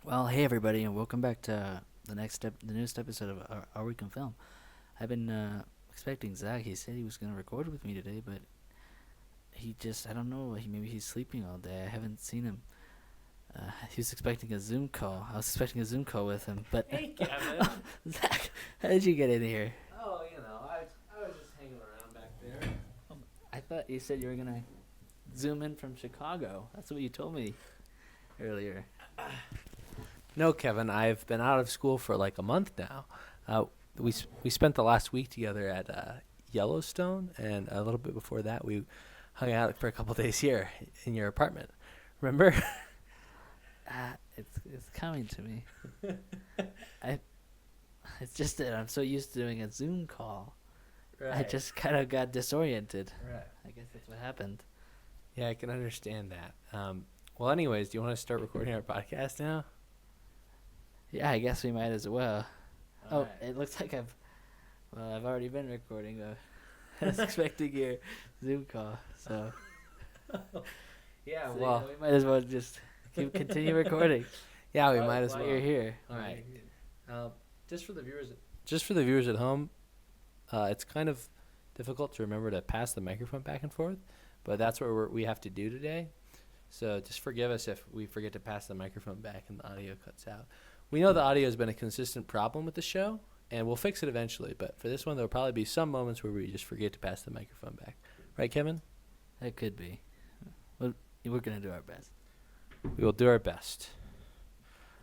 Well, hey everybody, and welcome back to the newest episode of Our Week in Film. I've been expecting Zach. He said he was going to record with me today, but I don't know, maybe he's sleeping all day. I haven't seen him. He was expecting a Zoom call. I was expecting a Zoom call with him, but... Hey, Kevin. Zach, how did you get in here? Oh, I was just hanging around back there. I thought you said you were going to Zoom in from Chicago. That's what you told me earlier. No, Kevin, I've been out of school for like a month now. We spent the last week together at Yellowstone, and a little bit before that, we hung out for a couple days here in your apartment. Remember? It's coming to me. It's just that I'm so used to doing a Zoom call. Right. I just kind of got disoriented. Right. I guess that's what happened. Yeah, I can understand that. Well, anyways, do you want to start recording our podcast now? Yeah, I guess we might as well. All Oh, right. it looks like I've already been recording though. I was expecting your Zoom call, so. Yeah, So, well, we might as well just continue recording. yeah, we might as while well. you're here. All right. Just for the viewers at home, it's kind of difficult to remember to pass the microphone back and forth, but that's what we have to do today. So just forgive us if we forget to pass the microphone back and the audio cuts out. We know the audio has been a consistent problem with the show, and we'll fix it eventually. But for this one, there'll probably be some moments where we just forget to pass the microphone back. Right, Kevin? That could be. Well, we're gonna do our best. We will do our best.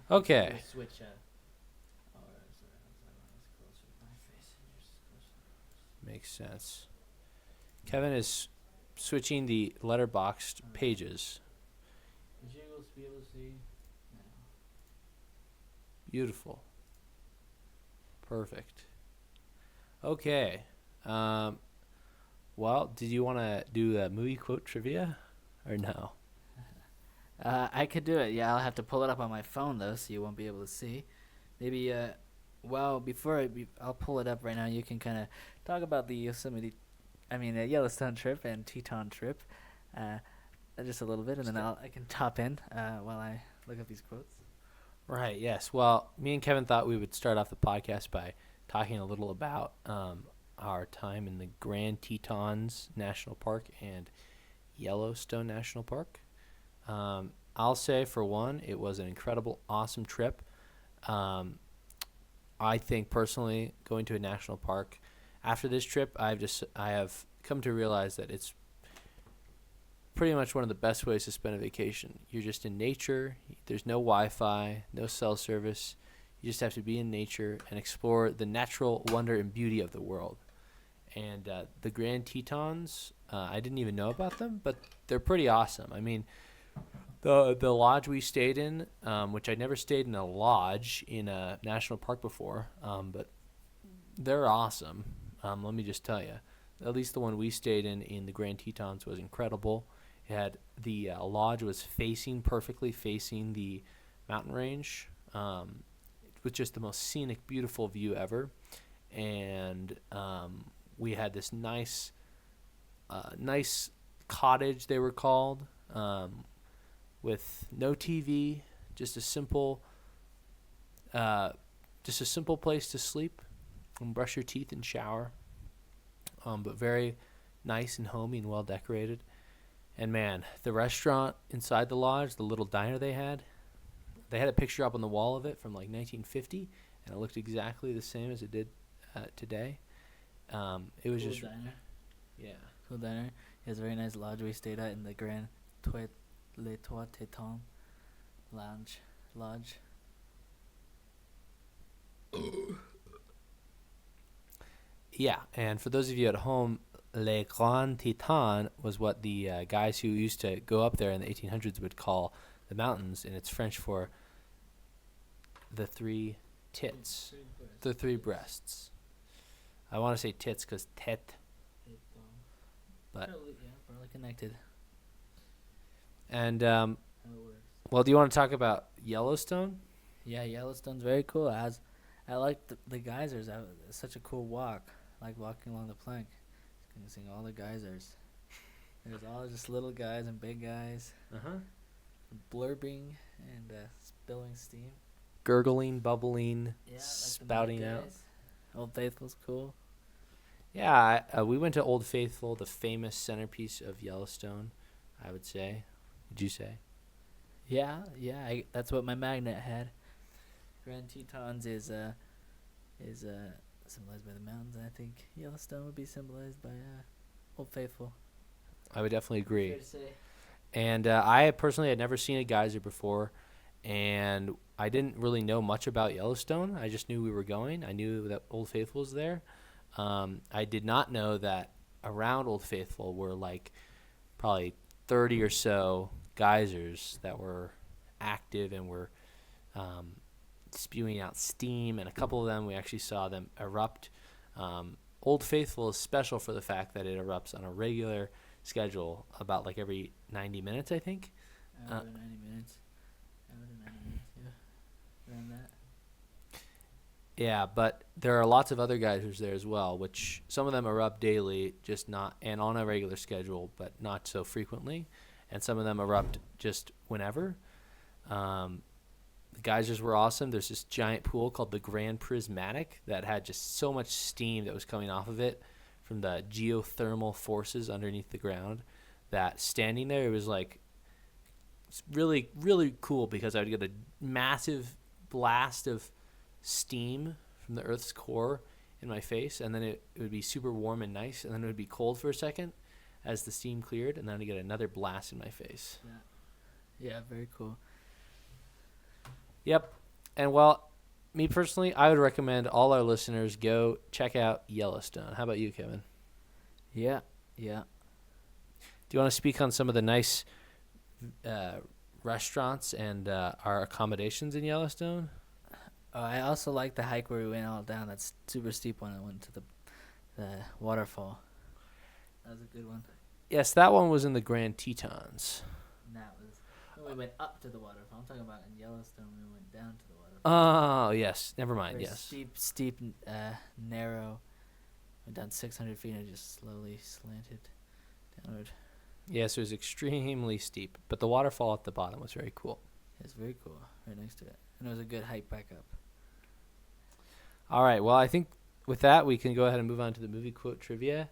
Okay. We'll switch. Makes sense. Kevin is switching the letterboxed pages. Would you be able to see? No. Beautiful. Perfect. Okay. Well, did you want to do a movie quote trivia or no? I could do it. Yeah, I'll have to pull it up on my phone though, so you won't be able to see. Maybe. Well, before I'll pull it up right now. You can kind of talk about the Yellowstone trip and Teton trip, just a little bit, and then I can top in while I look up these quotes. Right, yes. Well, me and Kevin thought we would start off the podcast by talking a little about our time in the Grand Tetons National Park and Yellowstone National Park. I'll say, for one, it was an incredible, awesome trip. I think, personally, going to a national park after this trip, I have come to realize that it's pretty much one of the best ways to spend a vacation. You're just in nature. There's no Wi-Fi, no cell service. You just have to be in nature and explore the natural wonder and beauty of the world. And the Grand Tetons, I didn't even know about them, but they're pretty awesome. I mean, the lodge we stayed in, which I'd never stayed in a lodge in a national park before, but they're awesome. Let me just tell you. At least the one we stayed in the Grand Tetons was incredible. It had the lodge was perfectly facing the mountain range, with just the most scenic, beautiful view ever. And we had this nice cottage, they were called, with no TV, just a simple place to sleep and brush your teeth and shower. But very nice and homey and well decorated. And man, the restaurant inside the lodge, the little diner they had a picture up on the wall of it from like 1950, and it looked exactly the same as it did today. It was Cool just diner. Yeah. Cool diner. It was a very nice lodge we stayed at in the Grand Teton Lodge. Yeah, and for those of you at home, Le Grand Teton was what the guys who used to go up there in the 1800s would call the mountains, and it's French for the three tits, the three breasts. I want to say tits because tête, but probably connected. and Well, do you want to talk about Yellowstone? Yeah, Yellowstone's very cool. I like the geysers. It's such a cool walk. I like walking along the plank. You can see all the geysers. There's all just little guys and big guys Uh-huh. blurbing and spilling steam. Gurgling, bubbling, Yeah, like the spouting bad out. guys. Old Faithful's cool. Yeah, we went to Old Faithful, the famous centerpiece of Yellowstone, I would say. Would you say? Yeah, that's what my magnet had. Grand Tetons is symbolized by the mountains. I think Yellowstone would be symbolized by Old Faithful. I would definitely agree. Fair to say. And I personally had never seen a geyser before, and I didn't really know much about Yellowstone. I just knew we were going. I knew that Old Faithful was there. I did not know that around Old Faithful were like probably 30 or so geysers that were active and were spewing out steam, and a couple of them we actually saw them erupt. Old Faithful is special for the fact that it erupts on a regular schedule, about like every 90 minutes, I think. Hour to 90 minutes. Hour to 90 minutes, yeah. Around that. Yeah, but there are lots of other geysers there as well, which some of them erupt daily, just not, and on a regular schedule, but not so frequently. And some of them erupt just whenever. The geysers were awesome. There's this giant pool called the Grand Prismatic that had just so much steam that was coming off of it from the geothermal forces underneath the ground, that standing there, it was like really, really cool, because I would get a massive blast of steam from the Earth's core in my face, and then it would be super warm and nice, and then it would be cold for a second as the steam cleared, and then I'd get another blast in my face. Yeah, very cool. Yep. And well, me personally, I would recommend all our listeners go check out Yellowstone. How about you, Kevin? Yeah. Do you want to speak on some of the nice restaurants and our accommodations in Yellowstone? I also like the hike where we went all down. That's super steep one. I went to the waterfall. That was a good one. Yes, that one was in the Grand Tetons. And that was when we went up to the waterfall. I'm talking about in Yellowstone. We went down to the waterfall. Oh, yes. Never mind. Very Yes. steep, narrow. Went down 600 feet and just slowly slanted downward. Yes, it was extremely steep, but the waterfall at the bottom was very cool. It's very cool, right next to it. And it was a good hike back up. All right. Well, I think with that, we can go ahead and move on to the movie quote trivia.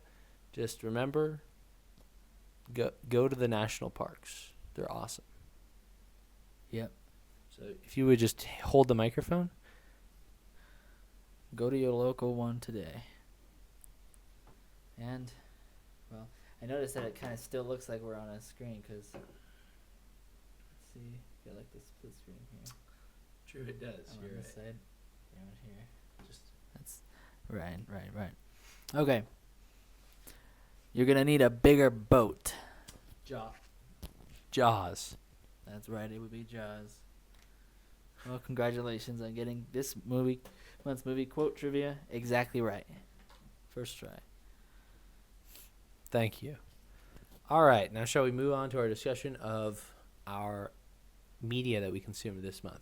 Just remember, go to the national parks. They're awesome. Yep. So if you would just hold the microphone. Go to your local one today. And, well, I noticed that it kind of still looks like we're on a screen because, let's see, got like the split screen here. True, it does. On this side. Down here. That's right. Okay. You're going to need a bigger boat. Jaws. That's right, it would be Jaws. Well, congratulations on getting this month's movie quote trivia exactly right. First try. Thank you. All right. Now, shall we move on to our discussion of our media that we consumed this month?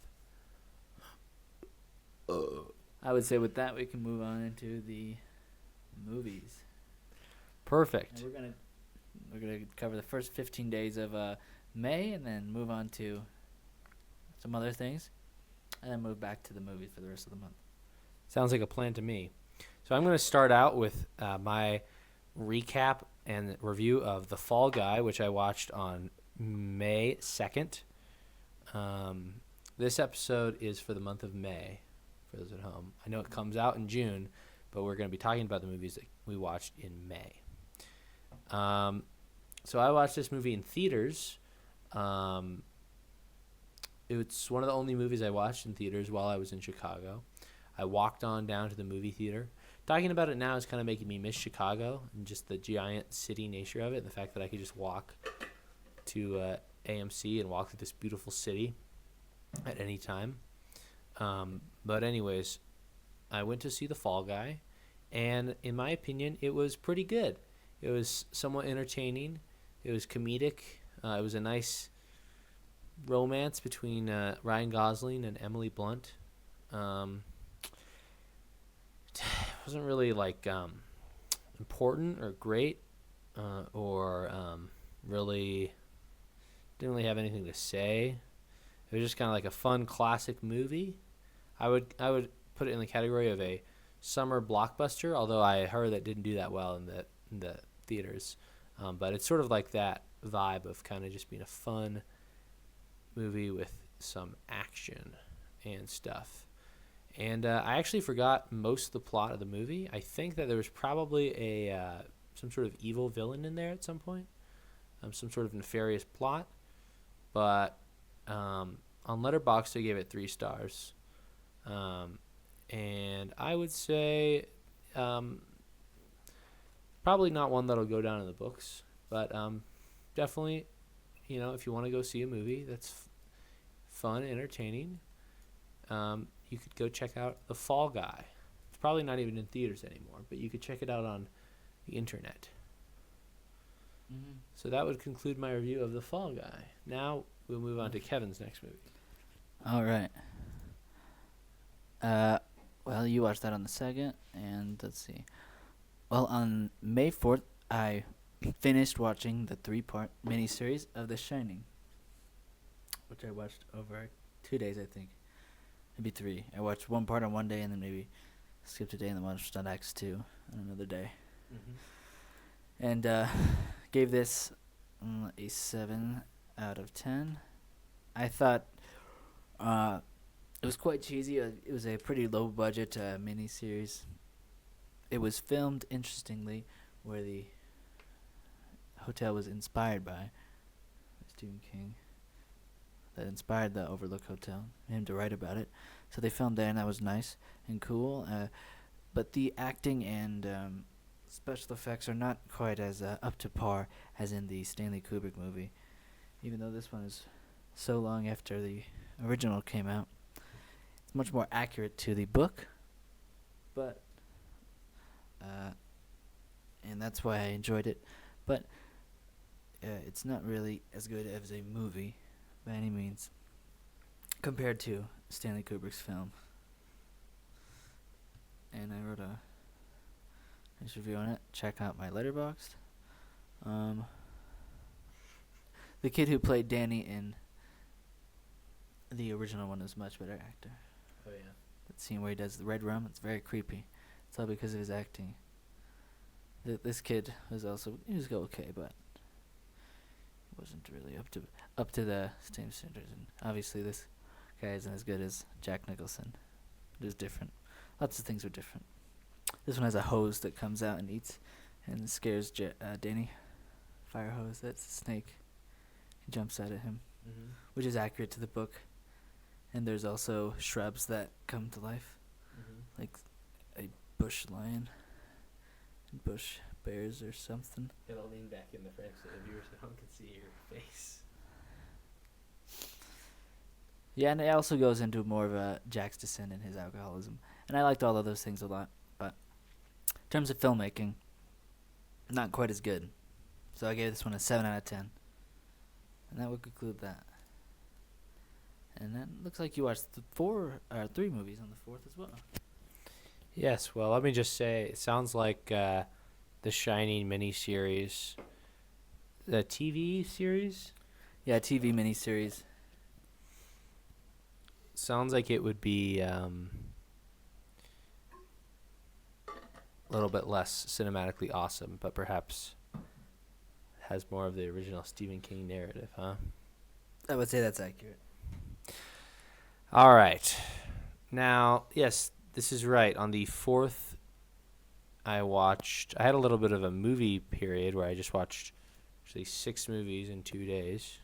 I would say with that we can move on into the movies. Perfect. And we're gonna cover the first 15 days of May, and then move on to some other things, and then move back to the movies for the rest of the month. Sounds like a plan to me. So I'm going to start out with my recap and review of The Fall Guy, which I watched on May 2nd. This episode is for the month of May, for those at home. I know it comes out in June, but we're going to be talking about the movies that we watched in May. So I watched this movie in theaters. It's one of the only movies I watched in theaters while I was in Chicago. I walked on down to the movie theater. Talking about it now is kind of making me miss Chicago and just the giant city nature of it, and the fact that I could just walk to AMC and walk through this beautiful city at any time. But anyways, I went to see The Fall Guy, and in my opinion, it was pretty good. It was somewhat entertaining. It was comedic. It was a nice romance between Ryan Gosling and Emily Blunt. It wasn't really like important or great, or really didn't really have anything to say. It was just kind of like a fun classic movie. I would put it in the category of a summer blockbuster, although I heard that didn't do that well in the theaters. But it's sort of like that vibe of kind of just being a fun movie with some action and stuff. And I actually forgot most of the plot of the movie. I think that there was probably some sort of evil villain in there at some point, some sort of nefarious plot. But on Letterboxd, I gave it 3 stars. And I would say probably not one that'll go down in the books, but definitely, if you want to go see a movie that's fun, entertaining, you could go check out The Fall Guy. It's probably not even in theaters anymore, but you could check it out on the internet. Mm-hmm. So that would conclude my review of The Fall Guy. Now we'll move on to Kevin's next movie. All right. Well, you watched that on the 2nd, and let's see. Well, on May 4th, I finished watching the 3-part miniseries of The Shining, which I watched over 2 days, I think. Maybe 3. I watched one part on one day, and then maybe skipped a day, and then watched the next 2 on another day. Mm-hmm. And gave this a 7 out of 10. I thought it was quite cheesy. It was a pretty low-budget miniseries. It was filmed, interestingly, where the hotel was inspired by Stephen King. That inspired the Overlook Hotel, him to write about it. So they filmed there, and that was nice and cool. But the acting and special effects are not quite as up to par as in the Stanley Kubrick movie, even though this one is so long after the original came out. It's much more accurate to the book, but and that's why I enjoyed it. But it's not really as good as a movie by any means compared to Stanley Kubrick's film. And I wrote a nice review on it. Check out my Letterboxd. The kid who played Danny in the original one is a much better actor. Oh, yeah. That scene where he does the red rum, it's very creepy. It's all because of his acting. This kid was okay, but he wasn't really up to the same standards. And obviously, this guy isn't as good as Jack Nicholson. It is different. Lots of things are different. This one has a hose that comes out and eats and scares Danny. Fire hose. That's a snake. He jumps out at him, which is accurate to the book. And there's also shrubs that come to life, like a bush lion and bush bears or something. It'll lean back in the frame so the viewers at home can see your face. Yeah, and it also goes into more of Jack's descent and his alcoholism. And I liked all of those things a lot. But in terms of filmmaking, not quite as good. So I gave this one a 7 out of 10. And that would conclude that. And then looks like you watched 3 movies on the 4th as well. Yes, well, let me just say, it sounds like the Shining miniseries, the TV series? Yeah, TV miniseries. Sounds like it would be a little bit less cinematically awesome, but perhaps has more of the original Stephen King narrative, huh? I would say that's accurate. All right. Now, yes, this is right. On the 4th, I had a little bit of a movie period where I just watched actually 6 movies in 2 days.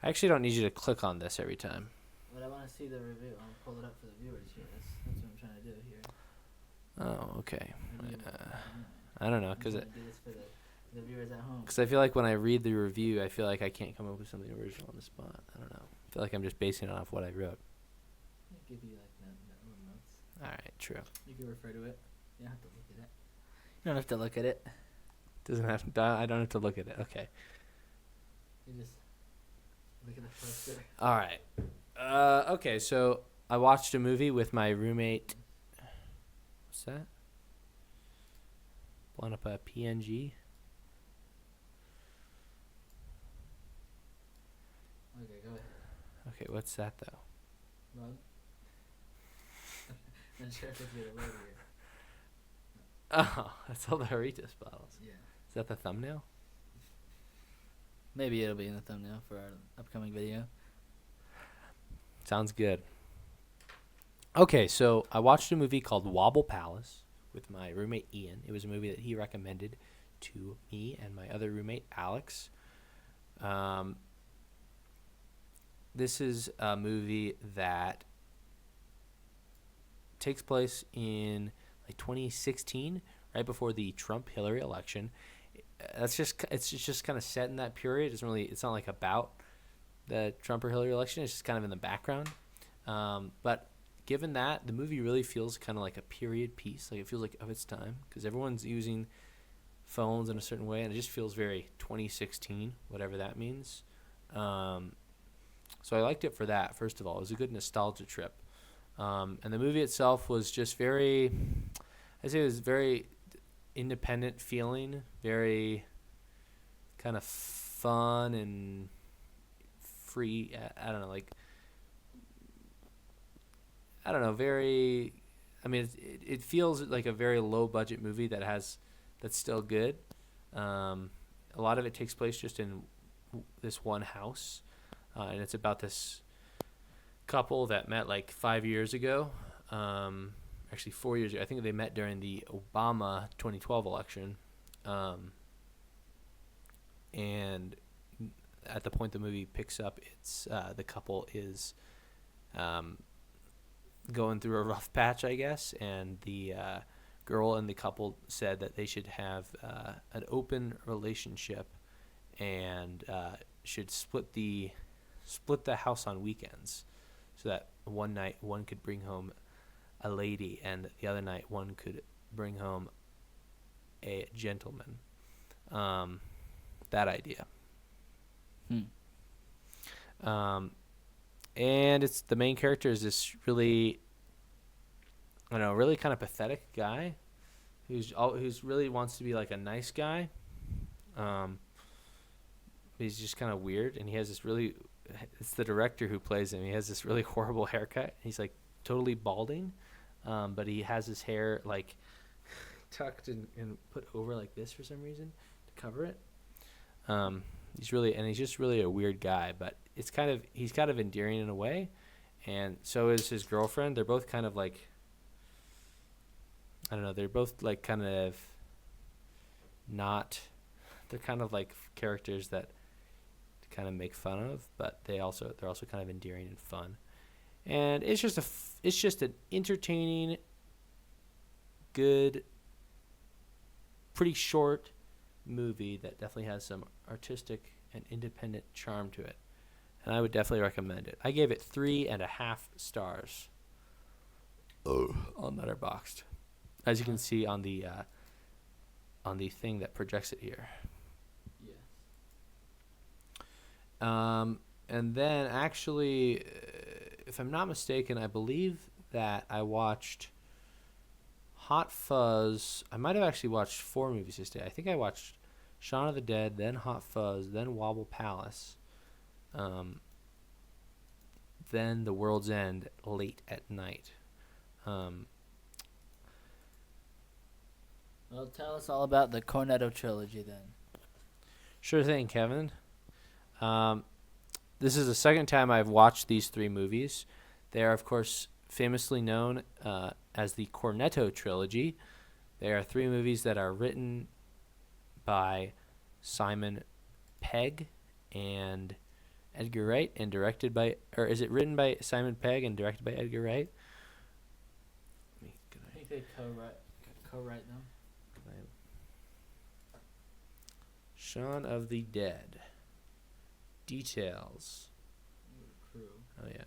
I actually don't need you to click on this every time. But I want to see the review. I'll pull it up for the viewers here. That's what I'm trying to do here. Oh, okay. I don't know, because do this for the viewers at home. I feel like when I read the review, I feel like I can't come up with something original on the spot. I don't know. I feel like I'm just basing it off what I wrote. I'll give you like notes. All right, true. You can refer to it. You don't have to look at it. You don't have to look at it. I don't have to look at it. Okay. You just Look at the poster. All right. Okay, so I watched a movie with my roommate. What's that? Pulling up a PNG. Okay, go ahead. Okay, what's that though? Run. Not sure if it's your logo here. Oh, that's all the Doritos bottles. Yeah. Is that the thumbnail? Maybe it'll be in the thumbnail for our upcoming video. Sounds good. Okay, so I watched a movie called Wobble Palace with my roommate Ian. It was a movie that he recommended to me and my other roommate Alex. This is a movie that takes place in like 2016, right before the Trump-Hillary election. It's just kind of set in that period. It's not like about the Trump or Hillary election. It's just kind of in the background. But given that, the movie really feels kind of like a period piece. Like it feels like of its time because everyone's using phones in a certain way, and it just feels very 2016, whatever that means. So I liked it for that. First of all, it was a good nostalgia trip. And the movie itself was just it was very independent feeling, very kind of fun and free. I don't know, very. I mean, it feels like a very low budget movie that's still good. A lot of it takes place just in this one house, and it's about this couple that met like 5 years ago. Actually 4 years ago. I think they met during the Obama 2012 election. And at the point the movie picks up, it's the couple is going through a rough patch, I guess, and the girl in the couple said that they should have an open relationship and should split the house on weekends, so that one night one could bring home a lady and the other night one could bring home a gentleman. That idea. And it's the main character is this really kind of pathetic guy who's really wants to be like a nice guy. He's just kind of weird, and he has this really. It's the director who plays him. He has this really horrible haircut. He's like totally balding, but he has his hair like tucked and put over like this for some reason to cover it. He's just really a weird guy, but he's kind of endearing in a way, and so is his girlfriend. They're both kind of like, I don't know, they're both like kind of not, they're kind of like characters that to kind of make fun of, but they're also kind of endearing and fun. And it's just an entertaining, good, pretty short movie that definitely has some artistic and independent charm to it, and I would definitely recommend it. I gave it 3.5 stars on Letterboxd, as you can see on the thing that projects it here. Yes. And then actually, if I'm not mistaken, I believe that I watched Hot Fuzz. I might have actually watched 4 movies this day. I think I watched Shaun of the Dead, then Hot Fuzz, then Wobble Palace, then The World's End late at night. Well, tell us all about the Cornetto trilogy then. Sure thing, Kevin. This is the second time I've watched these 3 movies. They are, of course, famously known as the Cornetto trilogy. They are 3 movies that are written by Simon Pegg and Edgar Wright and directed by, or is it written by Simon Pegg and directed by Edgar Wright? I think they co-write them. Shaun of the Dead. Details. Crew. Oh yeah.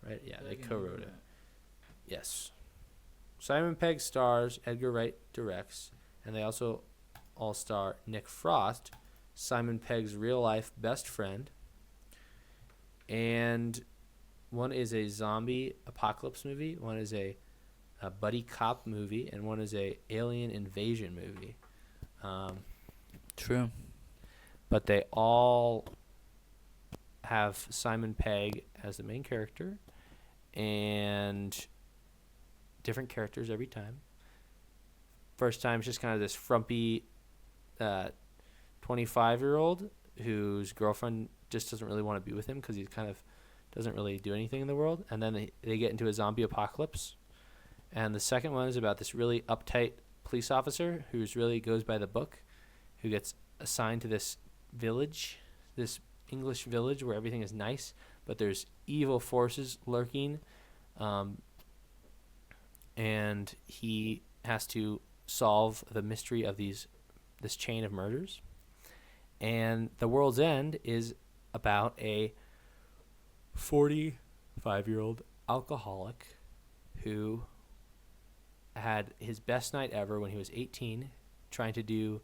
Right, yeah, they co-wrote it. Yes. Simon Pegg stars, Edgar Wright directs, and they also all star Nick Frost, Simon Pegg's real-life best friend, and one is a zombie apocalypse movie, one is a buddy cop movie, and one is a alien invasion movie. True. But they all have Simon Pegg as the main character, and different characters every time. First time, it's just kind of this frumpy 25-year-old whose girlfriend just doesn't really want to be with him because he kind of doesn't really do anything in the world. And then they get into a zombie apocalypse. And the second one is about this really uptight police officer who's really goes by the book, who gets assigned to this village, this English village where everything is nice, but there's evil forces lurking. And he has to solve the mystery of this chain of murders. And The World's End is about a 45-year-old alcoholic who had his best night ever when he was 18, trying to do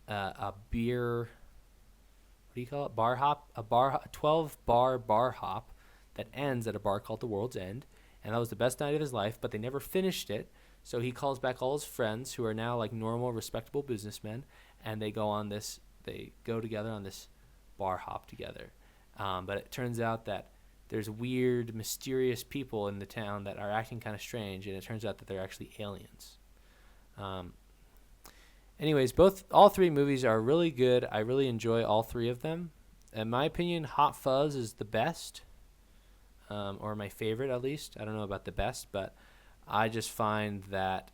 a beer, what do you call it, bar hop, a 12-bar bar hop that ends at a bar called The World's End. And that was the best night of his life, but they never finished it. So he calls back all his friends who are now like normal, respectable businessmen, and they go together on this bar hop together. But it turns out that there's weird, mysterious people in the town that are acting kind of strange, and it turns out that they're actually aliens. Anyways, all three movies are really good. I really enjoy all three of them. In my opinion, Hot Fuzz is the best, or my favorite at least. I don't know about the best, but I just find that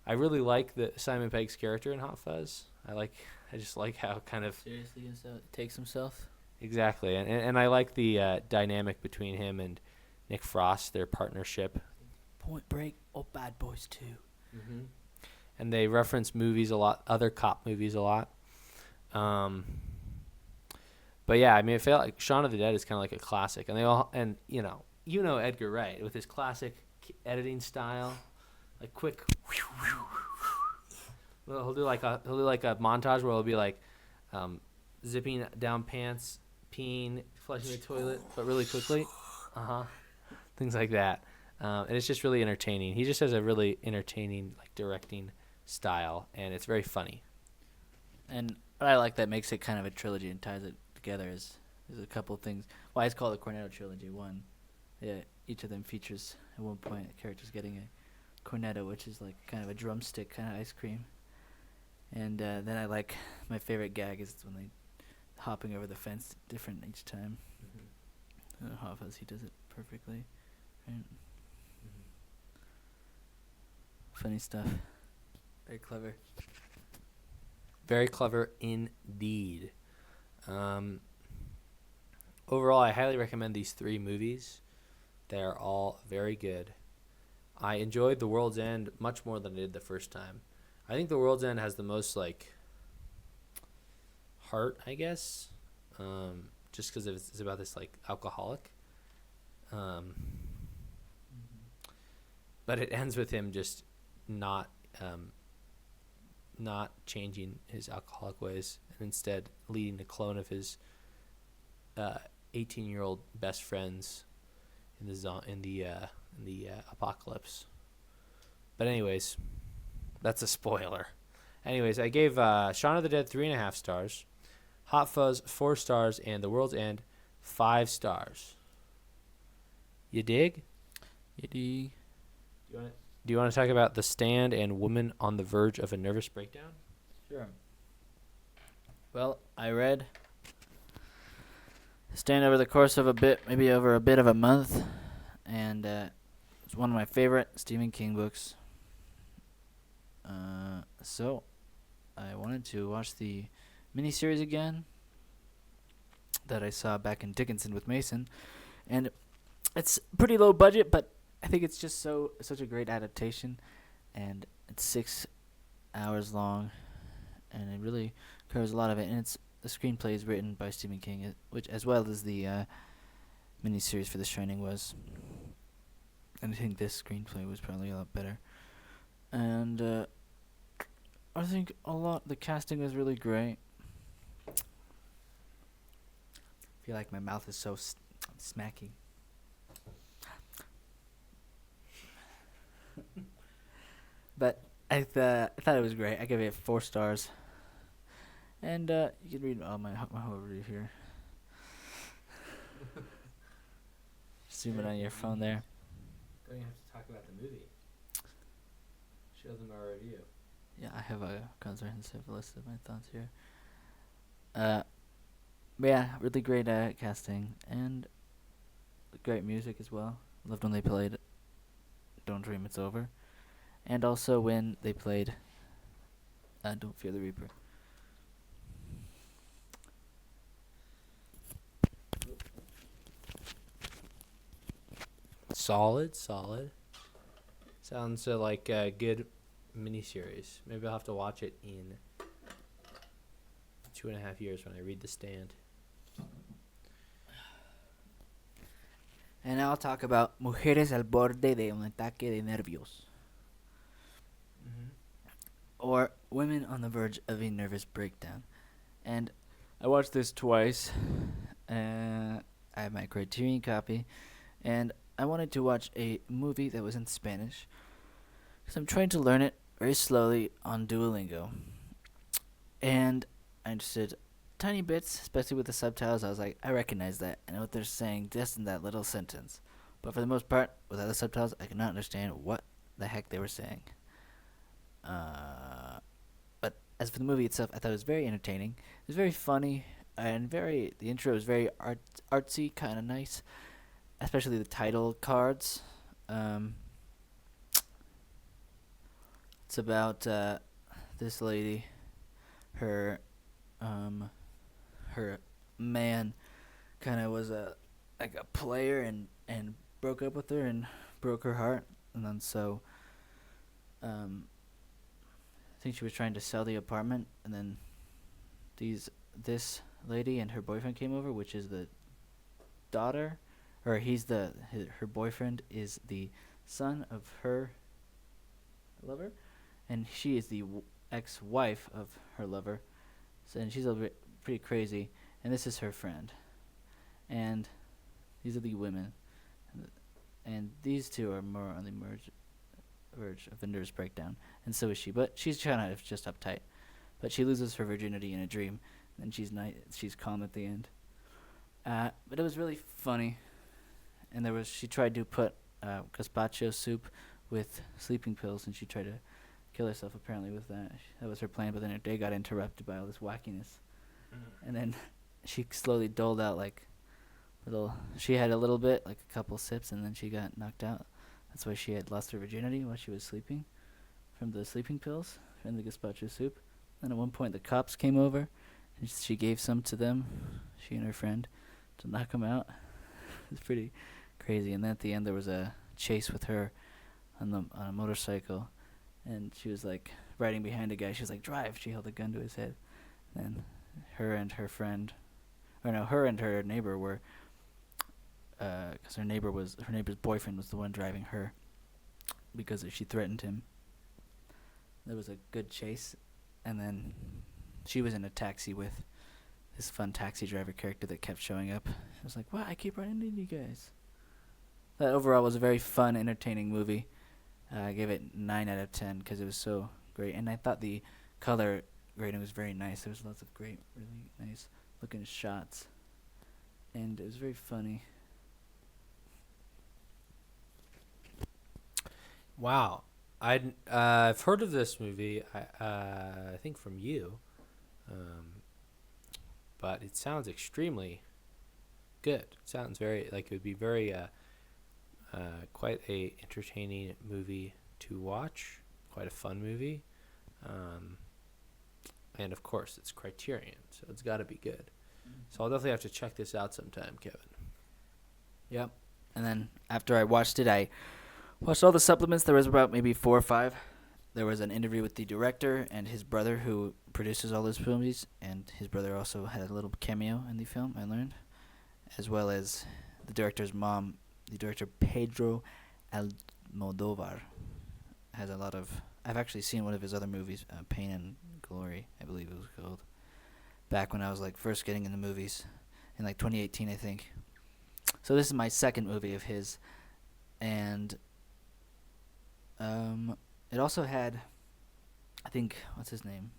I really like the Simon Pegg's character in Hot Fuzz. I just like how kind of Seriously takes himself. Exactly, and I like the dynamic between him and Nick Frost, their partnership. Point Break or Bad Boys 2. Mm-hmm. And they reference movies a lot, other cop movies a lot. But yeah, I mean, I feel like Shaun of the Dead is kind of like a classic, and you know Edgar Wright with his classic editing style, like quick. Well, he'll do like a montage where he'll be like zipping down pants, peeing, flushing the toilet, but really quickly. Things like that. And it's just really entertaining. He just has a really entertaining like directing style, and it's very funny. And what I like that makes it kind of a trilogy and ties it together is a couple of things. Why it's called the Cornetto trilogy. One, yeah, each of them features at one point a character's getting a cornetto, which is like kind of a drumstick kind of ice cream. And then I like my favorite gag is when they hopping over the fence different each time. Mm-hmm. Hot Fuzz, he does it perfectly. Right? Mm-hmm. Funny stuff. Very clever. Very clever indeed. Overall, I highly recommend these three movies. They are all very good. I enjoyed The World's End much more than I did the first time. I think The World's End has the most like heart, I guess, just because it's about this like alcoholic. But it ends with him just not changing his alcoholic ways, and instead leading a clone of his 18-year-old best friends in the apocalypse. But anyways, that's a spoiler. Anyways, I gave Shaun of the Dead 3.5 stars, Hot Fuzz 4 stars, and The World's End 5 stars. You dig? You dig? Do you want to talk about The Stand and Woman on the Verge of a Nervous Breakdown? Sure. Well, I read Stand over the course of maybe over a bit of a month, and it's one of my favorite Stephen King books. So I wanted to watch the miniseries again that I saw back in Dickinson with Mason, and it's pretty low budget, but I think it's just such a great adaptation, and it's 6 hours long, and it really covers a lot of it. And the screenplay is written by Stephen King, which as well as the miniseries for The Shining was. And I think this screenplay was probably a lot better. And I think the casting was really great. feel like my mouth is so smacky. But I thought it was great. I gave it 4 stars. And you can read all my whole review here. Zoom it on your phone there. Don't you have to talk about the movie? Show them our review. Yeah, I have a comprehensive list of my thoughts here. But yeah, really great casting and great music as well. Loved when they played "Don't Dream It's Over," and also when they played "Don't Fear the Reaper." Solid. Sounds like a good miniseries. Maybe I'll have to watch it in 2.5 years when I read The Stand. And now I'll talk about "Mujeres al borde de un ataque de nervios," or "Women on the Verge of a Nervous Breakdown." And I watched this twice. I have my Criterion copy, and I wanted to watch a movie that was in Spanish because I'm trying to learn it very slowly on Duolingo. And I understood tiny bits, especially with the subtitles. I was like, I recognize that. I know what they're saying just in that little sentence. But for the most part, without the subtitles, I could not understand what the heck they were saying. But as for the movie itself, I thought it was very entertaining. It was very funny, and the intro was very artsy, kind of nice. Especially the title cards. It's about this lady. Her man kind of was a player and broke up with her and broke her heart, and then so I think she was trying to sell the apartment, and then this lady and her boyfriend came over, which is the daughter, or her boyfriend is the son of her lover, and she is the ex-wife of her lover. So, and she's a bit pretty crazy, and this is her friend, and these are the women, and these two are more on the verge of a nervous breakdown, and so is she. But she's kind of just uptight, but she loses her virginity in a dream, and she's calm at the end. But it was really funny. And she tried to put gazpacho soup with sleeping pills, and she tried to kill herself apparently with that. That was her plan, but then her day got interrupted by all this wackiness. And then she slowly doled out she had a little bit, like a couple sips, and then she got knocked out. That's why she had lost her virginity while she was sleeping from the sleeping pills and the gazpacho soup. And at one point the cops came over, and she gave some to them, she and her friend, to knock them out. It's pretty crazy. And then at the end there was a chase with her on a motorcycle, and she was like riding behind a guy. She was like, "Drive!" She held a gun to his head. And her and her neighbor were, because her neighbor's boyfriend was the one driving her, because she threatened him. There was a good chase, and then she was in a taxi with this fun taxi driver character that kept showing up. I was like, wow, I keep running into you guys. That overall was a very fun, entertaining movie. I gave it 9 out of 10 because it was so great. And I thought the color grading was very nice. There was lots of great, really nice looking shots. And it was very funny. Wow. I've heard of this movie, I think from you. But it sounds extremely good. It sounds very, like it would be very, quite a entertaining movie to watch. Quite a fun movie. And of course, it's Criterion, so it's got to be good. So I'll definitely have to check this out sometime, Kevin. Yep. And then after I watched it, I watched all the supplements. There was about maybe 4 or 5. There was an interview with the director and his brother who produces all those movies, and his brother also had a little cameo in the film, I learned, as well as the director's mom. The director Pedro Almodovar has a lot of... I've actually seen one of his other movies, Pain and Glory, I believe it was called, back when I was like first getting into movies. in like 2018, I think. So this is my second movie of his, and it also had, I think, what's his name?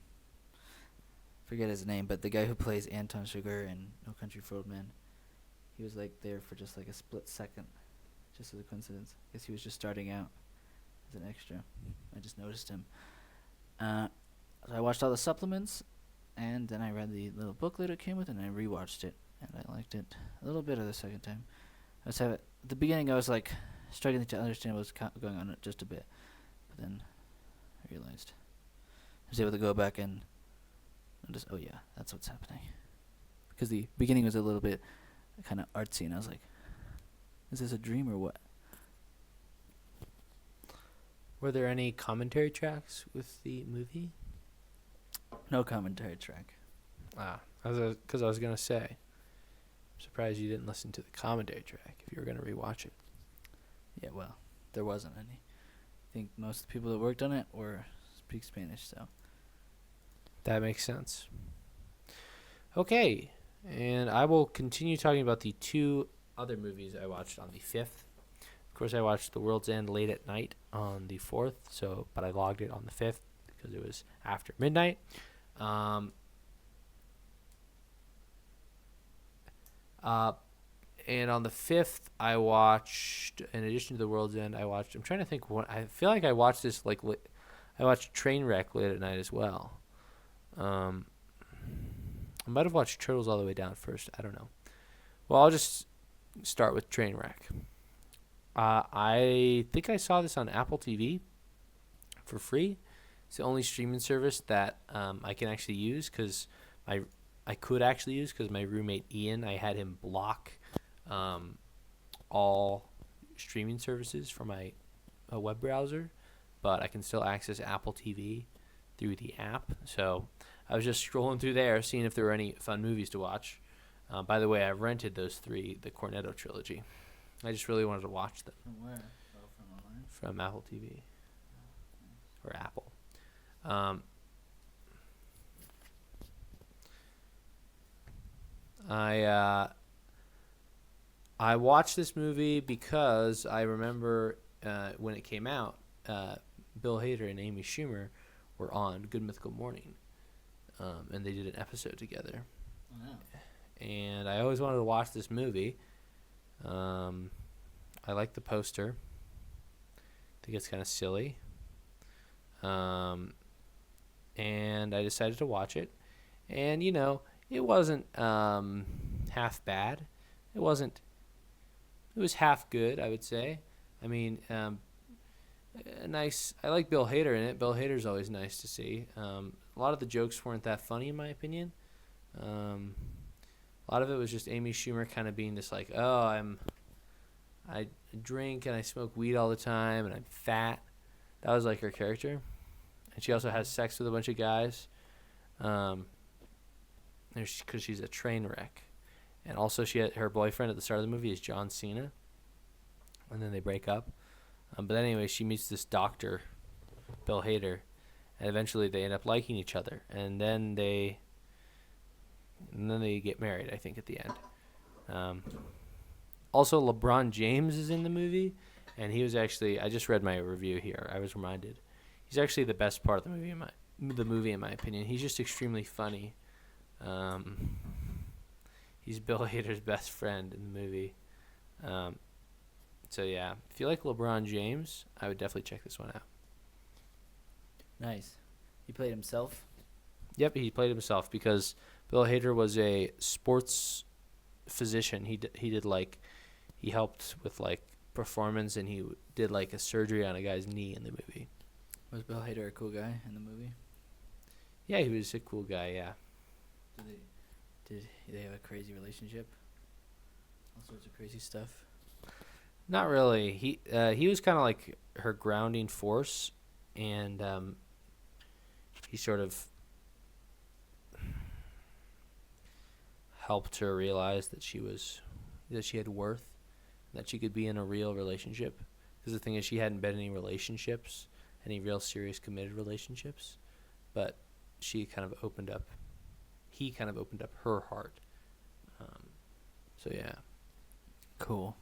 Forget his name, but the guy who plays Anton Sugar in No Country for Old Men, he was like there for just like a split second, just as a coincidence. I guess he was just starting out as an extra. I just noticed him. So I watched all the supplements, and then I read the little booklet it came with, and I rewatched it, and I liked it a little bit of the second time. At the beginning, I was like struggling to understand what was going on just a bit, but then I realized I was able to go back and notice, oh yeah, that's what's happening. Because the beginning was a little bit kind of artsy, and I was like, is this a dream or what? Were there any commentary tracks with the movie? No commentary track. Because I was going to say, I'm surprised you didn't listen to the commentary track if you were going to rewatch it. Yeah, well, there wasn't any. I think most of the people that worked on it speak Spanish, so. That makes sense. Okay, and I will continue talking about the two other movies I watched on the 5th. Of course, I watched The World's End late at night on the 4th, but I logged it on the 5th because it was after midnight. And on the 5th, I watched, in addition to The World's End, I'm trying to think, I feel like I watched this, I watched Trainwreck late at night as well. I might have watched Turtles All the Way Down first. I don't know. Well, I'll just start with Trainwreck. I think I saw this on Apple TV for free. It's the only streaming service that I can actually use because I could actually use because my roommate Ian, I had him block all streaming services from my web browser, but I can still access Apple TV through the app. So I was just scrolling through there, seeing if there were any fun movies to watch. By the way, I rented those 3, the Cornetto trilogy. I just really wanted to watch them. From where? Oh, from online? From Apple TV. Or Apple. I watched this movie because I remember when it came out, Bill Hader and Amy Schumer were on Good Mythical Morning, and they did an episode together. Oh, no. And I always wanted to watch this movie. I like the poster. I think it's kind of silly. And I decided to watch it. And, it wasn't half bad. It was half good, I would say. I mean, nice. I like Bill Hader in it. Bill Hader's always nice to see. A lot of the jokes weren't that funny, in my opinion. A lot of it was just Amy Schumer kind of being this like, I drink and I smoke weed all the time and I'm fat. That was like her character. And she also has sex with a bunch of guys. Because she's a train wreck. And also her boyfriend at the start of the movie is John Cena. And then they break up. But anyway, she meets this doctor, Bill Hader. And eventually they end up liking each other. And then they get married, I think, at the end. Also, LeBron James is in the movie. And he was actually, I just read my review here. I was reminded. He's actually the best part of the movie, in my opinion. He's just extremely funny. He's Bill Hader's best friend in the movie. So yeah, if you like LeBron James, I would definitely check this one out. Nice. He played himself? Yep, he played himself because Bill Hader was a sports physician. He helped with performance, and he did a surgery on a guy's knee in the movie. Was Bill Hader a cool guy in the movie? Yeah, he was a cool guy, yeah. Did they have a crazy relationship? All sorts of crazy stuff? Not really. He was kind of like her grounding force, and he sort of helped her realize that she had worth, that she could be in a real relationship. Because the thing is, she hadn't been in any relationships, any real serious committed relationships, but he kind of opened up her heart So yeah. Cool.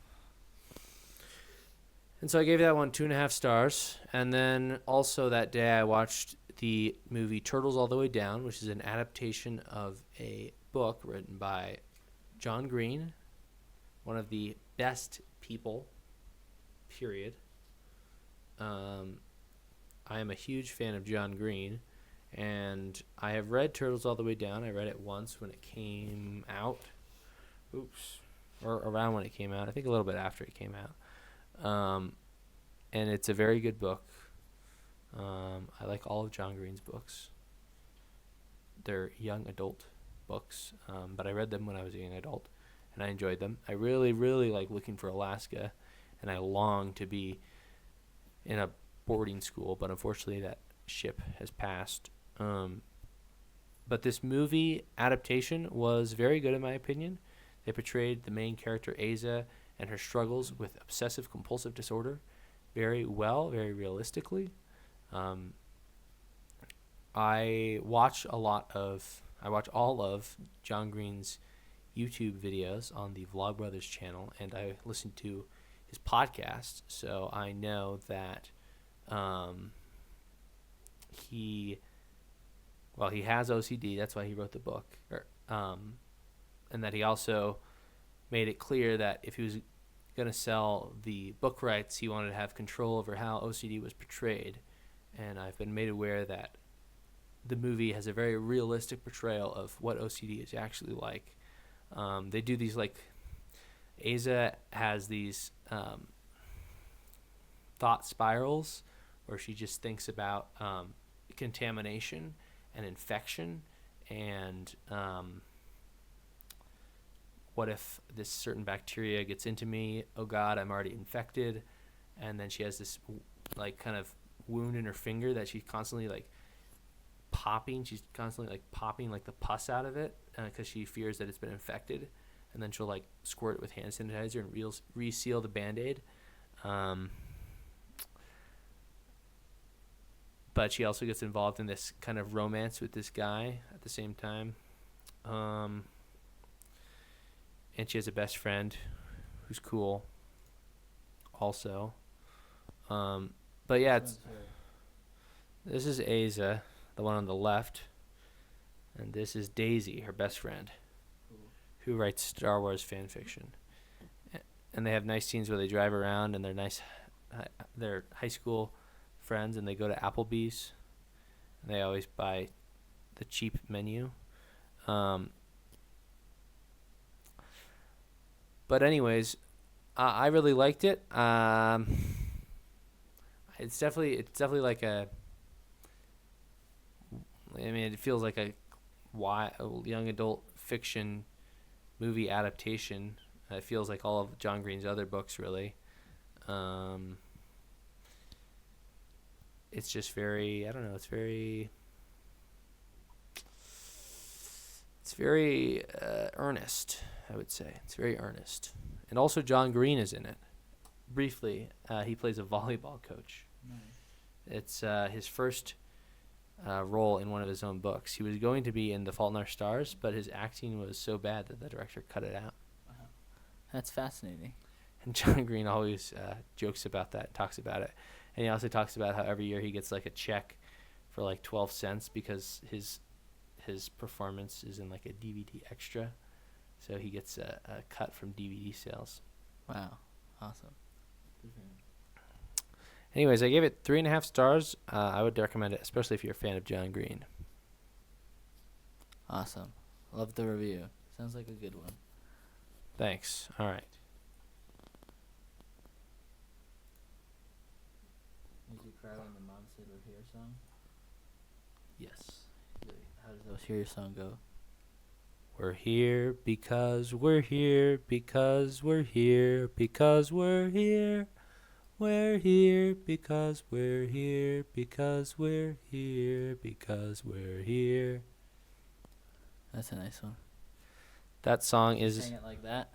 And so I gave that one 2.5 stars. And then also that day I watched the movie Turtles All the Way Down, which is an adaptation of a book written by John Green, one of the best people, period. I am a huge fan of John Green, and I have read Turtles All the Way Down. I read it once when it came out. Or around when it came out. I think a little bit after it came out. And it's a very good book. I like all of John Green's books. They're young adult books, but I read them when I was a young adult, and I enjoyed them. I really, really like Looking for Alaska, and I long to be in a boarding school, but unfortunately that ship has passed. But this movie adaptation was very good in my opinion. They portrayed the main character, Asa, and her struggles with obsessive-compulsive disorder very well, very realistically. I watch all of John Green's YouTube videos on the Vlogbrothers channel, and I listen to his podcast, so I know that he has OCD. That's why he wrote the book, and that he also made it clear that if he was going to sell the book rights, he wanted to have control over how OCD was portrayed. And I've been made aware that the movie has a very realistic portrayal of what OCD is actually like. They do these, like, Asa has these thought spirals where she just thinks about contamination and infection and what if this certain bacteria gets into me? Oh God, I'm already infected. And then she has this like kind of wound in her finger that she's constantly like popping. She's constantly like popping like the pus out of it because she fears that it's been infected. And then she'll like squirt it with hand sanitizer and reseal the Band-Aid. But she also gets involved in this kind of romance with this guy at the same time. And she has a best friend who's cool also. But yeah, this is Asa, the one on the left. And this is Daisy, her best friend, who writes Star Wars fan fiction. And they have nice scenes where they drive around and they're high school friends, and they go to Applebee's. And they always buy the cheap menu. But anyways, I really liked it. It's definitely like a. I mean, it feels like a young adult fiction movie adaptation. It feels like all of John Green's other books, really. It's just very. I don't know. It's very earnest. I would say it's very earnest, and also John Green is in it. Briefly, he plays a volleyball coach. Nice. It's his first role in one of his own books. He was going to be in The Fault in Our Stars, but his acting was so bad that the director cut it out. Wow. That's fascinating. And John Green always jokes about that, talks about it, and he also talks about how every year he gets like a check for like 12 cents because his performance is in like a DVD extra. So he gets a cut from DVD sales. Wow. Awesome. Anyways, I gave it 3.5 stars. I would recommend it, especially if you're a fan of John Green. Awesome. Love the review. Sounds like a good one. Thanks. All right. Did you cry when the mom said "We're Here" song? Yes. How does the "We're Here" song go? We're here because we're here because we're here because we're here. We're here because we're here because we're here because we're here. That's a nice one. That song is. Sing it like that.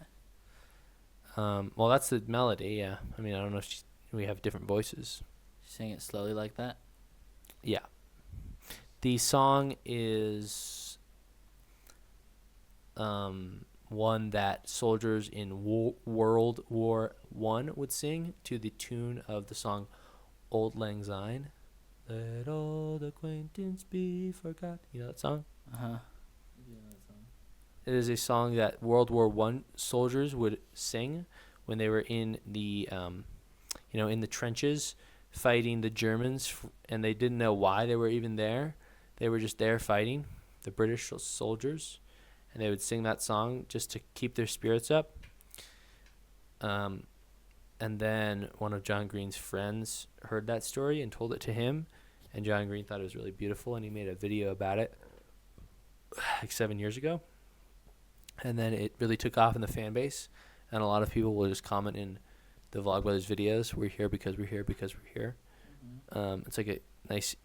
Well, that's the melody. Yeah. I mean, I don't know if we have different voices. Sing it slowly like that. Yeah. The song is one that soldiers in World War One would sing to the tune of the song "Old Lang Syne." Let old acquaintance be forgot. You know that song? Uh-huh. It is a song that World War One soldiers would sing when they were in the, in the trenches fighting the Germans, and they didn't know why they were even there. They were just there fighting the British soldiers, and they would sing that song just to keep their spirits up. And then one of John Green's friends heard that story and told it to him, and John Green thought it was really beautiful, and he made a video about it like 7 years ago. And then it really took off in the fan base, and a lot of people will just comment in the Vlogbrothers videos, "We're here because we're here because we're here." Mm-hmm. It's like a nice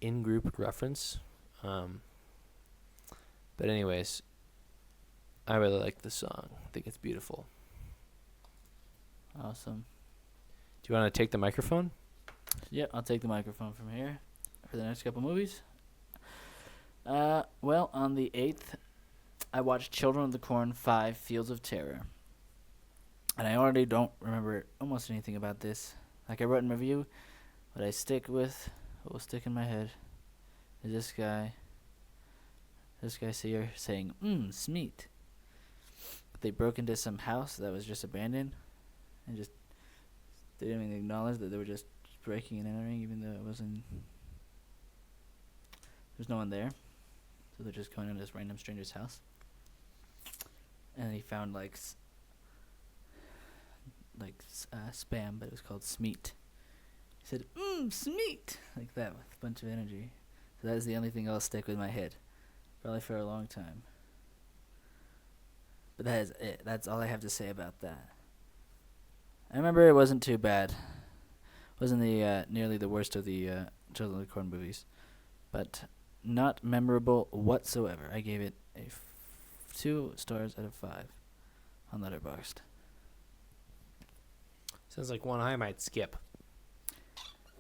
in-group reference. But anyways, I really like the song. I think it's beautiful. Awesome. Do you want to take the microphone? Yep, I'll take the microphone from here for the next couple movies. Well, on the 8th, I watched Children of the Corn 5 Fields of Terror. And I already don't remember almost anything about this. Like I wrote in review, what I stick with, what will stick in my head, is this guy here saying, smeet. They broke into some house that was just abandoned, and just, they didn't even acknowledge that they were just breaking and entering, even though it wasn't, there's no one there. So they're just going into this random stranger's house. And he found spam, but it was called Smeat. He said, Smeat! Like that, with a bunch of energy. So that is the only thing I'll stick with my head. Probably for a long time. But that is it. That's all I have to say about that. I remember it wasn't too bad. Wasn't the nearly the worst of the Children of the Corn movies. But not memorable whatsoever. I gave it 2 stars out of 5 on Letterboxd. Sounds like one I might skip.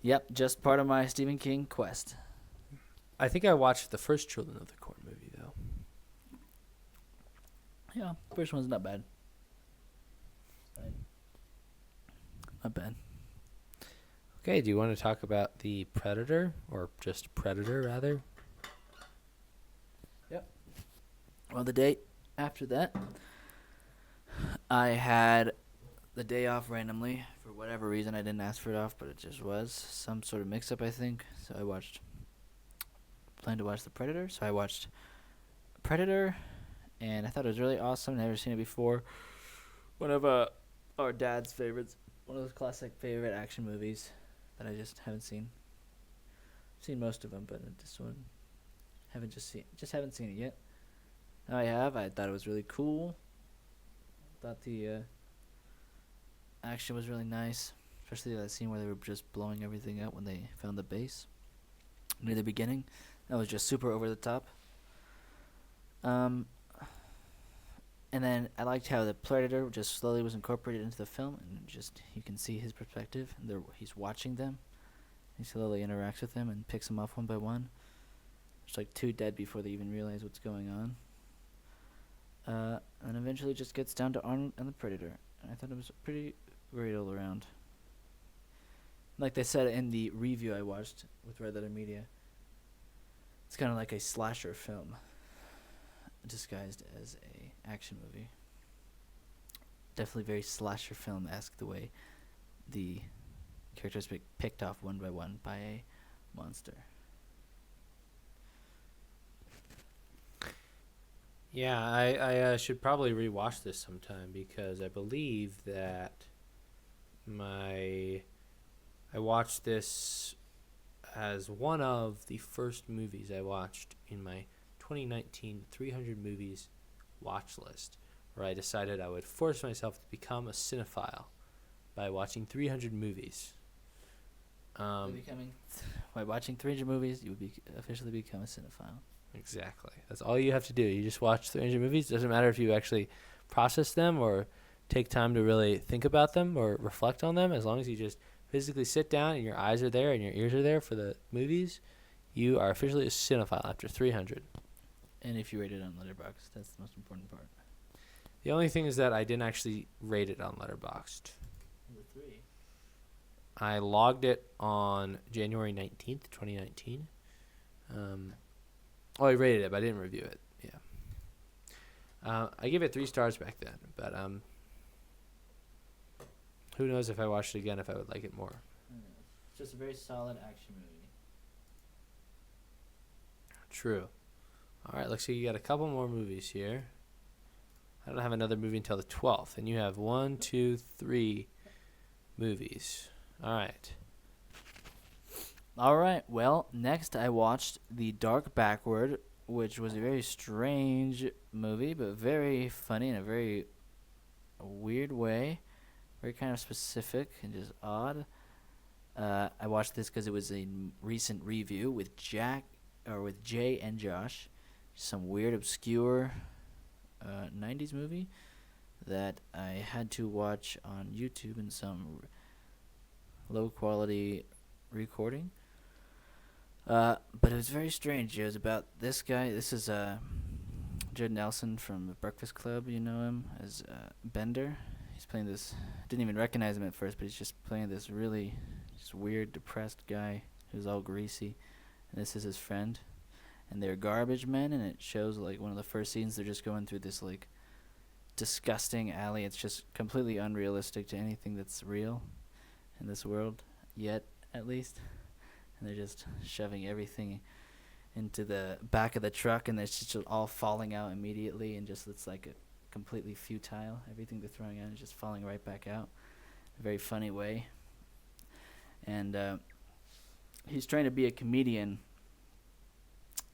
Yep, just part of my Stephen King quest. I think I watched the first Children of the Corn movie, though. Yeah, first one's not bad. Not bad. Okay, do you want to talk about the Predator, or just Predator, rather? Yep. Well, the day after that, I had the day off randomly. For whatever reason, I didn't ask for it off, but it just was. Some sort of mix-up, I think. So I planned to watch The Predator, so I watched Predator, and I thought it was really awesome. Never seen it before. One of our dad's favorites. One of those classic favorite action movies that I just haven't seen. I've seen most of them, but this one haven't seen it yet. Now I have. I thought it was really cool. Thought the action was really nice, especially that scene where they were just blowing everything up when they found the base near the beginning. That was just super over the top. And then I liked how the Predator just slowly was incorporated into the film, and just you can see his perspective. And he's watching them. He slowly interacts with them and picks them off one by one. It's like 2 dead before they even realize what's going on. And eventually just gets down to Arnold and the Predator. And I thought it was pretty great all around. Like they said in the review I watched with Red Letter Media, it's kind of like a slasher film disguised as a action movie. Definitely very slasher film-esque, the way the characters picked off one by one by a monster. Yeah, I should probably rewatch this sometime, because I believe that I watched this as one of the first movies I watched in my 2019 300 movies watch list, where I decided I would force myself to become a cinephile by watching 300 movies. By watching 300 movies, you would officially become a cinephile. Exactly. That's all you have to do. You just watch 300 movies. Doesn't matter if you actually process them or take time to really think about them or reflect on them. As long as you just physically sit down and your eyes are there and your ears are there for the movies, you are officially a cinephile after 300. And if you rate it on Letterboxd, that's the most important part. The only thing is that I didn't actually rate it on Letterboxd. Number 3. I logged it on January 19th, 2019. I rated it, but I didn't review it. Yeah. I gave it 3 stars back then, but who knows if I watched it again if I would like it more. It's just a very solid action movie. True. All right, looks like you got a couple more movies here. I don't have another movie until the 12th, and you have 1, 2, 3 movies. All right. All right. Well, next I watched The Dark Backward, which was a very strange movie, but very funny in a very weird way. Very kind of specific and just odd. I watched this because it was a recent review with Jay and Josh. Some weird, obscure 90s movie that I had to watch on YouTube in some low-quality recording. But it was very strange. It was about this guy. This is Judd Nelson from The Breakfast Club. You know him as Bender. He's playing this. Didn't even recognize him at first, but he's just playing this really just weird, depressed guy who's all greasy. And this is his friend. And they're garbage men, and it shows like one of the first scenes. They're just going through this like disgusting alley. It's just completely unrealistic to anything that's real in this world yet, at least. And they're just shoving everything into the back of the truck, and it's just all falling out immediately, and just it's like a completely futile. Everything they're throwing out is just falling right back out. A very funny way. And he's trying to be a comedian,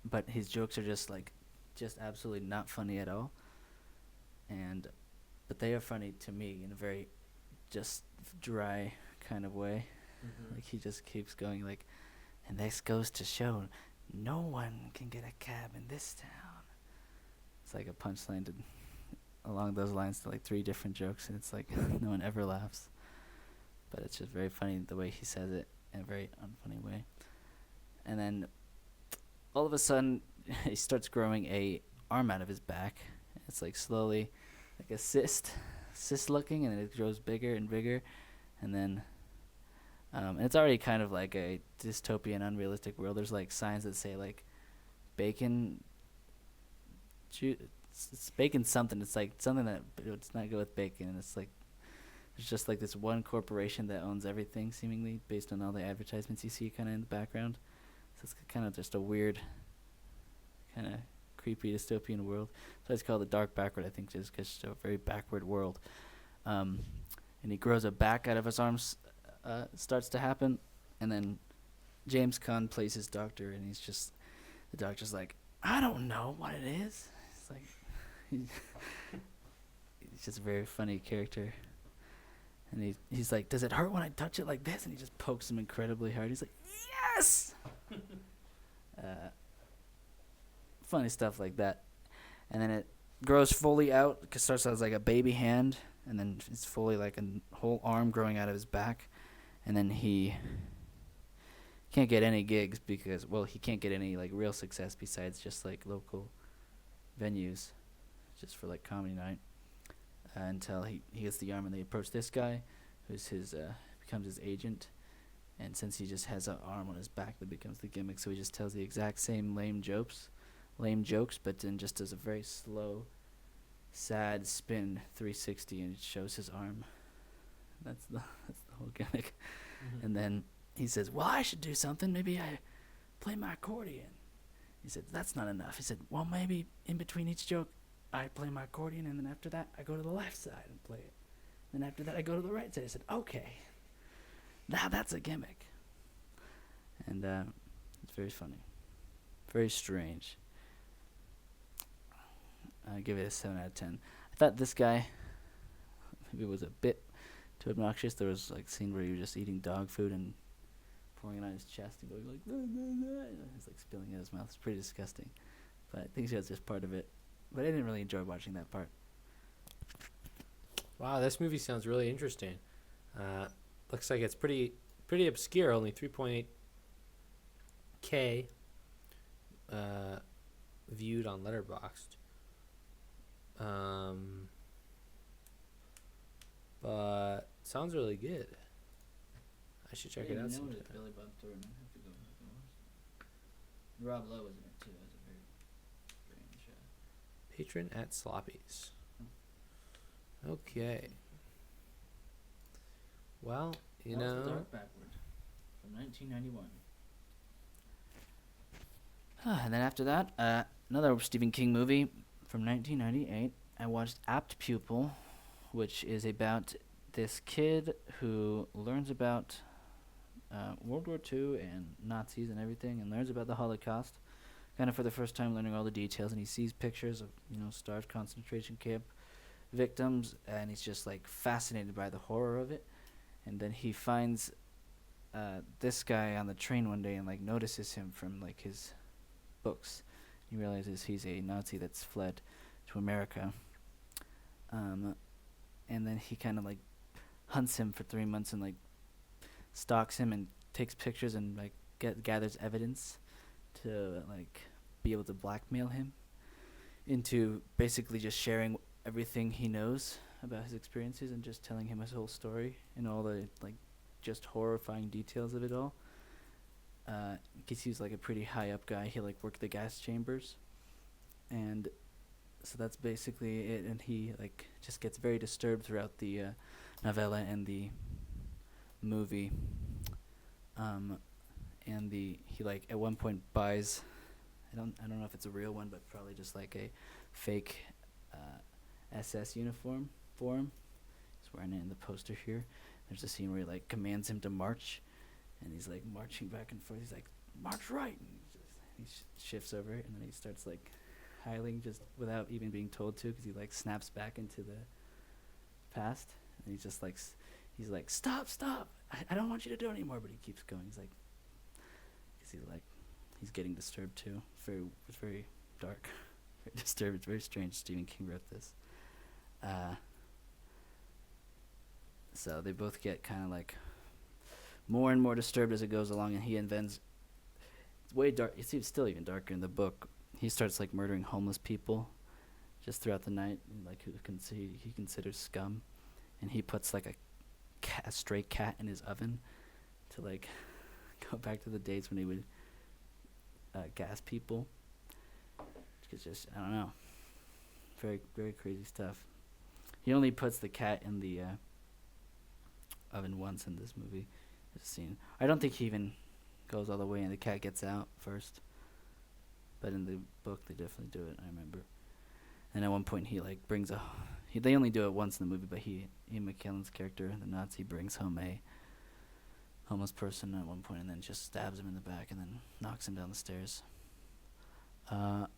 but his jokes are just absolutely not funny at all. But they are funny to me in a very just dry kind of way. Mm-hmm. Like he just keeps going like, and this goes to show no one can get a cab in this town. It's like a punchline along those lines to like 3 different jokes, and it's like no one ever laughs. But it's just very funny the way he says it in a very unfunny way. And then all of a sudden he starts growing a arm out of his back. It's like slowly like a cyst looking, and it grows bigger and bigger. And then and it's already kind of like a dystopian, unrealistic world. There's like signs that say like bacon, it's bacon something. It's like something that it's not good with bacon, and it's like there's just like this one corporation that owns everything seemingly based on all the advertisements you see kind of in the background. So it's kind of just a weird, kind of creepy dystopian world. So it's called The Dark Backward, I think, just because it's a very backward world. And he grows a back out of his arms. Starts to happen, and then James Caan plays his doctor, and the doctor's like, I don't know what it is. It's like he's just a very funny character, and he's like, does it hurt when I touch it like this? And he just pokes him incredibly hard. He's like, yes. Funny stuff like that, and then it grows fully out. It starts out as like a baby hand, and then it's fully like a whole arm growing out of his back. And then he can't get any gigs because, well, he can't get any like real success besides just like local venues, just for like comedy night, until he gets the arm, and they approach this guy, who's becomes his agent, and since he just has an arm on his back, that becomes the gimmick. So he just tells the exact same lame jokes, but then just does a very slow, sad spin 360, and it shows his arm. That's the whole gimmick. Mm-hmm. And then he says, well, I should do something. Maybe I play my accordion. He said, that's not enough. He said, well, maybe in between each joke, I play my accordion, and then after that, I go to the left side and play it. Then after that, I go to the right side. I said, okay, now that's a gimmick. And it's very funny. Very strange. I give it a 7 out of 10. I thought this guy maybe was a bit too obnoxious. There was like a scene where he was just eating dog food and pouring it on his chest and going like, he's like spilling it in his mouth. It's pretty disgusting. But I think that's just part of it. But I didn't really enjoy watching that part. Wow, this movie sounds really interesting. Looks like it's pretty obscure. Only 3.8K viewed on Letterboxd. But sounds really good. I should check it out sometime. Billy Bob Thornton. I have to go Rob Lowe was in it too. It was a very strange. Patron at Sloppy's. Okay. Well, you know. The Dark Backward from 1991. And then after that, another Stephen King movie from 1998. I watched Apt Pupil, which is about this kid who learns about World War II and Nazis and everything, and learns about the Holocaust, kind of for the first time, learning all the details. And he sees pictures of starved concentration camp victims, and he's just like fascinated by the horror of it. And then he finds this guy on the train one day and like notices him from like his books. He realizes he's a Nazi that's fled to America. And then he kind of like hunts him for 3 months and like stalks him and takes pictures and like gathers evidence to like be able to blackmail him into basically just sharing everything he knows about his experiences and just telling him his whole story and all the like just horrifying details of it all. Because he's like a pretty high up guy. He like worked the gas chambers, and so that's basically it. And he like just gets very disturbed throughout the novella and the movie. And he like at one point buys, I don't know if it's a real one, but probably just like a fake SS uniform for him. He's wearing it in the poster here. There's a scene where he like commands him to march, and he's like marching back and forth. He's like, march right, and he shifts over it, and then he starts like howling just without even being told to, because he like snaps back into the past, and he's just like he's like, stop, I don't want you to do it anymore, but he keeps going. He's like, he's getting disturbed too. It's very dark, very disturbed. It's very strange. Stephen King wrote this. So they both get kind of like more and more disturbed as it goes along, and he invents. It's way dark. It's still even darker in the book. He starts like murdering homeless people, just throughout the night, like who he considers scum, and he puts like a stray cat in his oven to like go back to the days when he would gas people. It's just, I don't know, very very crazy stuff. He only puts the cat in the oven once in this movie. There's a scene. I don't think he even goes all the way and the cat gets out first. But in the book, they definitely do it, I remember. And at one point, he like brings they only do it once in the movie, but Ian McKellen's character, the Nazi, brings home a homeless person at one point and then just stabs him in the back and then knocks him down the stairs. And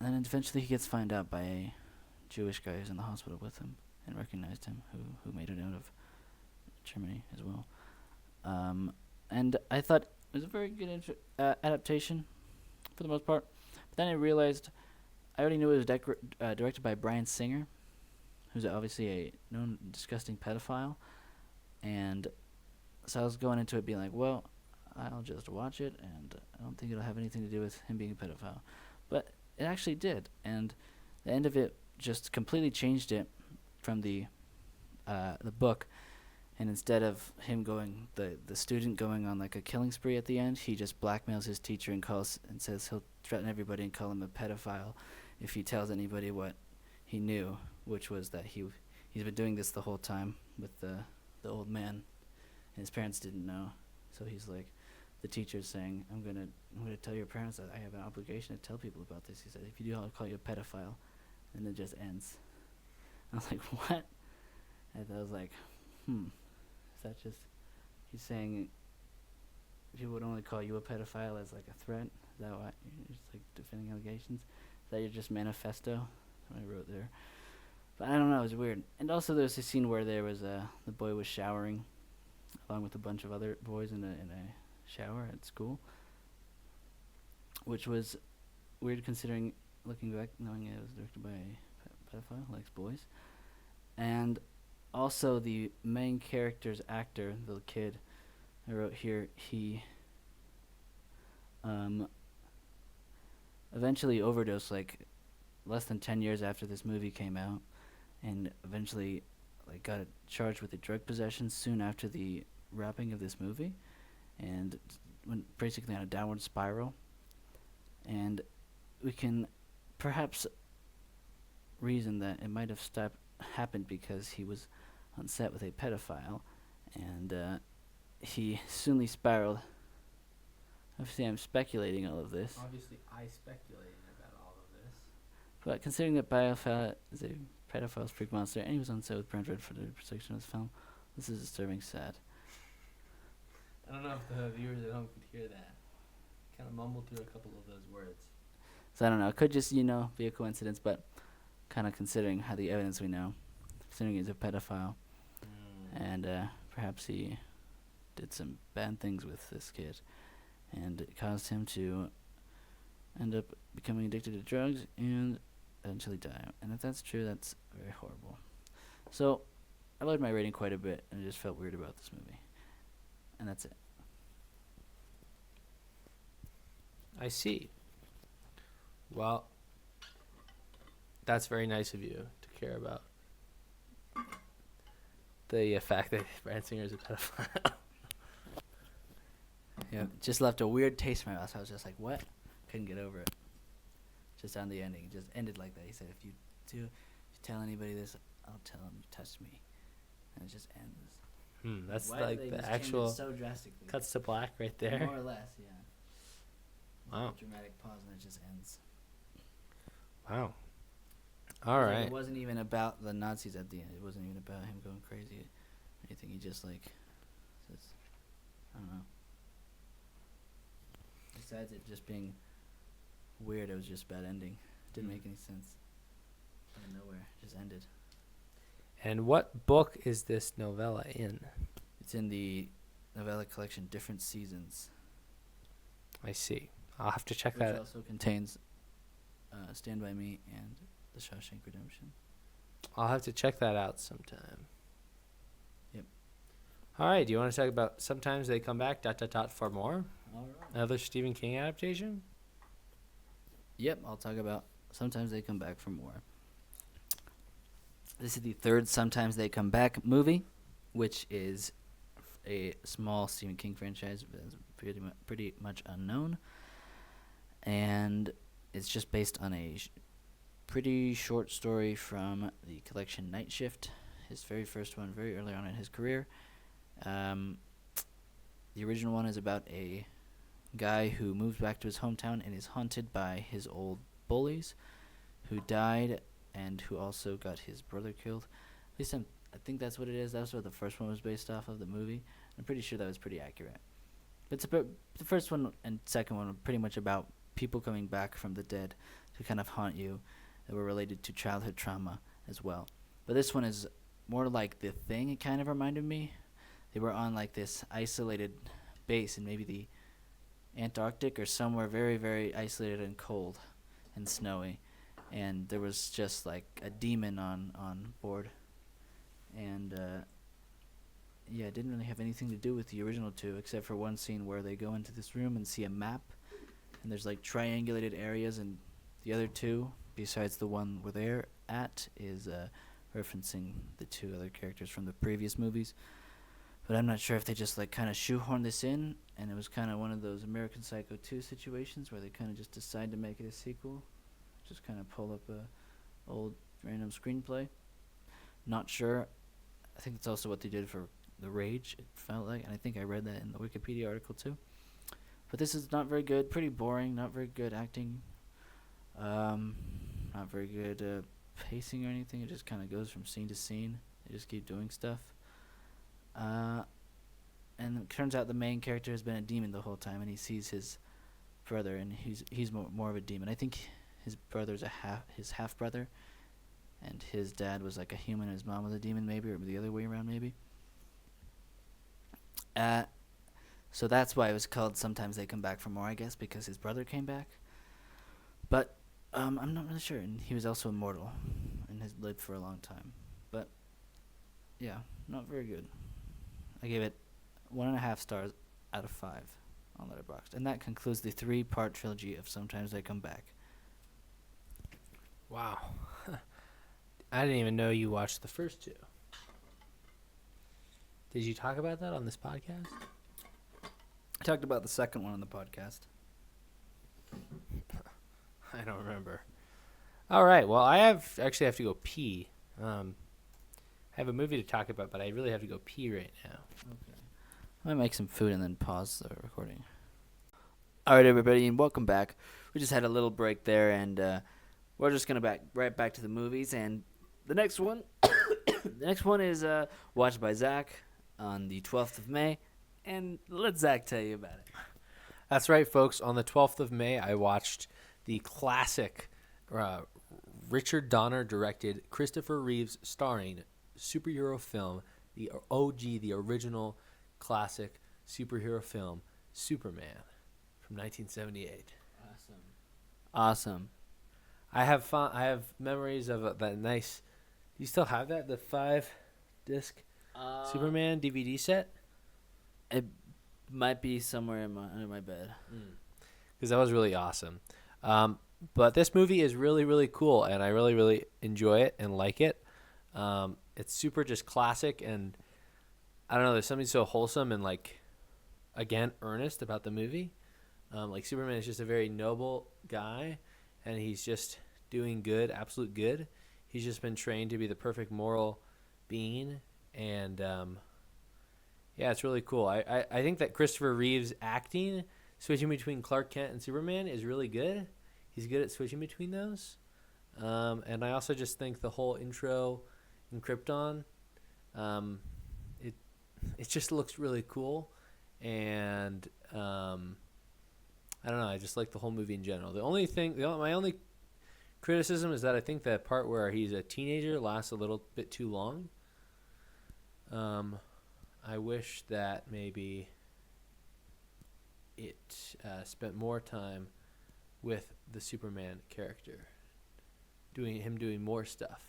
then eventually he gets found out by a Jewish guy who's in the hospital with him and recognized him, who made it out of Germany as well. And I thought it was a very good adaptation for the most part. But then I realized I already knew it was directed by Bryan Singer, who's obviously a known disgusting pedophile. And so I was going into it being like, well, I'll just watch it, and I don't think it'll have anything to do with him being a pedophile. But it actually did, and the end of it just completely changed it from the book. And instead of him going, the student going on like a killing spree at the end, he just blackmails his teacher and says he'll threaten everybody and call him a pedophile if he tells anybody what he knew, which was that he's been doing this the whole time with the old man, and his parents didn't know. So he's like, the teacher's saying, I'm gonna tell your parents that I have an obligation to tell people about this. He said, if you do, I'll call you a pedophile, and it just ends. I was like, what? And I was like, is that just, he's saying people would only call you a pedophile as like a threat? Is that why you're just like defending allegations? Is that your just manifesto? That's what I wrote there. But I don't know, it was weird. And also there's a scene where there was the boy was showering along with a bunch of other boys in a shower at school, which was weird considering, looking back, knowing it was directed by a pedophile who likes boys. And also the main character's actor, the kid, I wrote here, he eventually overdosed like less than 10 years after this movie came out, and eventually like got charged with a drug possession soon after the wrapping of this movie, and went basically on a downward spiral. And we can perhaps reason that it might have happened because he was on set with a pedophile, and he soonly spiraled. Obviously, I'm speculating all of this, Obviously, I speculated about all of this. but considering that Biofat is a pedophile's freak monster and he was on set with Brent for the production of this film, this is disturbing sad. I don't know if the viewers at home could hear that. Kind of mumbled through a couple of those words. So I don't know, it could just, be a coincidence, but kind of considering how the evidence we know, considering he's a pedophile, and perhaps he did some bad things with this kid, and it caused him to end up becoming addicted to drugs and eventually die. And if that's true, that's very horrible. So I lowered my rating quite a bit, and I just felt weird about this movie. And that's it. I see. Well, that's very nice of you to care about the fact that Bryan Singer is a pedophile. Yeah, just left a weird taste in my mouth. I was just like, what? Couldn't get over it. Just on the ending. It just ended like that. He said, if you tell anybody this, I'll tell them you touched me. And it just ends. That's Why did like they the just change it actual so drastically? cuts to black right there. More or less, yeah. Wow. Dramatic pause and it just ends. Wow. All Like, right. it wasn't even about the Nazis at the end. It wasn't even about him going crazy or anything. He just says, I don't know. Besides it just being weird, it was just a bad ending. Didn't make any sense. Out of nowhere, just ended. And what book is this novella in? It's in the novella collection Different Seasons, I see. I'll have to check which that. also contains Stand By Me and The Shawshank Redemption. I'll have to check that out sometime. Yep. All right. Do you want to talk about Sometimes They Come Back, ... for more? All right. Another Stephen King adaptation? Yep, I'll talk about Sometimes They Come Back for More. This is the third Sometimes They Come Back movie, which is a small Stephen King franchise that's pretty much unknown. And it's just based on a pretty short story from the collection Night Shift, his very first one, very early on in his career. The original one is about a guy who moves back to his hometown and is haunted by his old bullies who died and who also got his brother killed. At least I think that's what it is. That's what the first one was based off of, the movie. I'm pretty sure that was pretty accurate. But it's about, the first one and second one were pretty much about people coming back from the dead to kind of haunt you that were related to childhood trauma as well. But this one is more like The Thing, it kind of reminded me. They were on like this isolated base in maybe the Antarctic or somewhere very, very isolated and cold and snowy. And there was just like a demon on board. And yeah, it didn't really have anything to do with the original two, except for one scene where they go into this room and see a map. And there's like triangulated areas, and the other two, besides the one where they're at, is referencing the two other characters from the previous movies. But I'm not sure if they just like kind of shoehorned this in, and it was kind of one of those American Psycho 2 situations where they kind of just decide to make it a sequel. Just kind of pull up a old random screenplay. Not sure. I think that's also what they did for The Rage, it felt like, and I think I read that in the Wikipedia article too. But this is not very good, pretty boring, not very good acting, not very good pacing or anything. It just kind of goes from scene to scene. They just keep doing stuff. And it turns out the main character has been a demon the whole time, and he sees his brother, and he's more of a demon. I think his brother's his half brother, and his dad was like a human, and his mom was a demon, maybe, or the other way around, maybe. So that's why it was called Sometimes They Come Back for More, I guess, because his brother came back. But I'm not really sure, and he was also immortal, and has lived for a long time. But yeah, not very good. I gave it 1.5 stars out of 5 on Letterboxd, and that concludes the 3-part trilogy of Sometimes They Come Back. Wow. I didn't even know you watched the first two. Did you talk about that on this podcast? I talked about the second one on the podcast. I don't remember. All right. Well, I actually have to go pee. I have a movie to talk about, but I really have to go pee right now. Okay. I'm going to make some food and then pause the recording. All right, everybody, and welcome back. We just had a little break there, and we're just going to right back to the movies. And the next one, is watched by Zach on the 12th of May. And let Zach tell you about it. That's right, folks. On the 12th of May, I watched the classic Richard Donner directed, Christopher Reeves starring superhero film, the OG, the original classic superhero film, Superman from 1978. Awesome. I have memories of that nice. Do you still have that? The 5-disc Superman DVD set? It might be somewhere in my bed. Because that was really awesome. But this movie is really, really cool, and I really, really enjoy it and like it. It's super just classic, and I don't know, there's something so wholesome and, like, again, earnest about the movie. Like, Superman is just a very noble guy, and he's just doing good, absolute good. He's just been trained to be the perfect moral being, and yeah, it's really cool. I think that Christopher Reeves acting, switching between Clark Kent and Superman, is really good. He's good at switching between those. And I also just think the whole intro in Krypton, it just looks really cool. And I don't know, I just like the whole movie in general. My only criticism is that I think that part where he's a teenager lasts a little bit too long. I wish that maybe it spent more time with the Superman character, doing more stuff,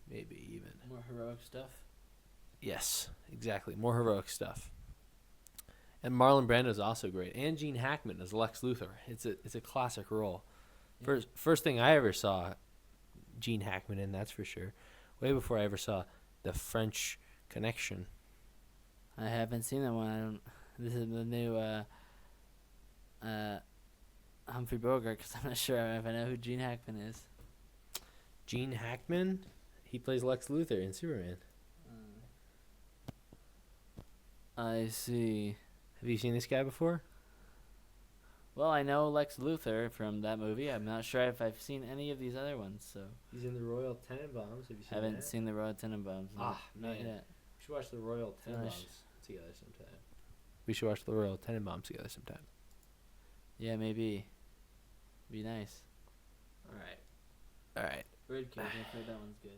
maybe even. More heroic stuff? Yes, exactly. More heroic stuff. And Marlon Brando is also great. And Gene Hackman as Lex Luthor. It's a classic role. Yeah. First thing I ever saw Gene Hackman in, that's for sure. Way before I ever saw The French Connection. I haven't seen that one. This is the new Humphrey Bogart, because I'm not sure if I know who Gene Hackman is. Gene Hackman, he plays Lex Luthor in Superman. I see. Have you seen this guy before? Well, I know Lex Luthor from that movie. I'm not sure if I've seen any of these other ones, so. He's in the Royal Tenenbaums. Have you seen Haven't that? seen the Royal Tenenbaums. No, not man. yet. We should watch the Royal Tenenbaums Gosh. together sometime. We should watch the Royal Tenenbaums together sometime. Yeah, maybe. Be nice. All right. Bird Cage, I've heard that one's good.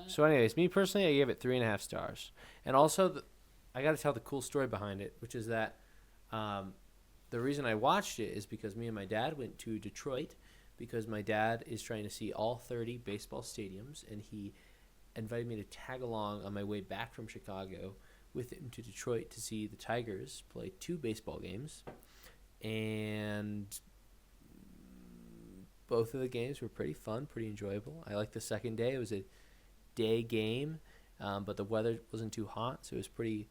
So anyways, me personally, I gave it 3.5 stars. And also, I got to tell the cool story behind it, which is that the reason I watched it is because me and my dad went to Detroit because my dad is trying to see all 30 baseball stadiums, and he invited me to tag along on my way back from Chicago with him to Detroit to see the Tigers play 2 baseball games. And both of the games were pretty fun, pretty enjoyable. I liked the second day. It was a day game, but the weather wasn't too hot, so it was pretty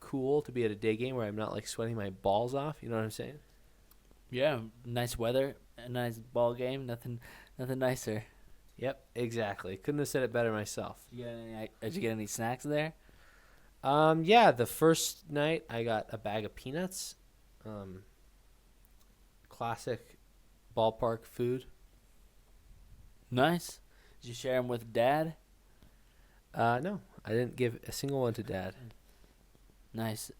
cool to be at a day game where I'm not like sweating my balls off. You know what I'm saying? Yeah, nice weather, a nice ball game. Nothing nicer. Yep, exactly. Couldn't have said it better myself. Did you get any snacks there? Yeah, the first night I got a bag of peanuts. Classic ballpark food. Nice. Did you share them with Dad? No, I didn't give a single one to Dad. Nice.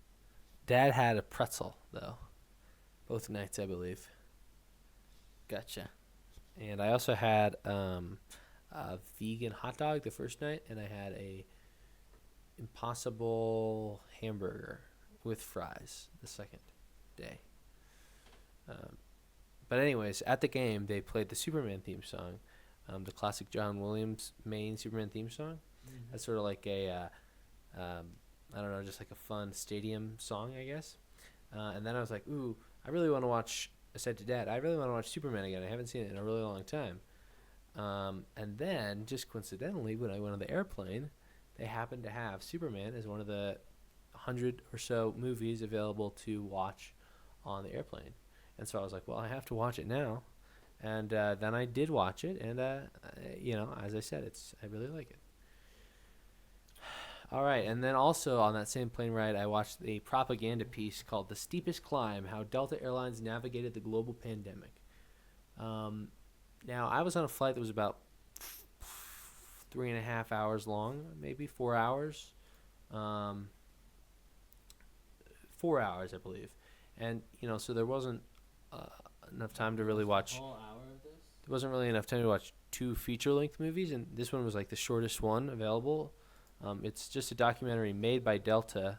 Dad had a pretzel, though. Both nights, I believe. Gotcha. And I also had a vegan hot dog the first night, and I had a Impossible hamburger with fries the second day. But anyways, at the game, they played the Superman theme song, the classic John Williams main Superman theme song. Mm-hmm. That's sort of like a, I don't know, just like a fun stadium song, I guess. And then I was like, ooh, I really want to watch I said to Dad, I really want to watch Superman again. I haven't seen it in a really long time. And then, just coincidentally, when I went on the airplane, they happened to have Superman as one of the 100 or so movies available to watch on the airplane. And so I was like, well, I have to watch it now. And then I did watch it, and as I said, I really like it. All right, and then also on that same plane ride, I watched a propaganda piece called "The Steepest Climb: How Delta Airlines Navigated the Global Pandemic." Now, I was on a flight that was about 3.5 hours long, maybe 4 hours, 4 hours, I believe, and so there wasn't enough time to really watch. Whole hour of this? There wasn't really enough time to watch 2 feature-length movies, and this one was like the shortest one available. It's just a documentary made by Delta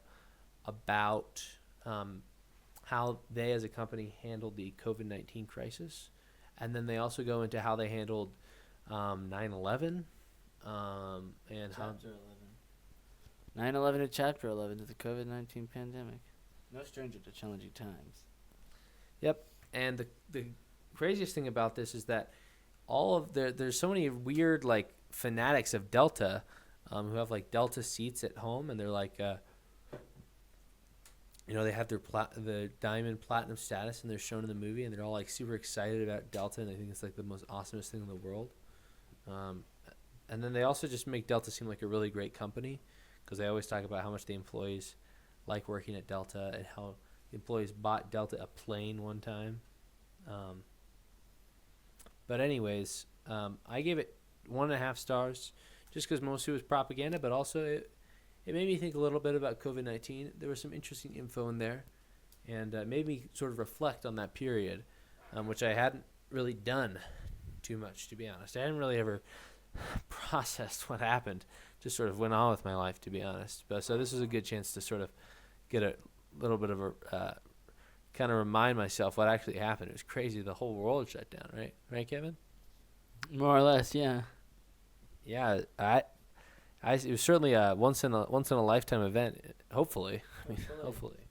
about how they as a company handled the COVID-19 crisis. And then they also go into how they handled 9/11 and how... Chapter 11. 9/11 to Chapter 11 to the COVID-19 pandemic. No stranger to challenging times. Yep. And the craziest thing about this is that there's so many weird like fanatics of Delta who have like Delta seats at home, and they're like, they have the diamond platinum status, and they're shown in the movie, and they're all like super excited about Delta, and they think it's like the most awesomest thing in the world. And then they also just make Delta seem like a really great company, because they always talk about how much the employees like working at Delta, and how the employees bought Delta a plane one time. But anyways, I gave it 1.5 stars, just because mostly it was propaganda, but also it made me think a little bit about COVID-19. There was some interesting info in there, and made me sort of reflect on that period, which I hadn't really done too much, to be honest. I hadn't really ever processed what happened. Just sort of went on with my life, to be honest. But so this was a good chance to sort of get a little bit of a kind of remind myself what actually happened. It was crazy. The whole world shut down, right? Right, Kevin? More or less, yeah. Yeah, it was certainly a once in a lifetime event. Hopefully, hopefully.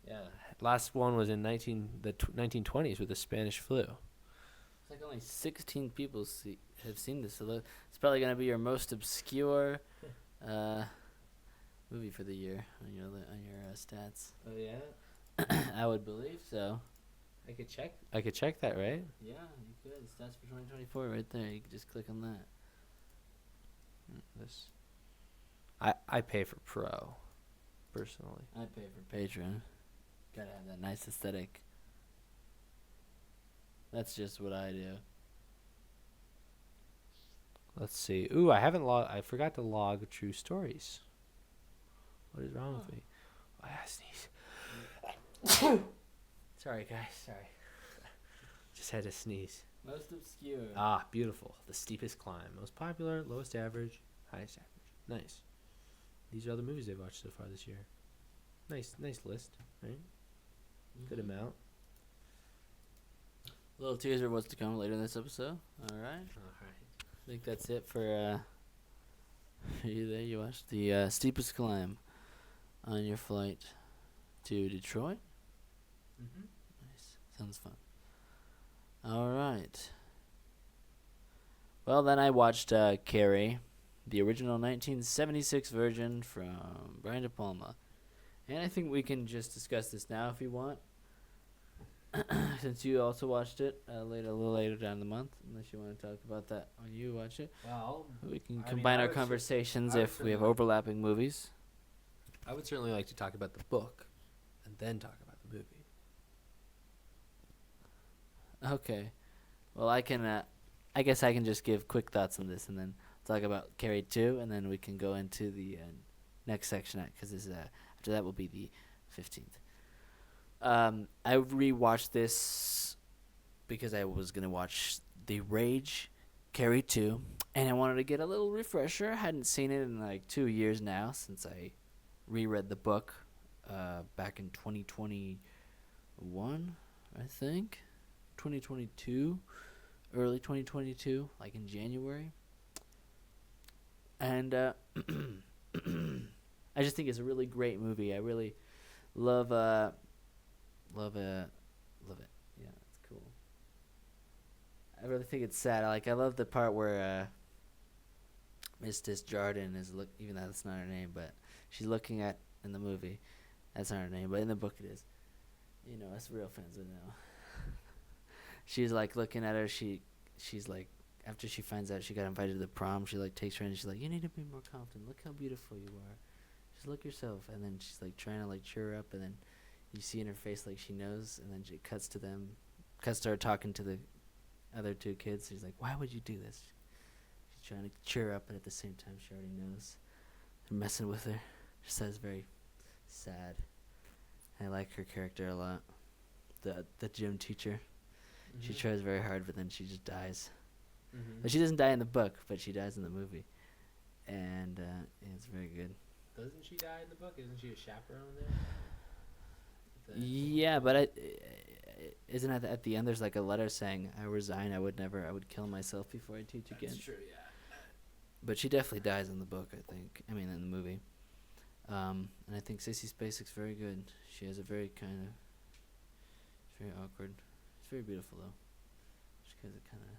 Yeah, last one was in the 1920s with the Spanish flu. It's like only 16 people have seen this. So it's probably gonna be your most obscure movie for the year on your stats. Oh yeah, I would believe so. I could check that, right? Yeah, you could. Stats for 2024, right there. You could just click on that. This, I pay for Pro, personally. I pay for Patreon. Gotta have that nice aesthetic. That's just what I do. Let's see. Ooh, I forgot to log true stories. What is wrong with me? I sneeze. Sorry, guys. Sorry. Just had to sneeze. Most obscure. Ah, beautiful. The Steepest Climb. Most popular, lowest average, highest average. Nice. These are all the movies they've watched so far this year. Nice list, right? Good amount. A little teaser of what's to come later in this episode. All right. I think that's it for you there. You watched the Steepest Climb on your flight to Detroit. Mm-hmm. Nice. Sounds fun. All right. Well, then I watched Carrie, the original 1976 version from Brian De Palma. And I think we can just discuss this now if you want. Since you also watched it a little later down the month, unless you want to talk about that when you watch it. Well, We can combine our conversations if we have overlapping movies. I would certainly like to talk about the book and then talk about the movie. Okay. Well, I guess I can just give quick thoughts on this and then talk about Carrie 2, and then we can go into the next section, because after that will be the 15th. I rewatched this because I was going to watch The Rage, Carrie 2, and I wanted to get a little refresher. I hadn't seen it in like 2 years now since I reread the book back in 2021, I think. 2022, early 2022, like in January. And I just think it's a really great movie. I really love it. Yeah. I really think it's sad. I love the part where Mrs. Jordan is even though that's not her name, but she's looking at in the movie. That's not her name, but in the book it is. You know, us real fans would know. She's like looking at her. She's like, after she finds out she got invited to the prom, she like takes her in and she's like, you need to be more confident. Look how beautiful you are. Just look yourself. And then she's like trying to like cheer her up, and then you see in her face like she knows, and then it cuts to her talking to the other two kids. She's like, why would you do this? She's trying to cheer her up, but at the same time she already knows they're messing with her. She says very sad. I like her character a lot. The gym teacher. Mm-hmm. She tries very hard, but then she just dies. Mm-hmm. But she doesn't die in the book, but she dies in the movie. And it's very good. Doesn't she die in the book? Isn't she a chaperone there? Yeah, but isn't it at the end there's like a letter saying, I resign, I would kill myself before I teach again. That's true, yeah. But she definitely dies in the book, I think. I mean, in the movie. And I think Sissy Spacek's very good. She has a very kind of... It's very awkward. It's very beautiful, though. Just because it kind of...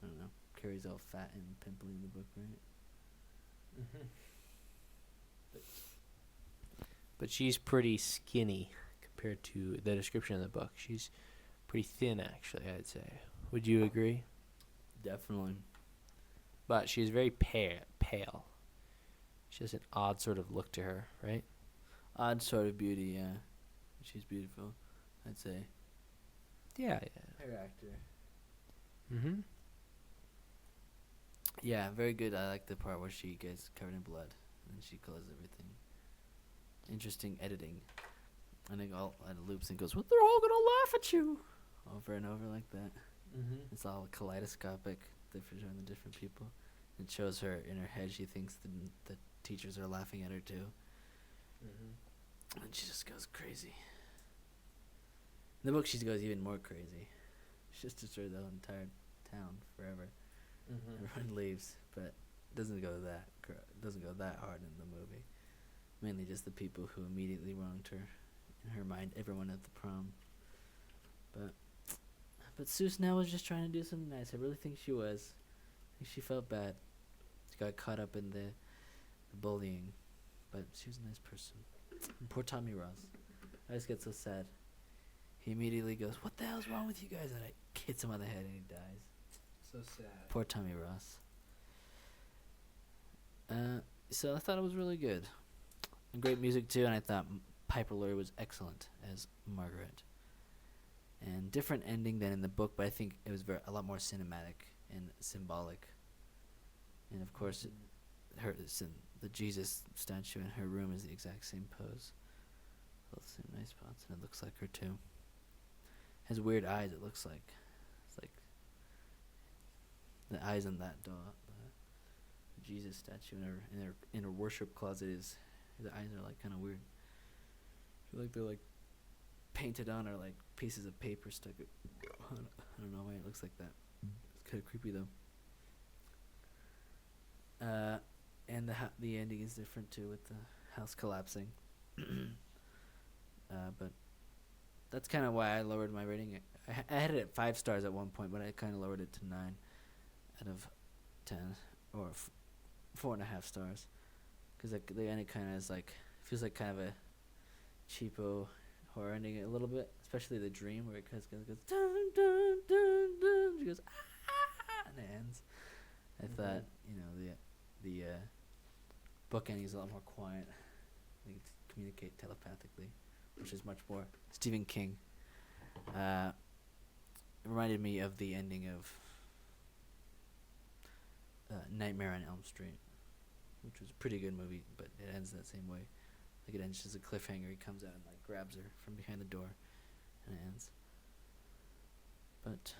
I don't know. Carrie's all fat and pimply in the book, right? Mm-hmm. But she's pretty skinny compared to the description in the book. She's pretty thin, actually, I'd say. Would you agree? Definitely. But she's very pale. She has an odd sort of look to her, right? Odd sort of beauty, yeah. She's beautiful, I'd say. Yeah. Her actor. Mm-hmm. Yeah, very good. I like the part where she gets covered in blood and she closes everything. Interesting editing. And it all at loops and goes, "What? They're all gonna laugh at you," over and over like that. Mm-hmm. It's all kaleidoscopic, different the different people. It shows her in her head. She thinks the teachers are laughing at her too, Mm-hmm. and she just goes crazy. In the book, she goes even more crazy. She just destroyed the whole entire town forever. Mm-hmm. Everyone leaves, but it doesn't go that hard in the movie. Mainly just the people who immediately wronged her. In her mind, everyone at the prom. But Seuss now was just trying to do something nice. I really think she was. I think she felt bad. She got caught up in the bullying. But she was a nice person. And poor Tommy Ross. I just get so sad. He immediately goes, "What the hell's wrong with you guys?" And I hits him on the head and he dies. So sad. Poor Tommy Ross. So I thought it was really good. Great music too, and I thought Piper Laurie was excellent as Margaret. And different ending than in the book, but I think it was a lot more cinematic and symbolic. And of course, the Jesus statue in her room is the exact same pose. Both same nice spots, and it looks like her too. Has weird eyes. It looks like it's like the eyes on that doll. The Jesus statue in her worship closet is. The eyes are like kind of weird. I feel like they're like painted on or like pieces of paper stuck. I don't know why it looks like that. It's kind of creepy though. And the ending is different too with the house collapsing. But that's kind of why I lowered my rating. I had it at 5 stars at one point, but I kind of lowered it to 9 out of 10 or 4.5 stars. Because the ending kind of is like, feels like kind of a cheapo horror ending a little bit, especially the dream where it goes dun dun dun dun. She goes ah, and it ends. I thought the book ending is a lot more quiet. They communicate telepathically, which is much more Stephen King. It reminded me of the ending of Nightmare on Elm Street, which was a pretty good movie, but it ends that same way. Like it ends just a cliffhanger. He comes out and like grabs her from behind the door, and it ends. But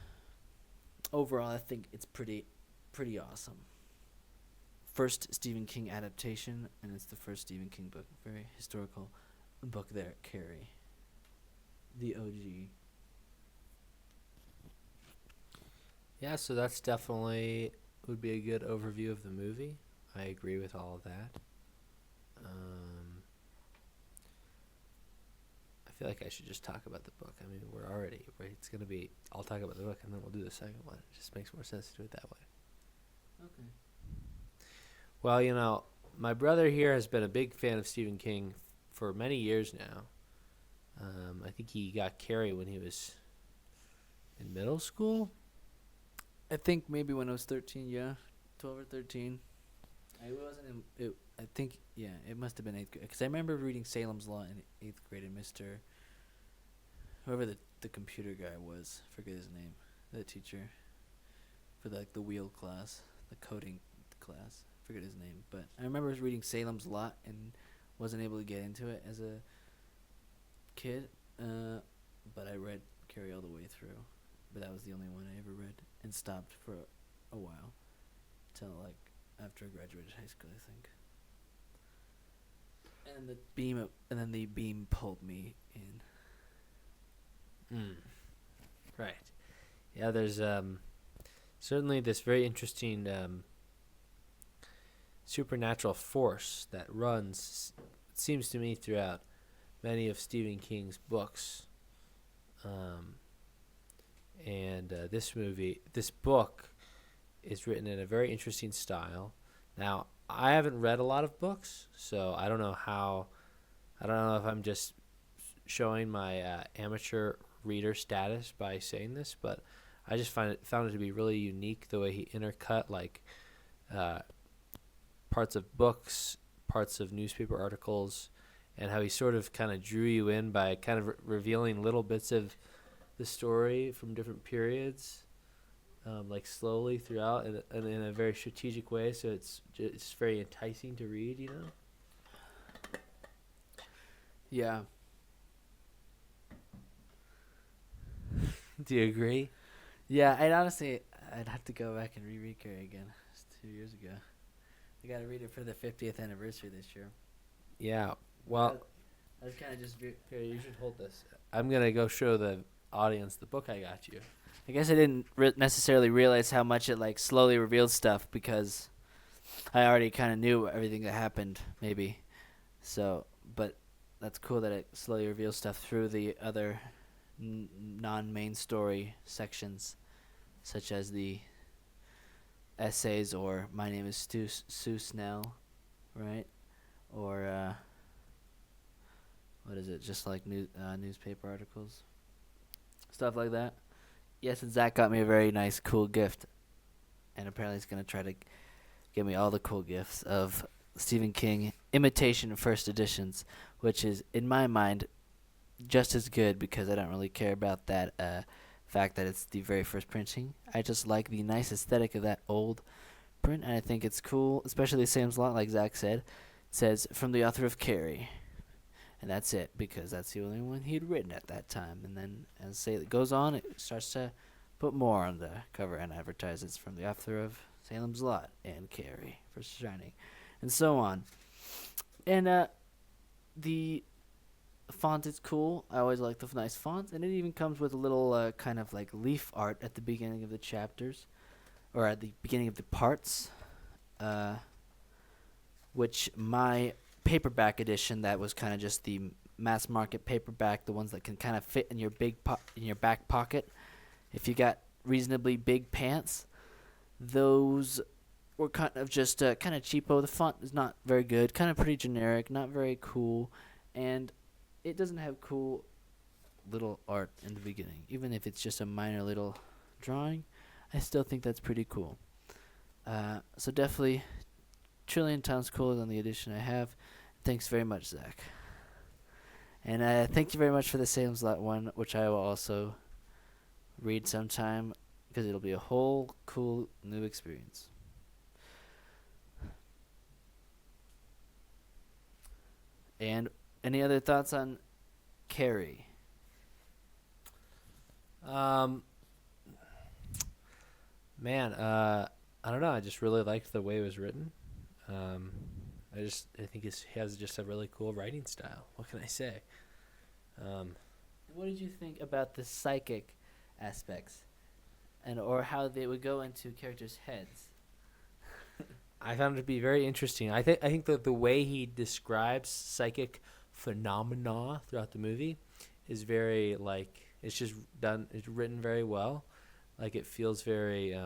overall, I think it's pretty awesome. First Stephen King adaptation, and it's the first Stephen King book. Very historical book there, Carrie. The OG. Yeah, so that's definitely would be a good overview of the movie. I agree with all of that. I feel like I should just talk about the book. I mean, it's going to be, I'll talk about the book and then we'll do the second one. It just makes more sense to do it that way. Okay. Well, you know, my brother here has been a big fan of Stephen King for many years now. I think he got Carrie when he was in middle school. I think maybe when I was 13, yeah. 12 or 13. I wasn't in it. I think, yeah, it must have been 8th grade. Because I remember reading Salem's Law in 8th grade, and Mr. Whoever the computer guy was, forget his name, the teacher for the wheel class, the coding class, forget his name. But I remember reading Salem's Lot and wasn't able to get into it as a kid. But I read Carrie all the way through. But that was the only one I ever read and stopped for a while till like after I graduated high school, I think. And then the beam pulled me in. Right. Yeah, there's certainly this very interesting supernatural force that runs, it seems to me, throughout many of Stephen King's books. And this book is written in a very interesting style. Now, I haven't read a lot of books, so I don't know if I'm just showing my amateur reader status by saying this, but I just found it to be really unique the way he intercut parts of books, parts of newspaper articles, and how he sort of kind of drew you in by kind of revealing little bits of the story from different periods, like slowly throughout and in a very strategic way, so it's very enticing to read, you know? Yeah. Do you agree? Yeah, I'd have to go back and reread Carrie again. It's 2 years ago. I got to read it for the 50th anniversary this year. Yeah, well... I was kind of just... Here, you should hold this. I'm going to go show the audience the book I got you. I guess I didn't necessarily realize how much it slowly revealed stuff because I already kind of knew everything that happened, maybe. So, but that's cool that it slowly reveals stuff through the other non-main story sections, such as the essays or My Name is Sue Snell, right? Or what is it? Just like newspaper articles, stuff like that. Yes, and Zach got me a very nice, cool gift, and apparently he's gonna try to give me all the cool gifts of Stephen King imitation first editions, which is in my mind just as good because I don't really care about that fact that it's the very first printing. I just like the nice aesthetic of that old print, and I think it's cool, especially Sam's Lot, like Zach said. It says, from the author of Carrie. And that's it, because that's the only one he'd written at that time. And then, as it goes on, it starts to put more on the cover and advertises from the author of Salem's Lot and Carrie for Shining, and so on. And the font is cool. I always like the nice fonts, and it even comes with a little kind of like leaf art at the beginning of the chapters, or at the beginning of the parts, which my paperback edition, that was kind of just the mass market paperback, the ones that can kind of fit in your in your back pocket if you got reasonably big pants. Those were kind of just kind of cheapo. The font is not very good, kind of pretty generic, not very cool, and it doesn't have cool little art in the beginning. Even if it's just a minor little drawing, I still think that's pretty cool. So definitely trillion times cooler than the edition I have. Thanks very much, Zach. And thank you very much for the Salem's Lot one, which I will also read sometime because it'll be a whole cool new experience. And any other thoughts on Carrie? Man, I don't know. I just really liked the way it was written. I think he has just a really cool writing style. What can I say? What did you think about the psychic aspects, or how they would go into characters' heads? I found it to be very interesting. I think that the way he describes psychic phenomena throughout the movie is very like it's just done. It's written very well. Like it feels very I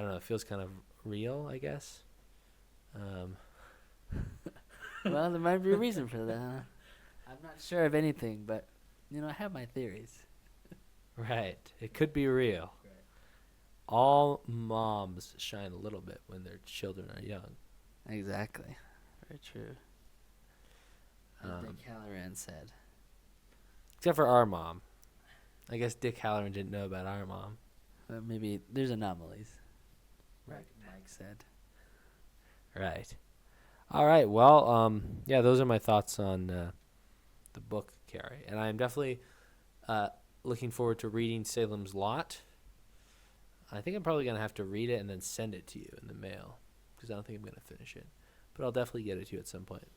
don't know. It feels kind of real, I guess. Well, there might be a reason for that. Huh? I'm not sure of anything, but I have my theories. Right. It could be real. Right. All moms shine a little bit when their children are young. Exactly. Very true. As Um, Dick Halloran said. Except for our mom. I guess Dick Halloran didn't know about our mom. But maybe there's anomalies. Like Mike said. Right. All right. Well, yeah, those are my thoughts on the book, Carrie. And I'm definitely looking forward to reading Salem's Lot. I think I'm probably going to have to read it and then send it to you in the mail because I don't think I'm going to finish it. But I'll definitely get it to you at some point.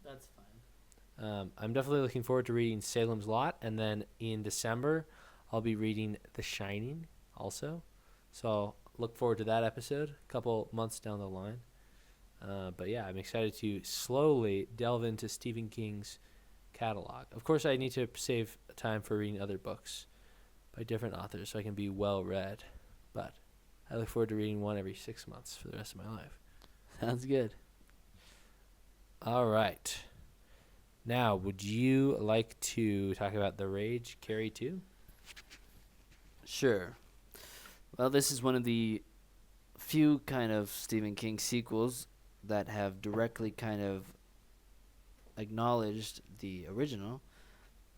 That's fine. I'm definitely looking forward to reading Salem's Lot. And then in December, I'll be reading The Shining also. So look forward to that episode a couple months down the line. But yeah, I'm excited to slowly delve into Stephen King's catalog. Of course, I need to save time for reading other books by different authors so I can be well read. But I look forward to reading one every 6 months for the rest of my life. Sounds good. All right. Now, would you like to talk about The Rage, Carrie 2? Sure. Well, this is one of the few kind of Stephen King sequels that have directly kind of acknowledged the original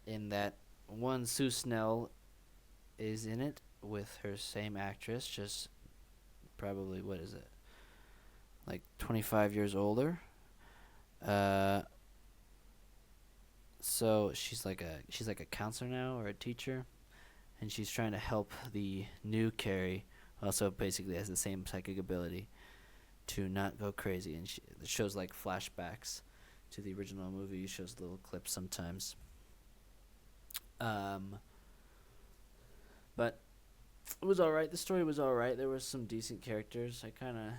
in that one Sue Snell is in it with her same actress, just probably, what is it, like 25 years older. So she's like a counselor now or a teacher, and she's trying to help the new Carrie, also basically has the same psychic ability, to not go crazy. And it shows like flashbacks to the original movie. It shows little clips sometimes. But it was alright. The story was alright. There were some decent characters. I kind of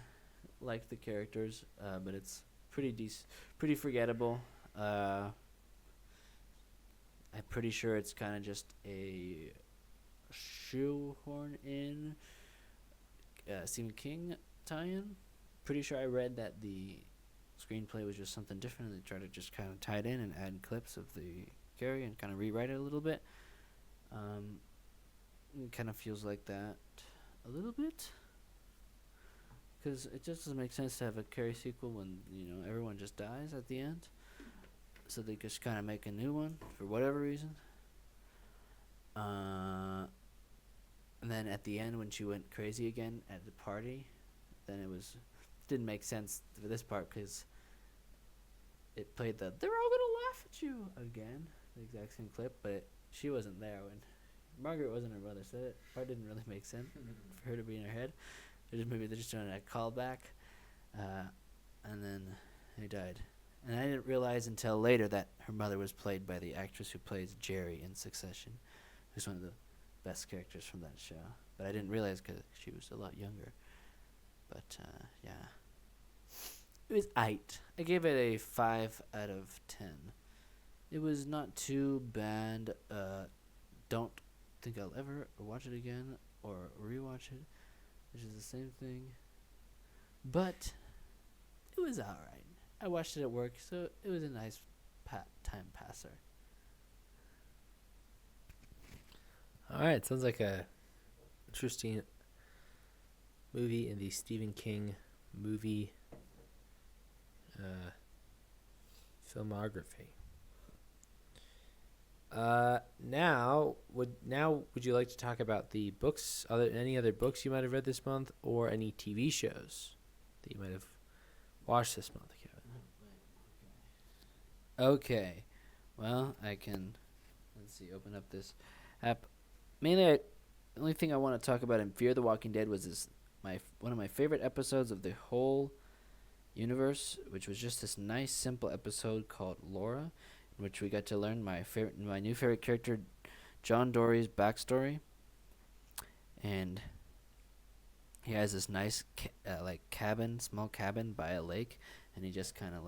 liked the characters, but it's pretty forgettable. I'm pretty sure it's kind of just a shoehorn in Stephen King tie-in. Pretty sure I read that the screenplay was just something different. They tried to just kind of tie it in and add clips of the Carrie and kind of rewrite it a little bit. It kind of feels like that a little bit. Because it just doesn't make sense to have a Carrie sequel when, everyone just dies at the end. So they just kind of make a new one for whatever reason. And then at the end when she went crazy again at the party, then didn't make sense for this part because it played they're all gonna laugh at you again, the exact same clip, but she wasn't there when Margaret wasn't her mother, so that part didn't really make sense for her to be in her head. Maybe they're just doing a callback, and then they died. And I didn't realize until later that her mother was played by the actress who plays Jerry in Succession, who's one of the best characters from that show. But I didn't realize because she was a lot younger. But, yeah. It was 8. I gave it a 5 out of 10. It was not too bad. Don't think I'll ever watch it again or rewatch it, which is the same thing. But it was alright. I watched it at work, so it was a nice time passer. All right. Sounds like a interesting movie in the Stephen King movie filmography. Now would you like to talk about the books? Any other books you might have read this month, or any TV shows that you might have watched this month, Kevin? Okay. Well, I can, open up this app. Mainly, the only thing I want to talk about in Fear the Walking Dead was one of my favorite episodes of the whole universe, which was just this nice, simple episode called Laura, in which we got to learn my new favorite character, John Dory's backstory. And he has this nice, small cabin by a lake, and he just kind of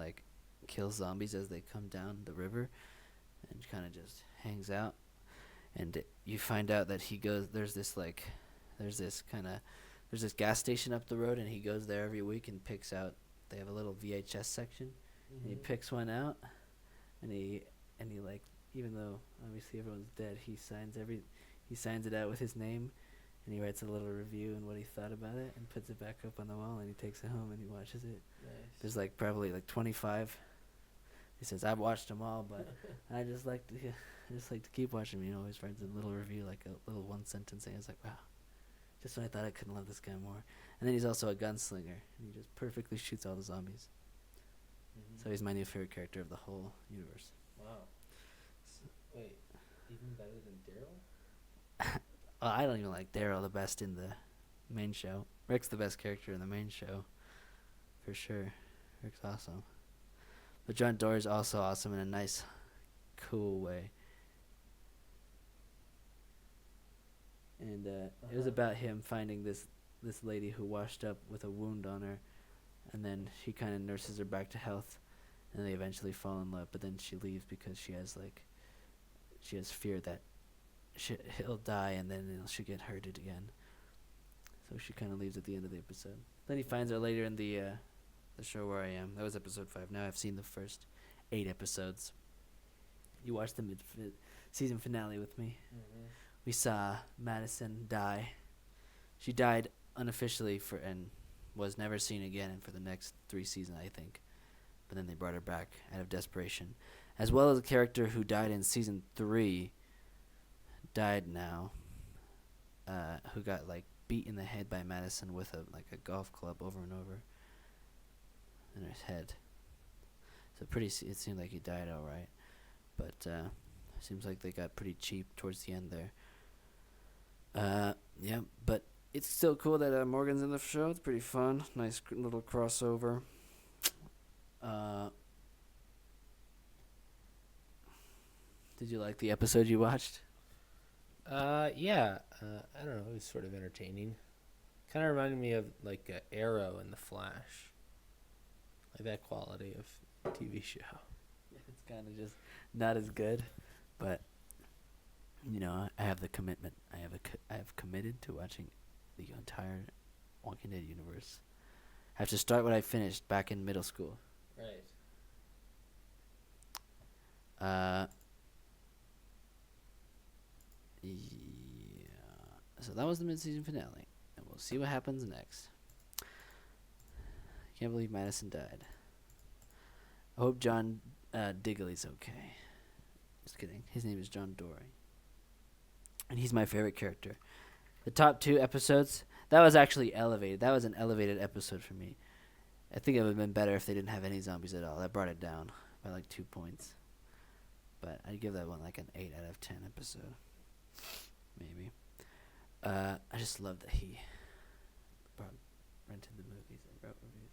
kills zombies as they come down the river. and kind of just hangs out. And you find out that he goes. There's this gas station up the road, and he goes there every week and picks out. They have a little VHS section, and he picks one out, and he like, even though obviously everyone's dead, he signs it out with his name, and he writes a little review and what he thought about it, and puts it back up on the wall, and he takes it home and he watches it. Nice. There's like probably like 25. He says, I've watched them all, but I just like to keep watching them. He always writes a little review, like a little one sentence thing. It's like, wow, just when I thought I couldn't love this guy more. And then he's also a gunslinger, and he just perfectly shoots all the zombies. So he's my new favorite character of the whole universe. Wow. Wait, even better than Daryl? I don't even like Daryl the best in the main show. Rick's the best character in the main show, for sure. Rick's awesome. But John Doerr's also awesome in a nice, cool way. And it was about him finding this lady who washed up with a wound on her, and then she kind of nurses her back to health, and they eventually fall in love. But then she leaves because she has fear that he'll die, and then she'll get hurted again. So she kind of leaves at the end of the episode. Then he finds her later in the show Where I Am. That was episode 5. Now I've seen the first 8 episodes. You watched the season finale with me. We saw Madison die. She died unofficially and was never seen again, and for the next 3 seasons, I think. But then they brought her back out of desperation, as well as a character who died in season 3. Died now. Who got like beat in the head by Madison with a golf club over and over in his head. So it seemed like he died all right, but seems like they got pretty cheap towards the end there. Yeah, but it's still cool that Morgan's in the show. It's pretty fun. Nice little crossover. Did you like the episode you watched? Yeah. I don't know. It was sort of entertaining. Kind of reminded me of like Arrow and The Flash. Like that quality of TV show. It's kind of just not as good, but I have the commitment. I have committed to watching the entire Walking Dead universe. I have to start what I finished back in middle school. Right. Yeah. So that was the mid-season finale, and we'll see what happens next. Can't believe Madison died. I hope John Digley's okay. Just kidding. His name is John Doerr, and he's my favorite character. The top 2 episodes, that was actually elevated. That was an elevated episode for me. I think it would have been better if they didn't have any zombies at all. That brought it down by like 2 points. But I'd give that one like an 8 out of 10 episode. Maybe. I just love that he rented the movies and wrote movies.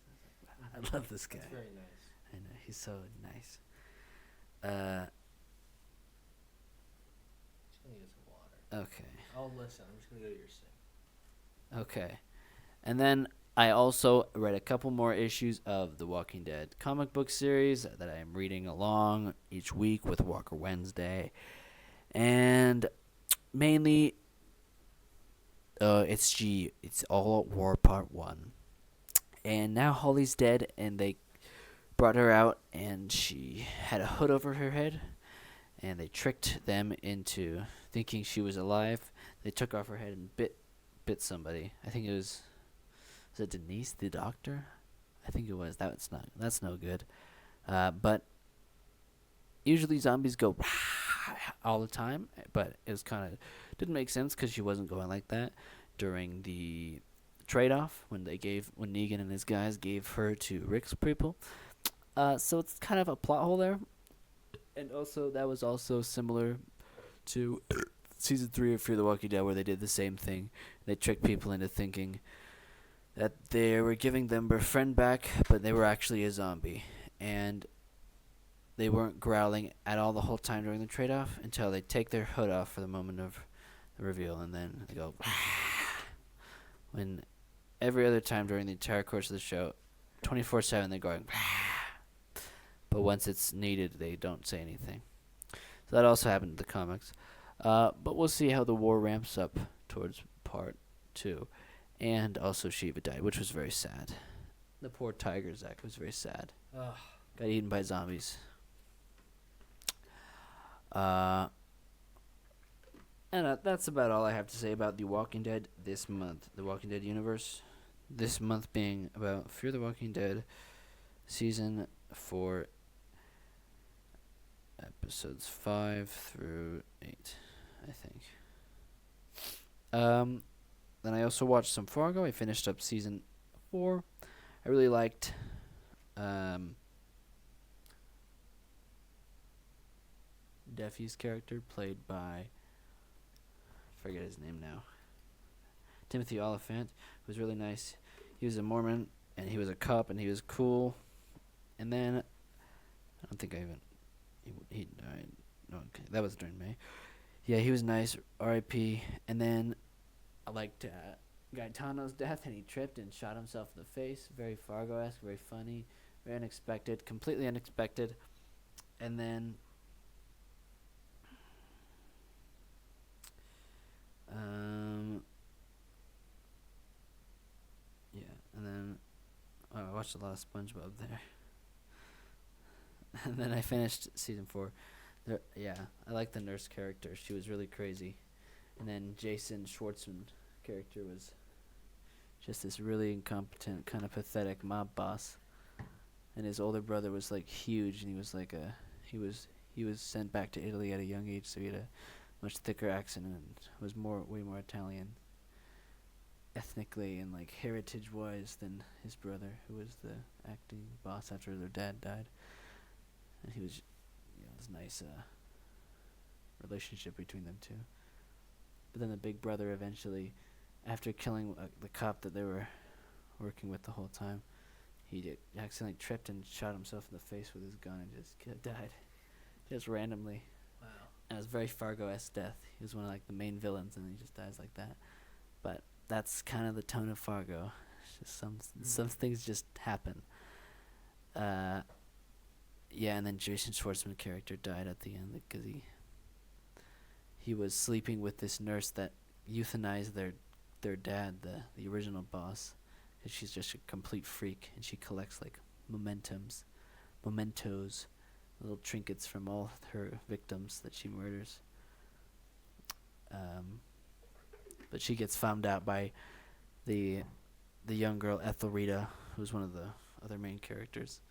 I love this guy. That's very nice. I know, he's so nice. Just gonna get some water. Okay. I'll listen. I'm just gonna go to your sink. Okay. And then I also read a couple more issues of the Walking Dead comic book series that I am reading along each week with Walker Wednesday. And mainly, it's All Out War Part 1. And now Holly's dead, and they brought her out, and she had a hood over her head, and they tricked them into thinking she was alive. They took off her head and bit somebody. I think it was it Denise, the doctor? I think it was. That's no good. But usually zombies go all the time, but it was didn't make sense because she wasn't going like that during the trade-off when Negan and his guys gave her to Rick's people. So it's kind of a plot hole there. And also, that was also similar to season 3 of Fear the Walking Dead, where they did the same thing. They tricked people into thinking that they were giving them their friend back, but they were actually a zombie. And they weren't growling at all the whole time during the trade-off until they take their hood off for the moment of the reveal, and then they go when every other time during the entire course of the show, 24/7, they're going but once it's needed, they don't say anything. So So that also happened in the comics. But we'll see how the war ramps up towards part 2. And also Shiva died, which was very sad. The poor tiger, Zach, was very sad. Ugh. Got eaten by zombies. And that's about all I have to say about The Walking Dead this month. The Walking Dead universe. This month being about Fear the Walking Dead Season 4, Episodes 5 through 8, I think. Then I also watched some Fargo. I finished up Season 4. I really liked Duffy's character, played by, I forget his name now, Timothy Oliphant. It was really nice. He was a Mormon, and he was a cop, and he was cool. And then, I don't think I even, he died. No, okay, that was during May. Yeah, he was nice, R.I.P. And then, I liked Gaetano's death, and he tripped and shot himself in the face. Very Fargo-esque, very funny, very unexpected, completely unexpected. And then, yeah, and then I watched a lot of SpongeBob there. And then I finished Season 4. Yeah, I like the nurse character. She was really crazy. And then Jason Schwartzman character was just this really incompetent, kind of pathetic mob boss. And his older brother was like huge, and he was like he was sent back to Italy at a young age, so he had a much thicker accent and was way more Italian ethnically and like heritage wise than his brother, who was the acting boss after their dad died. And he was, it was a nice relationship between them two. But then the big brother eventually, after killing the cop that they were working with the whole time, he accidentally tripped and shot himself in the face with his gun and just died, just randomly. Wow. And it was very Fargo-esque death. He was one of like the main villains, and he just dies like that. But that's kind of the tone of Fargo. It's just some things just happen. Yeah, and then Jason Schwartzman character died at the end because he was sleeping with this nurse that euthanized their dad, the original boss, because she's just a complete freak, and she collects like mementos, little trinkets from all her victims that she murders. But she gets found out by the young girl Ethelrita, who's one of the other main characters,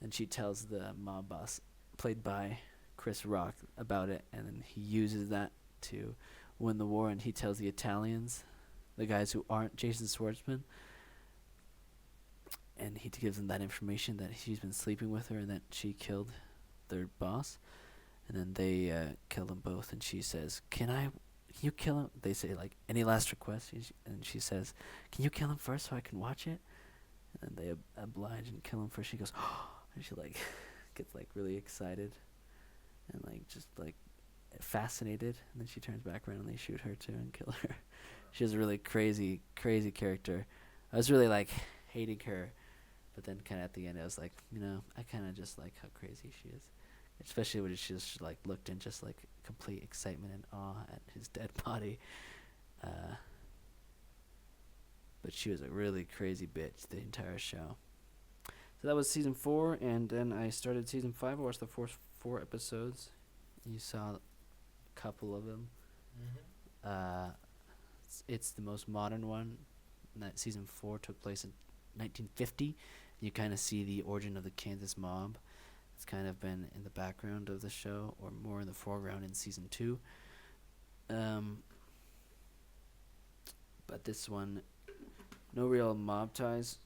and she tells the mob boss, played by Chris Rock, about it, and then he uses that to win the war, and he tells the Italians, the guys who aren't Jason Schwartzman, and he gives them that information that he's been sleeping with her and that she killed their boss, and then they kill them both, and she says, can you kill him? They say, like, any last requests? And she says, can you kill him first so I can watch it? And then they oblige and kill him first. She goes, oh, and she, like, gets, like, really excited and, like, just, like, fascinated. And then she turns back around and they shoot her, too, and kill her. She was a really crazy, crazy character. I was really, like, hating her. But then kind of at the end, I was like, I kind of just like how crazy she is. Especially when she just, like, looked in just, like, complete excitement and awe at his dead body. But she was a really crazy bitch the entire show. So that was Season 4, and then I started Season 5. I watched the first 4 episodes. You saw a couple of them. Mm-hmm. It's the most modern one. And that Season 4 took place in 1950. You kind of see the origin of the Kansas mob. It's kind of been in the background of the show, or more in the foreground in Season 2. But this one, no real mob ties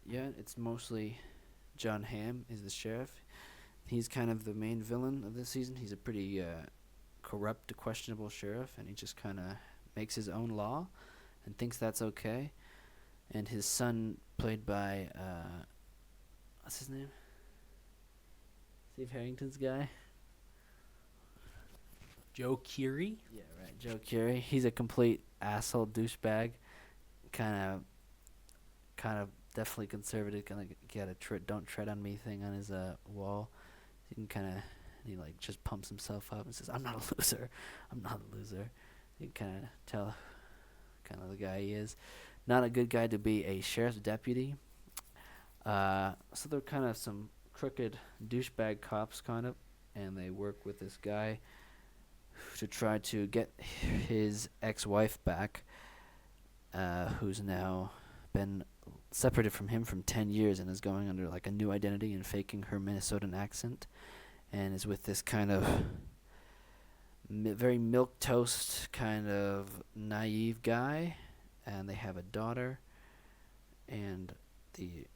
yet. It's mostly John Hamm is the sheriff. He's kind of the main villain of this season. He's a pretty corrupt, questionable sheriff, and he just kind of makes his own law and thinks that's okay. And his son, played by, what's his name? Steve Harrington's guy? Joe Keery? Yeah, right. Joe Carrie. He's a complete asshole douchebag. Kind of definitely conservative. Kind of got a don't tread on me thing on his wall. You can kind of and he like just pumps himself up and says, "I'm not a loser. I'm not a loser." You can kind of tell kind of the guy he is. Not a good guy to be a sheriff's deputy. So they're kind of some crooked douchebag cops, kind of, and they work with this guy to try to get his ex-wife back, who's now been separated from him from 10 years and is going under like a new identity and faking her Minnesotan accent, and is with this kind of very milquetoast kind of naive guy, and they have a daughter, and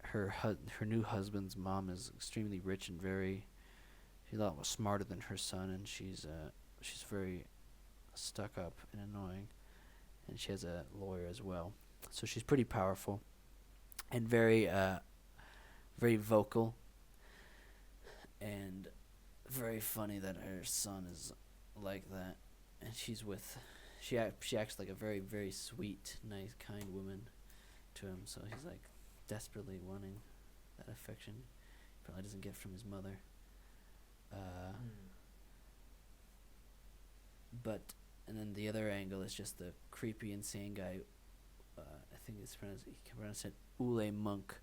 her new husband's mom is extremely rich and she's a lot more smarter than her son, and she's very stuck up and annoying, and she has a lawyer as well, so she's pretty powerful and very vocal, and very funny that her son is like that, and she acts like a very, very sweet, nice, kind woman to him, so he's like desperately wanting that affection he probably doesn't get from his mother. But and then the other angle is just the creepy, insane guy. I think he can pronounce it Ule Monk,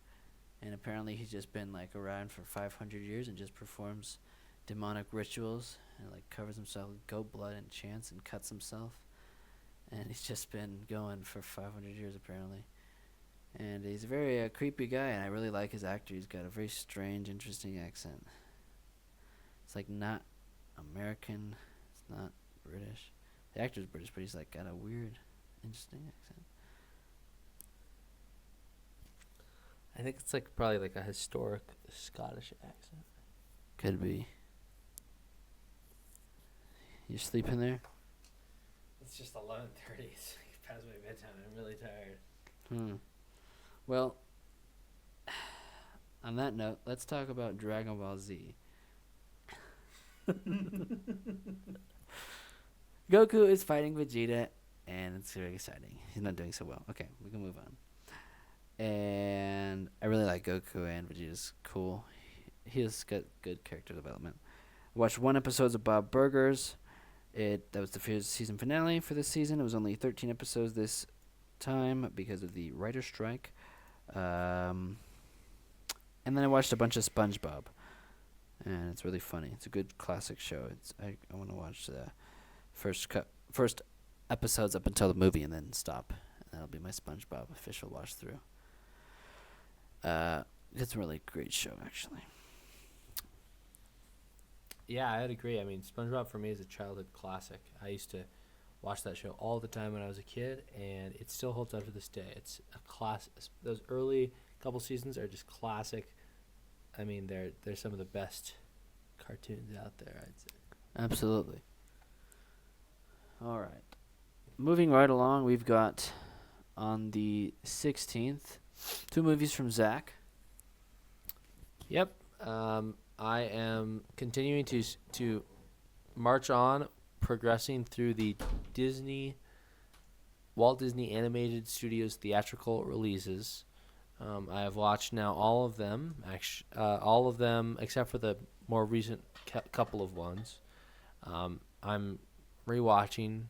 and apparently he's just been like around for 500 years and just performs demonic rituals and like covers himself with goat blood and chants and cuts himself, and he's just been going for 500 years apparently. And he's a very creepy guy, and I really like his actor. He's got a very strange, interesting accent. It's like not American, it's not British. The actor's British, but he's like got a weird, interesting accent. I think it's like probably like a historic Scottish accent. Could be. You sleeping there? It's just 11:30. It's past my bedtime. I'm really tired. Well, on that note, let's talk about Dragon Ball Z. Goku is fighting Vegeta, and it's very exciting. He's not doing so well. Okay, we can move on. And I really like Goku, and Vegeta's cool. He has got good character development. I watched one episode of Bob Burgers. That was the season finale for this season. It was only 13 episodes this time because of the writer's strike. And then I watched a bunch of SpongeBob, and it's really funny. It's a good classic show. I want to watch the first episodes up until the movie, and then stop. And that'll be my SpongeBob official watch through. It's a really great show, actually. Yeah, I'd agree. I mean, SpongeBob for me is a childhood classic. I used to watch that show all the time when I was a kid, and it still holds up to this day. It's a class. Those early couple seasons are just classic. I mean, they're some of the best cartoons out there, I'd say. Absolutely. All right. Moving right along, we've got on the 16th 2 movies from Zach. Yep. I am continuing to march on, progressing through the Walt Disney Animated Studios theatrical releases. I have watched now all of them, except for the more recent couple of ones. I'm rewatching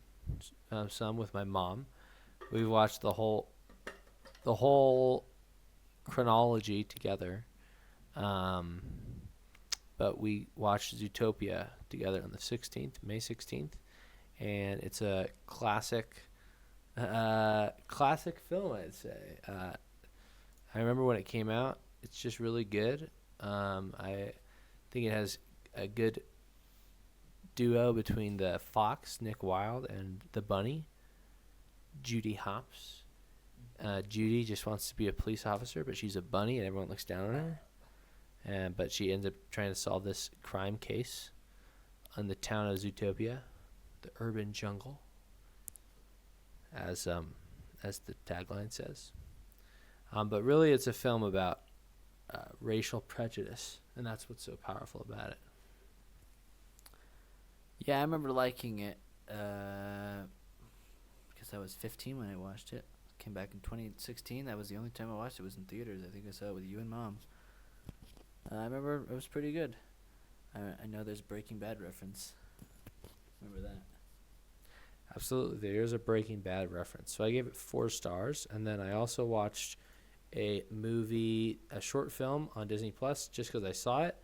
some with my mom. We've watched the whole chronology together. But we watched Zootopia together on the 16th, May 16th, and it's a classic film, I'd say. I remember when it came out. It's just really good. I think it has a good duo between the fox, Nick Wilde, and the bunny, Judy Hopps. Judy just wants to be a police officer, but she's a bunny, and everyone looks down on her. But she ends up trying to solve this crime case in the town of Zootopia, the urban jungle, as the tagline says. But really, it's a film about racial prejudice, and that's what's so powerful about it. Yeah, I remember liking it because I was 15 when I watched it. Came back in 2016. That was the only time I watched it. It was in theaters. I think I saw it with you and Mom. I remember it was pretty good. I know there's Breaking Bad reference. Remember that? Absolutely, there is a Breaking Bad reference. So I gave it 4 stars, and then I also watched a short film on Disney Plus, just because I saw it,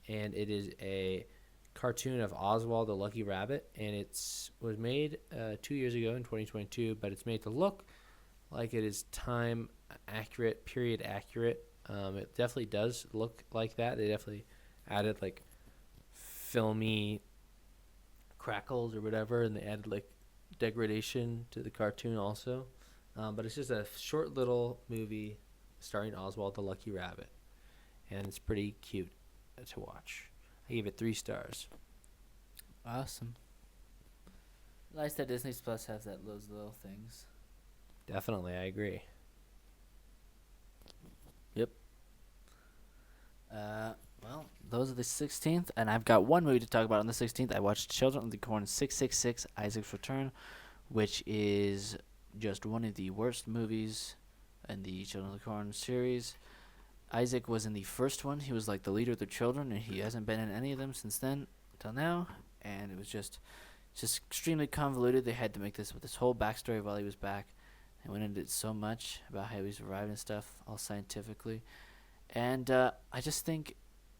and it is a cartoon of Oswald the Lucky Rabbit, and was made 2 years ago in 2022, but it's made to look like it is time accurate, period accurate. It definitely does look like that. They definitely added like filmy crackles or whatever, and they added like degradation to the cartoon also. But it's just a short little movie starring Oswald the Lucky Rabbit, and it's pretty cute to watch. I gave it 3 stars. Awesome. Nice that Disney Plus has those little things. Definitely, I agree. Well, those are the 16th, and I've got one movie to talk about on the 16th. I watched Children of the Corn 666, Isaac's Return, which is just one of the worst movies in the Children of the Corn series. Isaac was in the first one. He was like the leader of the children, and he hasn't been in any of them since then until now. And it was just extremely convoluted. They had to make this with this whole backstory while he was back. They went into it so much about how he survived and stuff, all scientifically. And I just think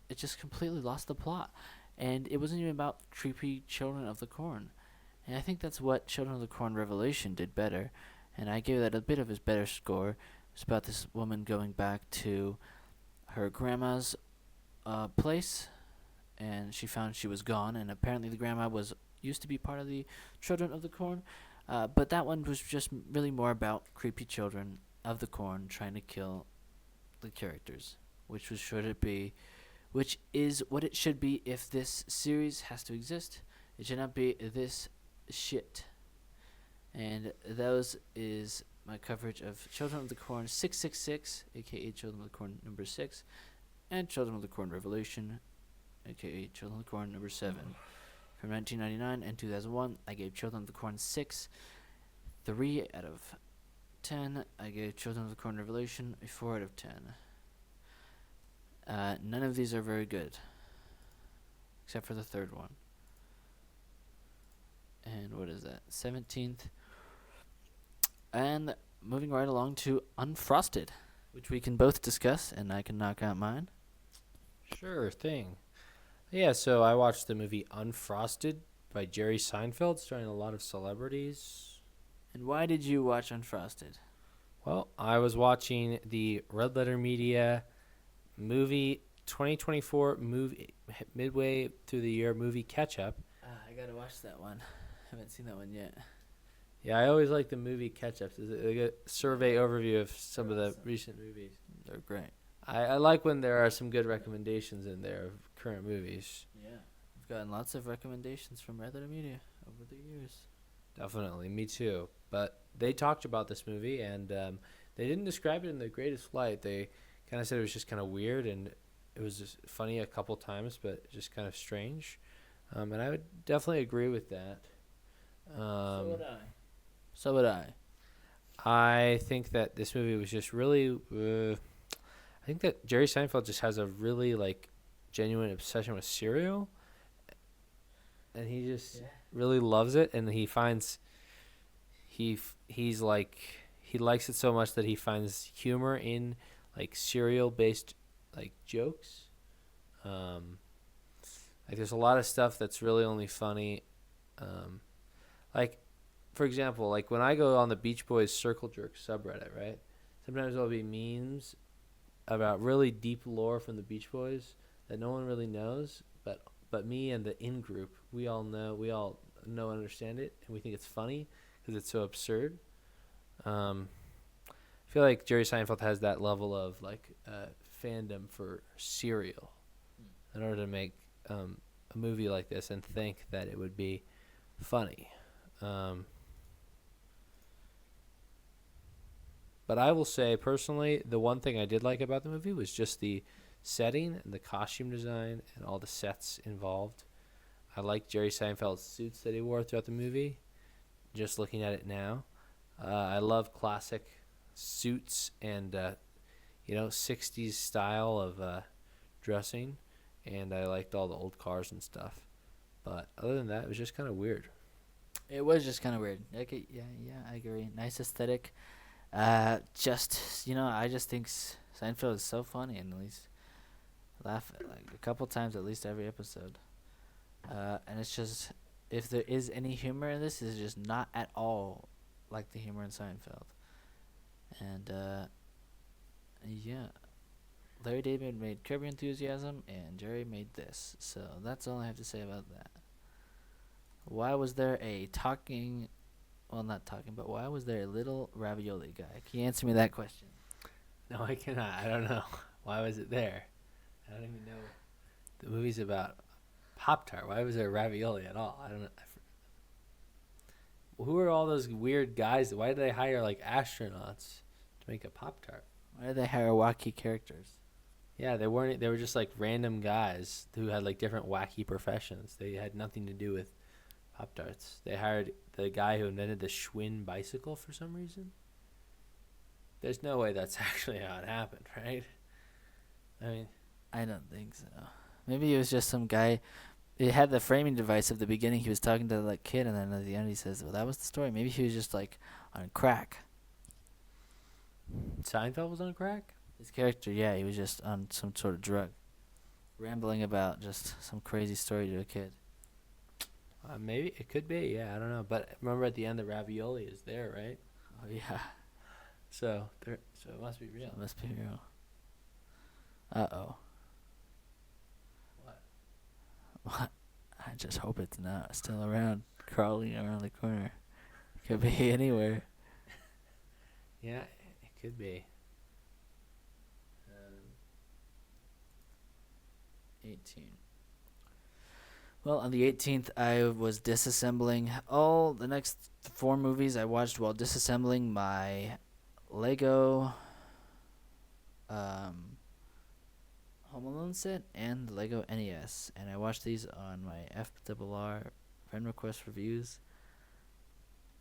it just completely lost the plot. And it wasn't even about creepy Children of the Corn. And I think that's what Children of the Corn Revelation did better. And I gave that a bit of his better score. It's about this woman going back to her grandma's place, and she found she was gone, and apparently the grandma used to be part of the Children of the Corn. But that one was just really more about creepy children of the corn trying to kill the characters, which is what it should be if this series has to exist. It should not be this shit. And those is my coverage of Children of the Corn 666, aka Children of the Corn number 6, and Children of the Corn Revolution, aka Children of the Corn number 7. From 1999 and 2001, I gave Children of the Corn 6, 3 out of 10. I gave Children of the Corn Revolution a 4 out of 10. None of these are very good, except for the third one. And what is that? 17th. And moving right along to Unfrosted, which we can both discuss, and I can knock out mine. Sure thing. Yeah, so I watched the movie Unfrosted by Jerry Seinfeld, starring a lot of celebrities. And why did you watch Unfrosted? Well, I was watching the Red Letter Media movie 2024 movie midway through the year movie catch up. I gotta watch that one. Haven't seen that one yet. Yeah, I always like the movie catch ups. It's a good survey overview of some of the recent movies. They're great. I like when there are some good recommendations in there of current movies. Yeah. I've gotten lots of recommendations from Red Letter Media over the years. Definitely, me too. But they talked about this movie, and they didn't describe it in the greatest light. They kind of said it was just kind of weird, and it was just funny a couple times, but just kind of strange. And I would definitely agree with that. So would I. I think that this movie was just really... I think that Jerry Seinfeld just has a really, genuine obsession with cereal. And he just really loves it, and he finds... He likes it so much that he finds humor in, cereal-based, jokes. There's a lot of stuff that's really only funny. For example, when I go on the Beach Boys Circle Jerk subreddit, right? Sometimes there'll be memes about really deep lore from the Beach Boys that no one really knows, but me and the in-group, we all know and understand it, and we think it's funny because it's so absurd. I feel like Jerry Seinfeld has that level of fandom for cereal in order to make a movie like this and think that it would be funny. But I will say, personally, the one thing I did like about the movie was just the setting and the costume design and all the sets involved. I like Jerry Seinfeld's suits that he wore throughout the movie, just looking at it now. I love classic suits and, 60s style of dressing. and I liked all the old cars and stuff. But other than that, it was just kind of weird. It was just kind of weird. Okay, yeah, I agree. Nice aesthetic. Just I just think Seinfeld is so funny, and at least laugh like a couple times at least every episode. And it's just if there is any humor in this, it's just not at all like the humor in Seinfeld. And yeah, Larry David made Curb Your Enthusiasm, and Jerry made this. So that's all I have to say about that. Why was there a talking? Well, not talking, but why was there a little ravioli guy? Can you answer me that question? No, I cannot. I don't know. Why was it there? I don't even know. The movie's about Pop-Tart. Why was there ravioli at all? I don't know. Who are all those weird guys? Why did they hire like astronauts to make a Pop-Tart? Why did they hire wacky characters? Yeah, they weren't. They were just like random guys who had like different wacky professions. They had nothing to do with Pop-Tarts. They hired the guy who invented the Schwinn bicycle for some reason. There's no way that's actually how it happened, right? I mean, I don't think so. Maybe it was just some guy. It had the framing device at the beginning. He was talking to that kid, and then at the end he says, "Well, that was the story." Maybe he was just like on crack. Seinfeld was on crack? His character, yeah, he was just on some sort of drug, rambling about just some crazy story to a kid. Maybe it could be. Yeah, I don't know. But remember, at the end, the ravioli is there, right? Oh yeah, So it must be real. it must be real. Uh-oh. What? What? I just hope it's not still around, crawling around the corner. Could be anywhere. Yeah, it could be. 18. Well, on the 18th, I was disassembling all the next 4 movies I watched while disassembling my Lego Home Alone set and the Lego NES. And I watched these on my Apt Pupil Friend Request Reviews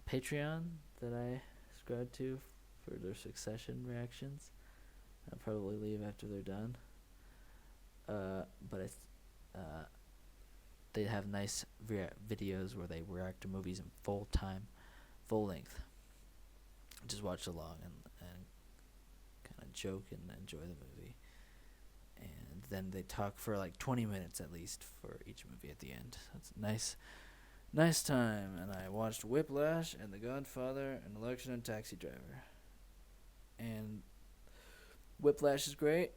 Patreon that I subscribe to for their Succession reactions. I'll probably leave after they're done. But they have nice videos where they react to movies in full length. Just watch along and kind of joke and enjoy the movie. And then they talk for like 20 minutes at least for each movie at the end. That's a nice time. And I watched Whiplash and The Godfather and Election and Taxi Driver. And Whiplash is great.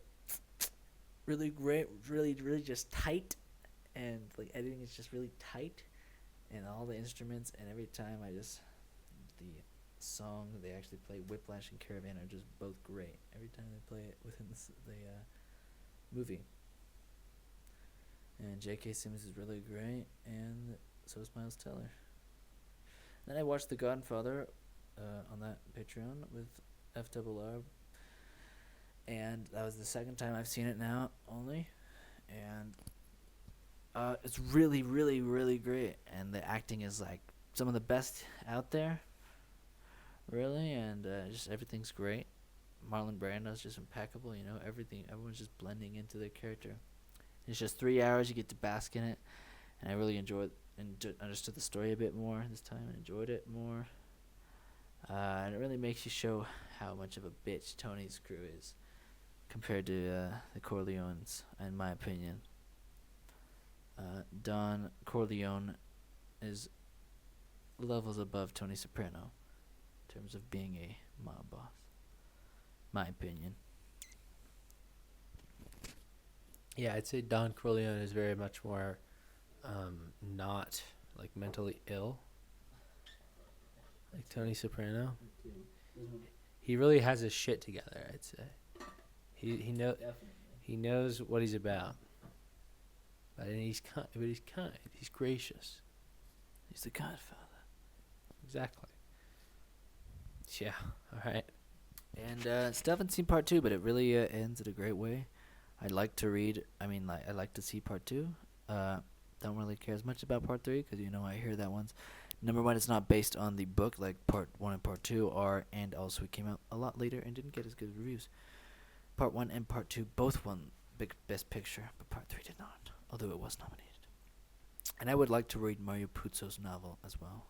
Really great, really just tight, and like editing is just really tight, and all the instruments, and every time the song they actually play, Whiplash and Caravan, are just both great. Every time they play it within the movie. And J.K. Simmons is really great, and so is Miles Teller. Then I watched The Godfather on that Patreon with FRR. And that was the second time I've seen it now, only. And it's really, really, really great. And the acting is, like, some of the best out there. Really. And just everything's great. Marlon Brando's just impeccable, everyone's just blending into their character. It's just 3 hours, you get to bask in it. And I really enjoyed and understood the story a bit more this time and enjoyed it more. And it really makes you show how much of a bitch Tony's crew is compared to the Corleones, in my opinion. Don Corleone is levels above Tony Soprano in terms of being a mob boss. My opinion. Yeah, I'd say Don Corleone is very much more not like mentally ill, like Tony Soprano. He really has his shit together, I'd say. He knows what he's about. But he's kind. He's gracious. He's the Godfather. Exactly. Yeah. All right. And still haven't seen part 2, but it really ends in a great way. I'd like to I'd like to see part 2. Don't really care as much about part 3 because I hear that one's number one. It's not based on the book like part 1 and part 2 are, and also it came out a lot later and didn't get as good reviews. Part 1 and part 2 both won Best Picture, but Part 3 did not, although it was nominated. And I would like to read Mario Puzo's novel as well.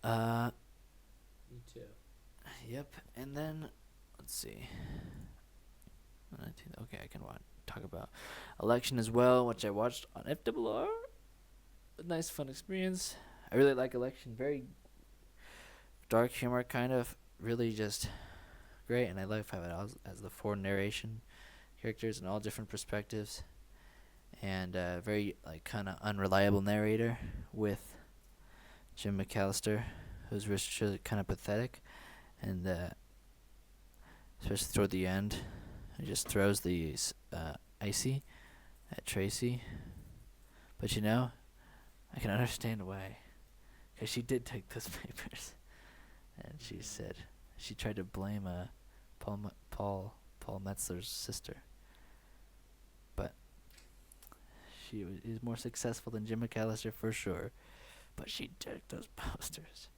Me too. Yep, and then, let's see. 19th, okay, I can talk about Election as well, which I watched on FRR. A nice, fun experience. I really like Election. Very dark humor, kind of. Really just great, and I love how it has the 4 narration characters in all different perspectives, and very like kind of unreliable narrator with Jim McAllister, who's really kind of pathetic, and especially toward the end, he just throws the icy at Tracy. But you know, I can understand why, because she did take those papers, and she said she tried to blame Paul Metzler's sister, but she is more successful than Jim McAllister for sure. But she took those posters.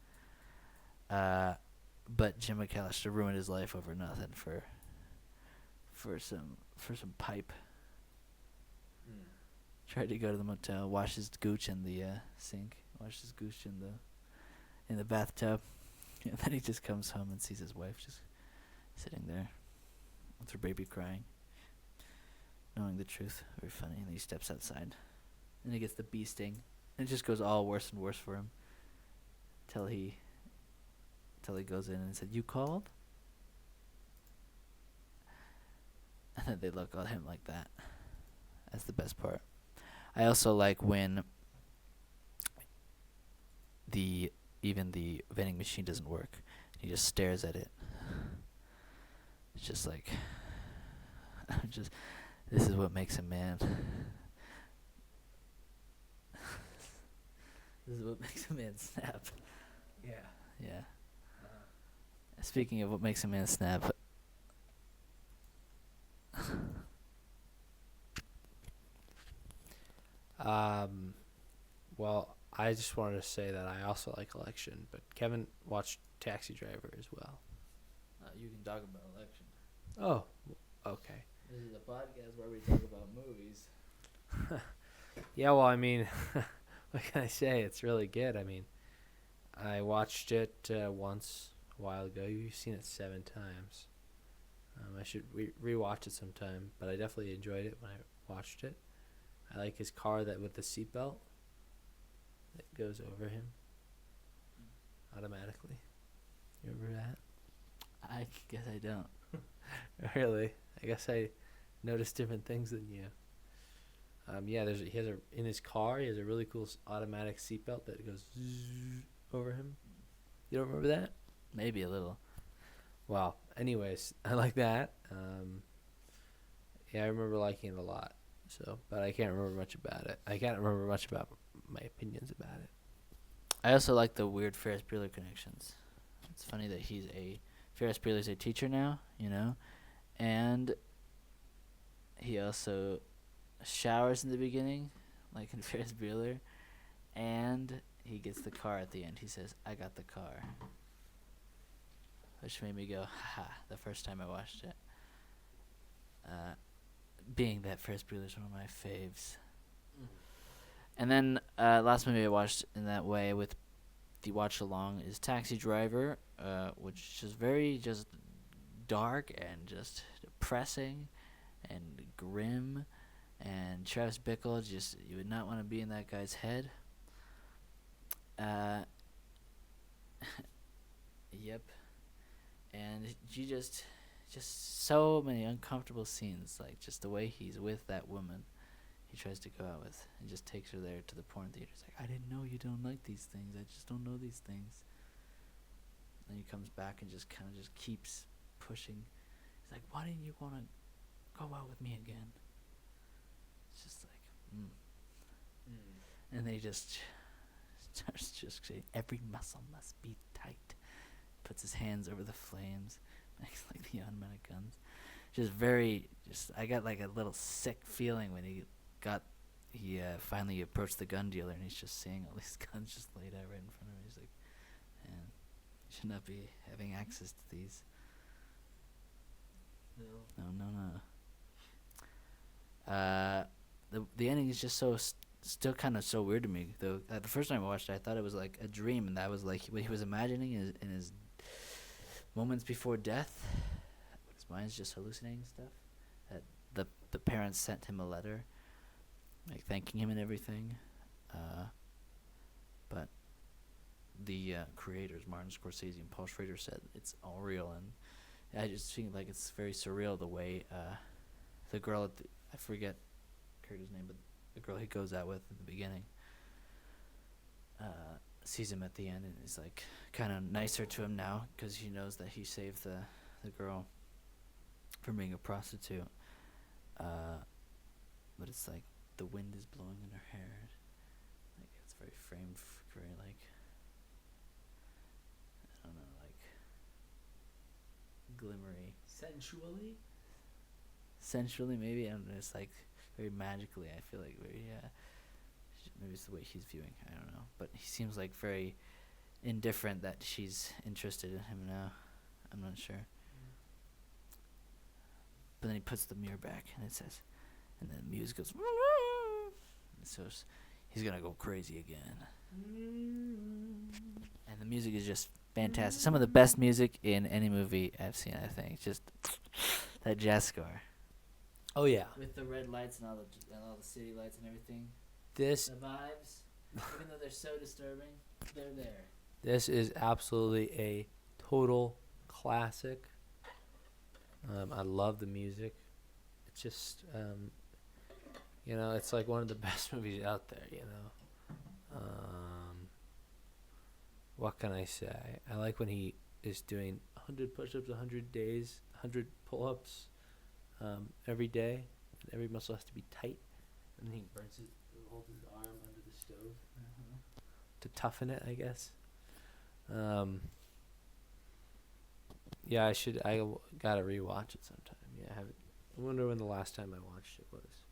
But Jim McAllister ruined his life over nothing for some pipe. Tried to go to the motel, wash his gooch in the sink, wash his gooch in the bathtub, and then he just comes home and sees his wife just sitting there with her baby crying, knowing the truth. Very funny. And then he steps outside, and he gets the bee sting, and it just goes all worse and worse for him, till he goes in and said, "You called?" And then they look at him like that. That's the best part. I also like when even the vending machine doesn't work. He just stares at it. It's just like, this is what makes a man. This is what makes a man snap. Yeah. Yeah. Speaking of what makes a man snap. Well, I just wanted to say that I also like Election, but Kevin watched Taxi Driver as well. You can talk about Election. Oh, okay. This is a podcast where we talk about movies. Yeah, well, I mean, what can I say? It's really good. I mean, I watched it once a while ago. You've seen it 7 times. I should rewatch it sometime, but I definitely enjoyed it when I watched it. I like his car with the seatbelt that goes over him automatically. You remember that? I guess I don't. Really? I guess I noticed different things than you. Yeah, in his car. He has a really cool automatic seatbelt that goes over him. You don't remember that? Maybe a little. Well, anyways, I like that. Yeah, I remember liking it a lot. So, but I can't remember much about it. I can't remember much about my opinions about it. I also like the weird Ferris Bueller connections. It's funny that Ferris Bueller's a teacher now, you know, and he also showers in the beginning, like in Ferris Bueller, and he gets the car at the end. He says, "I got the car," which made me go, haha, the first time I watched it. Being that Ferris Bueller's one of my faves. And then last movie I watched in that way with the watch along is Taxi Driver, which is very just dark and just depressing and grim, and Travis Bickle, just you would not want to be in that guy's head. Yep. And you just so many uncomfortable scenes, like just the way he's with that woman he tries to go out with, and just takes her there to the porn theater. He's like, "I didn't know you don't like these things. I just don't know these things." And he comes back and just kind of just keeps pushing. He's like, "Why didn't you want to go out with me again?" It's just like, And they just starts just saying, "Every muscle must be tight." Puts his hands over the flames, makes like the automatic guns. I got like a little sick feeling when he finally approached the gun dealer, and he's just seeing all these guns just laid out right in front of him. He's like, "Man, you should not be having access to these." No. The ending is just still kind of so weird to me. Though the first time I watched it, I thought it was like a dream, and that was like what he was imagining in his moments before death. His mind's just hallucinating stuff. That the parents sent him a letter, like thanking him and everything. But the creators, Martin Scorsese and Paul Schrader, said it's all real, and I just think like it's very surreal the way the girl I forget character's name, but the girl he goes out with in the beginning sees him at the end and is like kind of nicer to him now because he knows that he saved the girl from being a prostitute. But it's like the wind is blowing in her hair. Like it's very framed, very like I don't know, like glimmery, sensually maybe. I don't know. It's like very magically. I feel like very maybe it's the way he's viewing. I don't know, but he seems like very indifferent that she's interested in him now. I'm not sure. But then he puts the mirror back and it says, and then the music goes. And so he's gonna go crazy again. And the music is just fantastic. Some of the best music in any movie I've seen. I think just that jazz score. Oh yeah. With the red lights and all the city lights and everything. This The vibes, even though they're so disturbing, they're there. This is absolutely a total classic. I love the music. It's just, it's like one of the best movies out there, What can I say? I like when he is doing 100 push-ups, 100 days, 100 pull-ups every day. And every muscle has to be tight. And then he holds his arm under the stove to toughen it, I guess. Yeah, I gotta rewatch it sometime. Yeah, I haven't. I wonder when the last time I watched it was.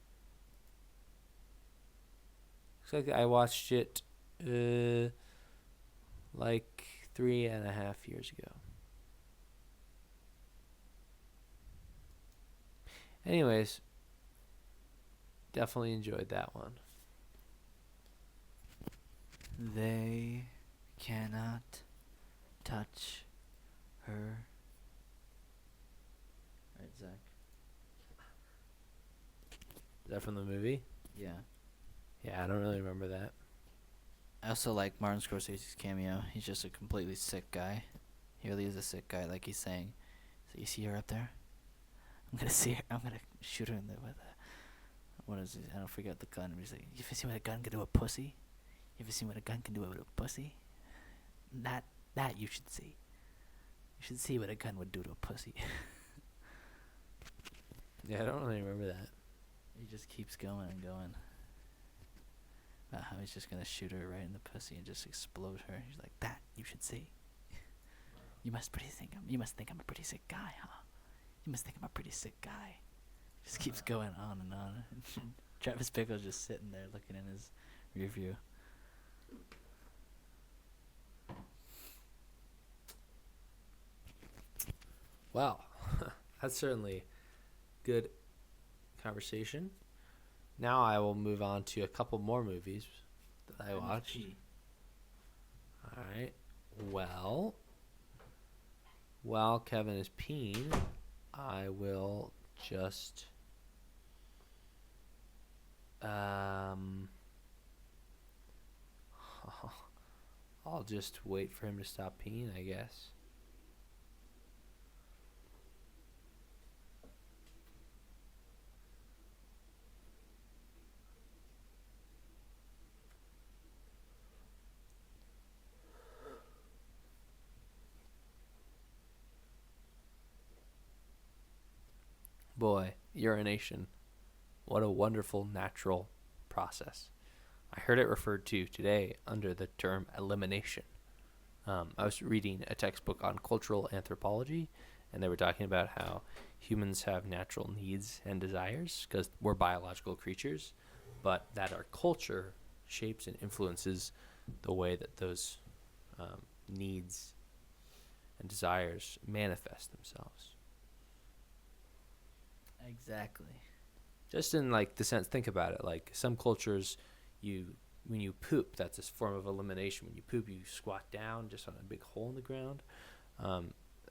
Looks like I watched it like 3.5 years ago. Anyways, definitely enjoyed that one. They cannot touch her. Right, Zach? Is that from the movie? Yeah. Yeah, I don't really remember that. I also like Martin Scorsese's cameo. He's just a completely sick guy. He really is a sick guy. Like he's saying, so you see her up there? I'm gonna see her. I'm gonna shoot her in the with a. What is it? I don't forget the gun. He's like, you ever seen what a gun can do to a pussy? You ever seen what a gun can do with a pussy? That you should see. You should see what a gun would do to a pussy. Yeah, I don't really remember that. He just keeps going and going. About how he's just gonna shoot her right in the pussy and just explode her. He's like, that you should see. You must think I'm a pretty sick guy, huh? You must think I'm a pretty sick guy. Just keeps going on and on. Travis Bickle's just sitting there looking in his rear view. Wow, that's certainly good conversation. Now I will move on to a couple more movies that I watched. All right. Well, while Kevin is peeing, I will just I'll just wait for him to stop peeing, I guess. Boy, urination. What a wonderful natural process. I heard it referred to today under the term elimination. I was reading a textbook on cultural anthropology, and they were talking about how humans have natural needs and desires because we're biological creatures, but that our culture shapes and influences the way that those needs and desires manifest themselves. Exactly. just in like the sense, think about it. Like some cultures, when you poop, that's a form of elimination. When you poop, you squat down just on a big hole in the ground.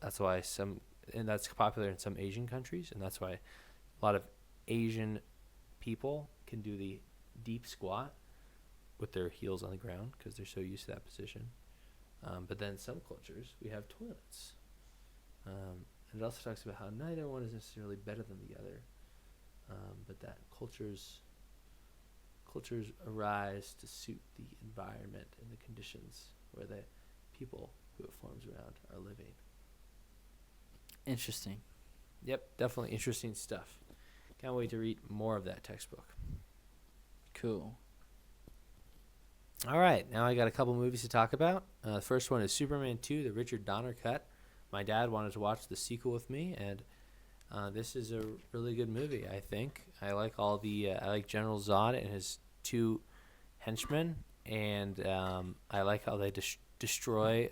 That's why and that's popular in some Asian countries, and that's why a lot of Asian people can do the deep squat with their heels on the ground because they're so used to that position. But then some cultures, we have toilets. And it also talks about how neither one is necessarily better than the other, but that cultures arise to suit the environment and the conditions where the people who it forms around are living. Interesting. Yep, definitely interesting stuff. Can't wait to read more of that textbook. Cool. All right, now I got a couple movies to talk about. The first one is Superman 2, the Richard Donner cut. My dad wanted to watch the sequel with me, and this is a really good movie, I think. I like I like General Zod and his 2 henchmen, and I like how they destroy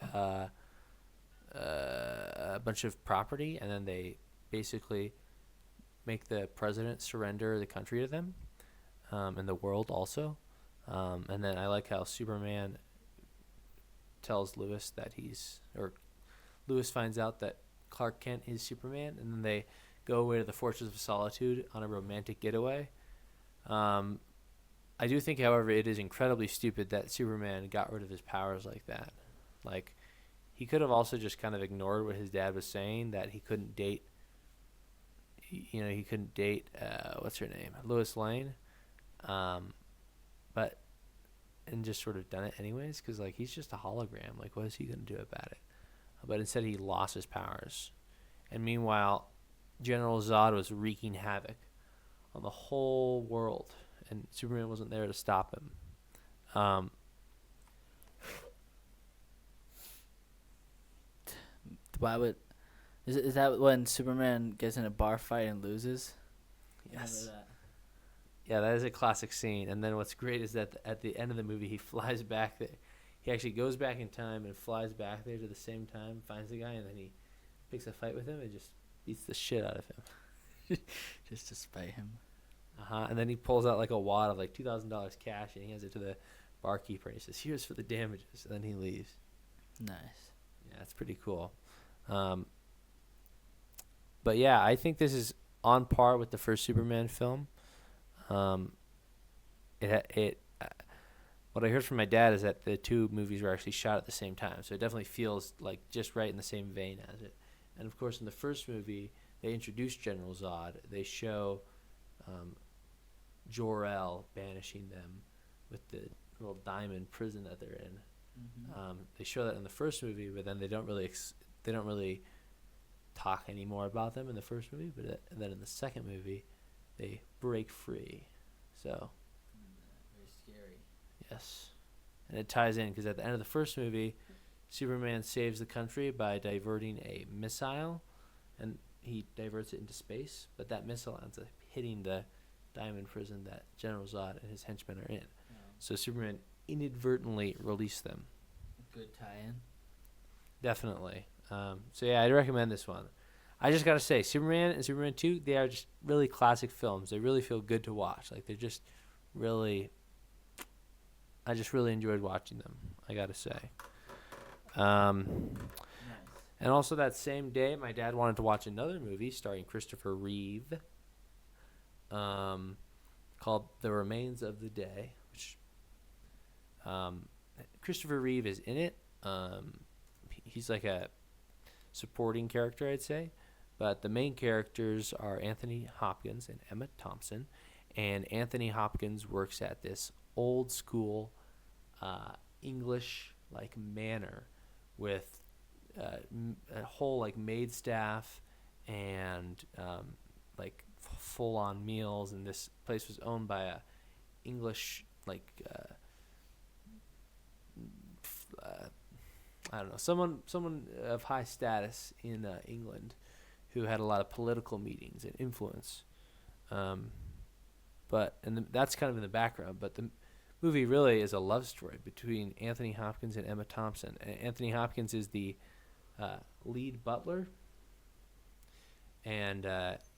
a bunch of property, and then they basically make the president surrender the country to them, and the world also. And then I like how Superman tells Lois Lois finds out that Clark Kent is Superman, and then they go away to the Fortress of Solitude on a romantic getaway. I do think, however, it is incredibly stupid that Superman got rid of his powers like that. Like, he could have also just kind of ignored what his dad was saying, that he couldn't date, what's her name, Lois Lane, and just sort of done it anyways, because, like, he's just a hologram. Like, what is he going to do about it? But instead he lost his powers. And meanwhile, General Zod was wreaking havoc on the whole world, and Superman wasn't there to stop him. Why would... Is that when Superman gets in a bar fight and loses? Yes. Remember that? Yeah, that is a classic scene. And then what's great is that at the end of the movie, he flies back there. He actually goes back in time and flies back there to the same time, finds the guy, and then he picks a fight with him and just beats the shit out of him. Just to spite him. And then he pulls out like a wad of like $2,000 cash, and he hands it to the barkeeper, and he says, "Here's for the damages." And then he leaves. Nice. Yeah, it's pretty cool. But yeah, I think this is on par with the first Superman film. What I heard from my dad is that the 2 movies were actually shot at the same time, so it definitely feels like just right in the same vein as it. And of course, in the first movie, they introduce General Zod. They show Jor-El banishing them with the little diamond prison that they're in. Mm-hmm. They show that in the first movie, but then they don't really talk anymore about them in the first movie. And then in the second movie, they break free. So. Very scary. Yes. And it ties in because at the end of the first movie, Superman saves the country by diverting a missile, and he diverts it into space, but that missile ends up hitting the diamond prison that General Zod and his henchmen are in. Oh. So Superman inadvertently released them. Good tie-in. Definitely. So yeah, I'd recommend this one. I just gotta say, Superman and Superman 2, they are just really classic films. They really feel good to watch. Like, they're just really... I just really enjoyed watching them, I gotta say. Nice. And also that same day, my dad wanted to watch another movie starring Christopher Reeve, called The Remains of the Day, which Christopher Reeve is in it. He's like a supporting character, I'd say. But the main characters are Anthony Hopkins and Emma Thompson. And Anthony Hopkins works at this old school English like manor with a whole like maid staff and like full on meals. And this place was owned by a English like I don't know, someone of high status in England who had a lot of political meetings and influence. That's kind of in the background, but the movie really is a love story between Anthony Hopkins and Emma Thompson. Anthony Hopkins is the lead butler, and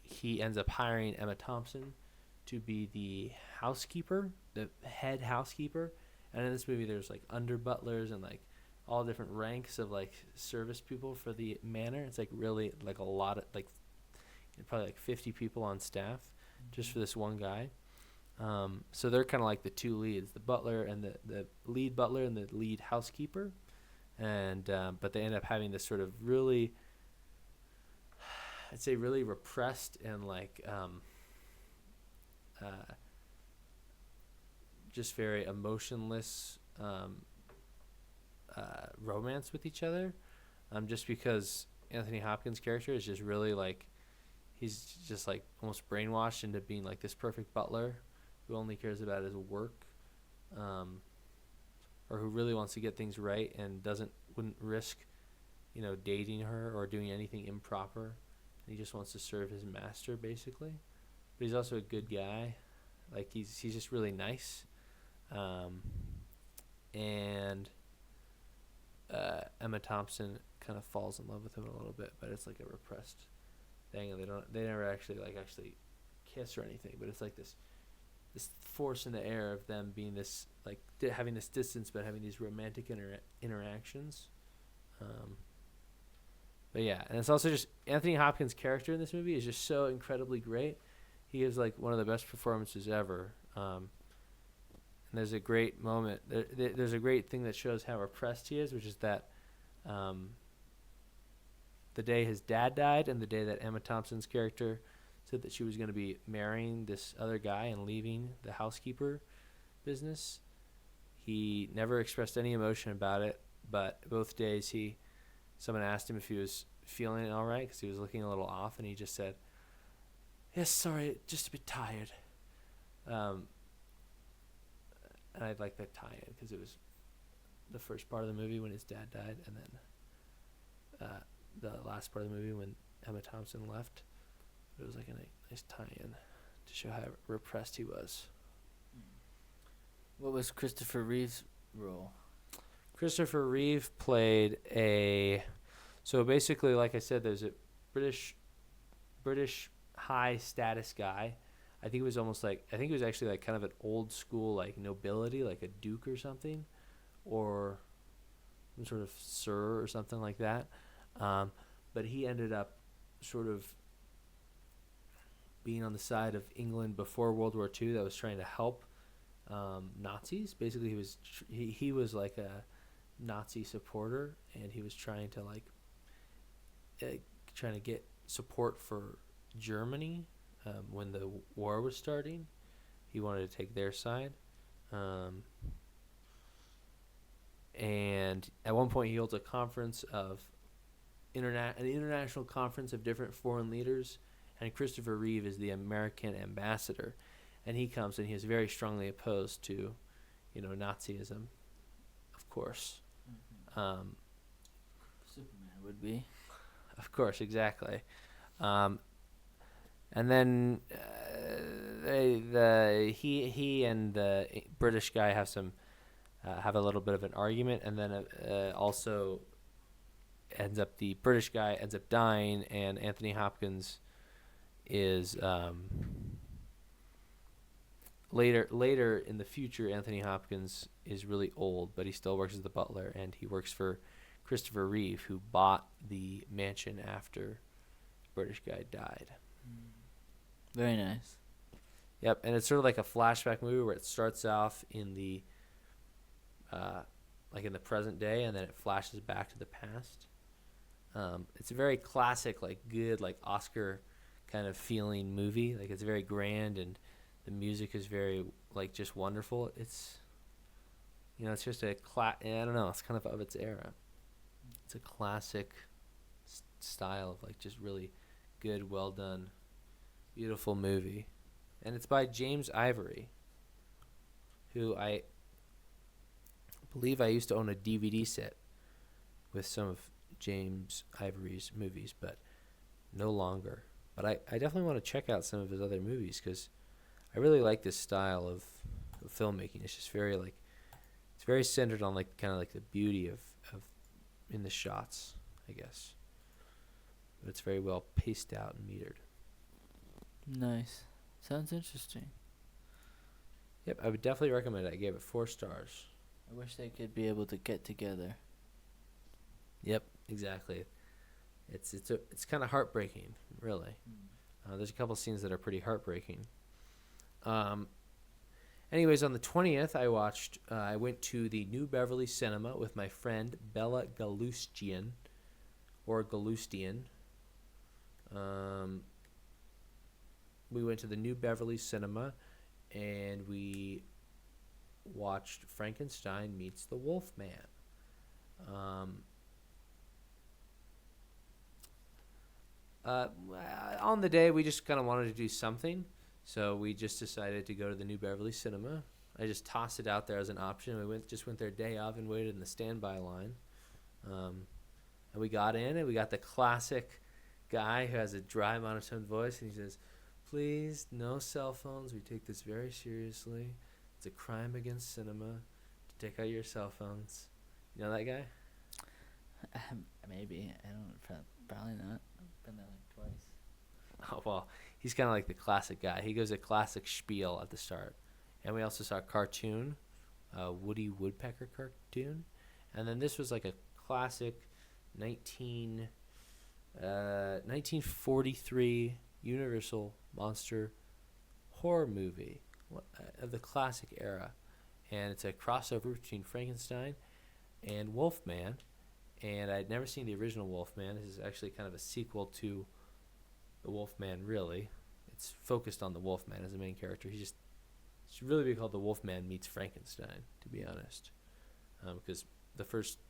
he ends up hiring Emma Thompson to be the housekeeper, the head housekeeper. And in this movie, there's like under butlers and like all different ranks of like service people for the manor. It's like really like a lot of like probably like 50 people on staff just for this one guy. So they're kind of like the two leads, the butler and the lead butler and the lead housekeeper. And but they end up having this sort of really, I'd say really repressed and like just very emotionless romance with each other, just because Anthony Hopkins' character is just really like, he's just like almost brainwashed into being like this perfect butler who only cares about his work, or who really wants to get things right and wouldn't risk, dating her or doing anything improper. He just wants to serve his master basically, but he's also a good guy. Like he's just really nice, and Emma Thompson kind of falls in love with him a little bit, but it's like a repressed thing, and they never actually kiss or anything, but it's like this force in the air of them being this like having this distance but having these romantic interactions. But yeah, and it's also just Anthony Hopkins' character in this movie is just so incredibly great. He gives like one of the best performances ever. And there's a great moment. There's a great thing that shows how repressed he is, which is that the day his dad died and the day that Emma Thompson's character said that she was going to be marrying this other guy and leaving the housekeeper business, he never expressed any emotion about it. But both days someone asked him if he was feeling all right because he was looking a little off, and he just said, "Yes, sorry, just a bit tired." And I'd like that tie-in because it was the first part of the movie when his dad died, and then the last part of the movie when Emma Thompson left. It was like a nice tie-in to show how repressed he was. What was Christopher Reeve's role? Christopher Reeve played so basically, like I said, there's a British high status guy. I think he was actually like kind of an old school like nobility, like a duke or something, or some sort of sir or something like that. But he ended up sort of being on the side of England before World War II that was trying to help Nazis. Basically, he was like a Nazi supporter, and he was trying to get support for Germany when the war was starting. He wanted to take their side, and at one point he holds a conference of an international conference of different foreign leaders, and Christopher Reeve is the American ambassador, and he comes and he is very strongly opposed to, Nazism, of course. Superman would be. Of course, exactly. And then he and the British guy have a little bit of an argument, and then also the British guy ends up dying, and Anthony Hopkins is later in the future. Anthony Hopkins is really old, but he still works as the butler, and he works for Christopher Reeve, who bought the mansion after the British guy died. Very nice. Yep, and it's sort of like a flashback movie where it starts off in the in the present day, and then it flashes back to the past. It's a very classic, like good, like Oscar kind of feeling movie. Like it's very grand, and the music is very like just wonderful. It's it's just I don't know. It's kind of its era. It's a classic style of like just really good, well done, beautiful movie, and it's by James Ivory, who I believe I used to own a DVD set with some of James Ivory's movies, but no longer. But I definitely want to check out some of his other movies because I really like this style of filmmaking. It's just very it's very centered on like kind of like the beauty of in the shots, I guess. But it's very well paced out and metered. Nice. Sounds interesting. Yep, I would definitely recommend it. I gave it 4 stars. I wish they could be able to get together. Yep, exactly. It's kind of heartbreaking, really. There's a couple scenes that are pretty heartbreaking. Anyways, on the 20th, I went to the New Beverly Cinema with my friend Bella Galustian, or Galustian. We went to the New Beverly Cinema, and we watched Frankenstein Meets the Wolfman. On the day, we just kind of wanted to do something, so we just decided to go to the New Beverly Cinema. I just tossed it out there as an option. We went there day of and waited in the standby line. And we got in, and we got the classic guy who has a dry monotone voice, and he says, "Please, no cell phones. We take this very seriously. It's a crime against cinema to take out your cell phones." You know that guy? Maybe. I don't. Probably not. I've been there like twice. Oh, well, he's kind of like the classic guy. He gives a classic spiel at the start. And we also saw a cartoon, a Woody Woodpecker cartoon. And then this was like a classic 1943 Universal monster horror movie of the classic era. And it's a crossover between Frankenstein and Wolfman. And I'd never seen the original Wolfman. This is actually kind of a sequel to the Wolfman, really. It's focused on the Wolfman as the main character. It should really be called The Wolfman Meets Frankenstein, to be honest. Because the first,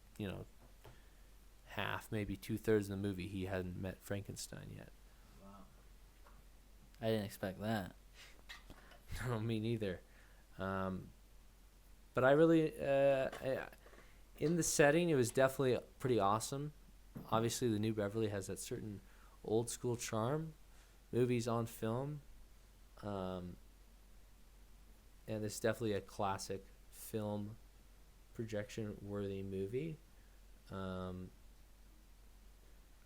half, maybe 2/3 of the movie, he hadn't met Frankenstein yet. Wow. I didn't expect that. No, me neither. But I really, in the setting, it was definitely pretty awesome. Obviously, the New Beverly has that certain old school charm. Movies on film. And it's definitely a classic film projection worthy movie.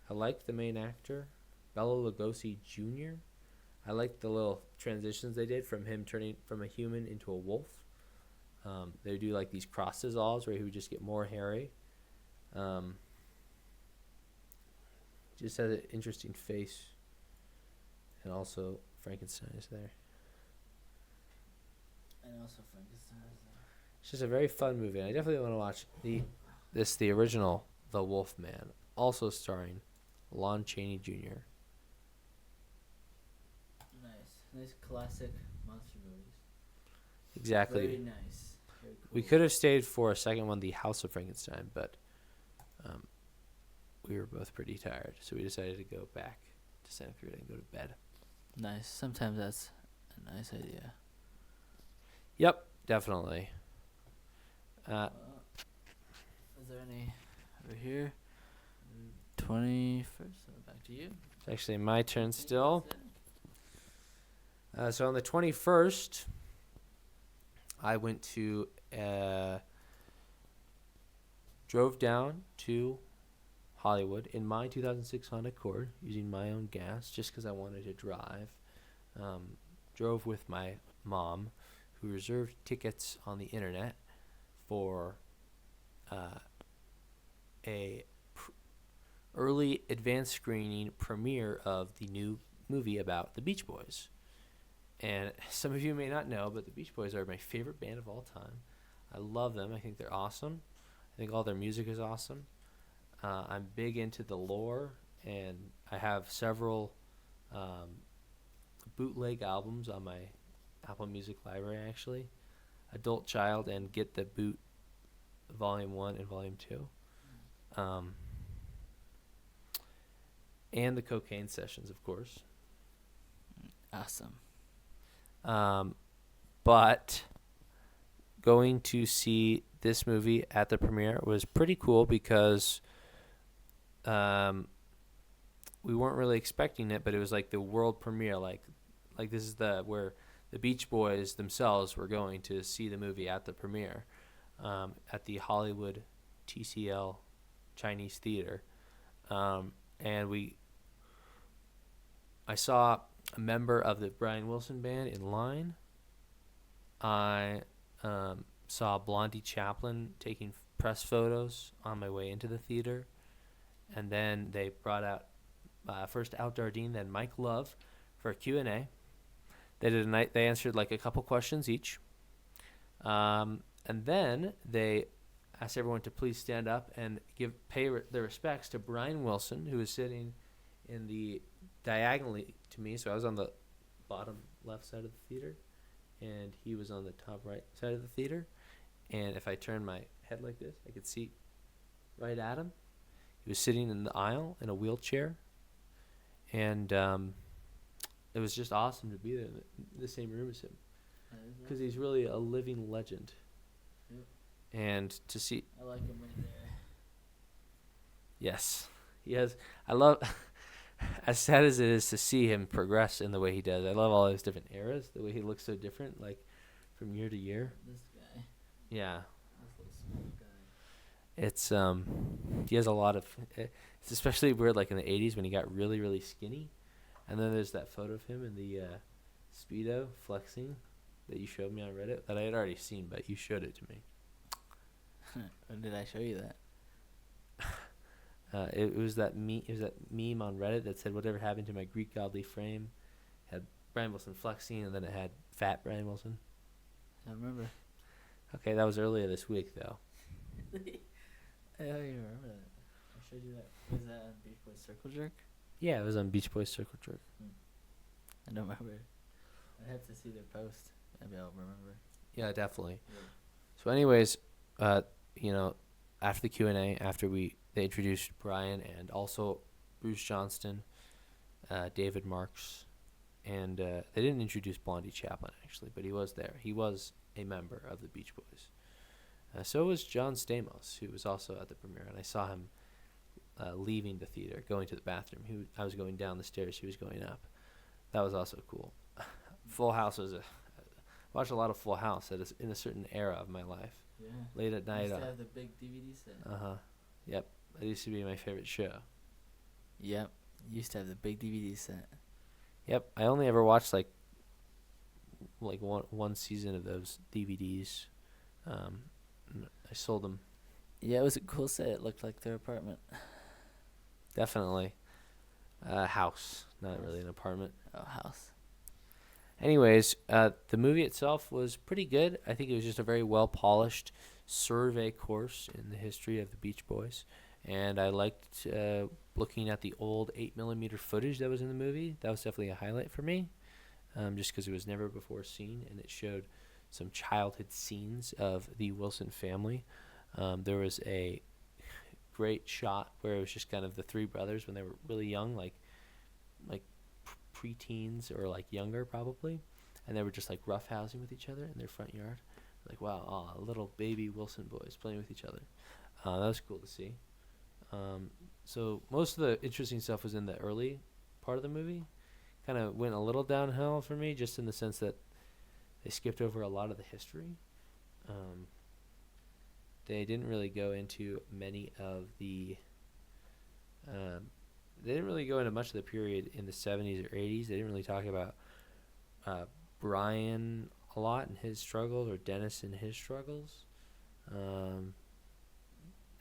I like the main actor, Bela Lugosi Jr. I like the little transitions they did from him turning from a human into a wolf. They do like these cross dissolves where he would just get more hairy. Just has an interesting face. And also Frankenstein is there. And also Frankenstein is there. It's just a very fun movie. And I definitely want to watch the original, The Wolfman, also starring Lon Chaney Jr. Nice classic monster movies. Exactly. Very nice. Very cool. We could have stayed for a second one, The House of Frankenstein, but we were both pretty tired, so we decided to go back to Santa Cruz and go to bed. Nice. Sometimes that's a nice idea. Yep, definitely. Is there any over here? 21st. Back to you. It's actually my turn still. So on the 21st, I went to drove down to Hollywood in my 2006 Honda Accord using my own gas just because I wanted to drive. Drove with my mom, who reserved tickets on the internet for a early advanced screening premiere of the new movie about the Beach Boys. And some of you may not know, but the Beach Boys are my favorite band of all time. I love them. I think they're awesome. I think all their music is awesome. I'm big into the lore, and I have several bootleg albums on my Apple Music library, actually. Adult Child and Get the Boot Volume 1 and Volume 2. And the Cocaine Sessions, of course. Awesome. But going to see this movie at the premiere was pretty cool because we weren't really expecting it, but it was like the world premiere. Like this is where the Beach Boys themselves were going to see the movie at the premiere at the Hollywood TCL Chinese Theater. And I saw a member of the Brian Wilson band in line. I saw Blondie Chaplin taking press photos on my way into the theater. And then they brought out first Al Jardine, then Mike Love for a Q&A. They did a night. They answered like a couple questions each. And then they asked everyone to please stand up and pay their respects to Brian Wilson, who was sitting in the diagonally to me. So I was on the bottom left side of the theater, and he was on the top right side of the theater. And if I turned my head like this, I could see right at him. He was sitting in the aisle in a wheelchair, and it was just awesome to be there in the same room as him, because he's really a living legend. Yep. And to see, I like him right there. yes, he has. I love, as sad as it is to see him progress in the way he does. I love all those different eras, the way he looks so different, like from year to year. This guy. Yeah. This little small guy. It's he has a lot of. It's especially weird, like in the '80s when he got really, really skinny, and then there's that photo of him in the Speedo flexing that you showed me on Reddit that I had already seen, but you showed it to me. When did I show you that? It was that meme on Reddit that said whatever happened to my Greek godly frame, had Brian Wilson flexing, and then it had fat Brian Wilson. I remember. Okay, that was earlier this week though. I don't even remember that. I showed you that. Was that on Beach Boys Circle Jerk? Yeah, it was on Beach Boys Circle Jerk. I don't remember. I'd have to see their post. Maybe I'll remember. Yeah, definitely. Yeah. So, anyways, after the Q&A, they introduced Brian and also Bruce Johnston, David Marks, and they didn't introduce Blondie Chaplin actually, but he was there. He was a member of the Beach Boys. So was John Stamos, who was also at the premiere, and I saw him leaving the theater, going to the bathroom. I was going down the stairs, he was going up. That was also cool. Full House was I watched a lot of Full House in a certain era of my life. Yeah. Late at night. Used to have the big DVD set. Yep. That used to be my favorite show. Yep. Used to have the big DVD set. Yep. I only ever watched like one season of those DVDs. I sold them. Yeah, it was a cool set. It looked like their apartment. Definitely. House, not really an apartment. Oh, house. Anyways, the movie itself was pretty good. I think it was just a very well-polished survey course in the history of the Beach Boys. And I liked looking at the old 8mm footage that was in the movie. That was definitely a highlight for me, just because it was never before seen, and it showed some childhood scenes of the Wilson family. There was a great shot where it was just kind of the three brothers when they were really young, like preteens or like younger probably, and they were just like roughhousing with each other in their front yard. Like, wow, little baby Wilson boys playing with each other. That was cool to see. So most of the interesting stuff was in the early part of the movie. Kind of went a little downhill for me, just in the sense that they skipped over a lot of the history. They didn't really go into many of the they didn't really go into much of the period in the 70s or 80s. They didn't really talk about Brian a lot and his struggles, or Dennis and his struggles. And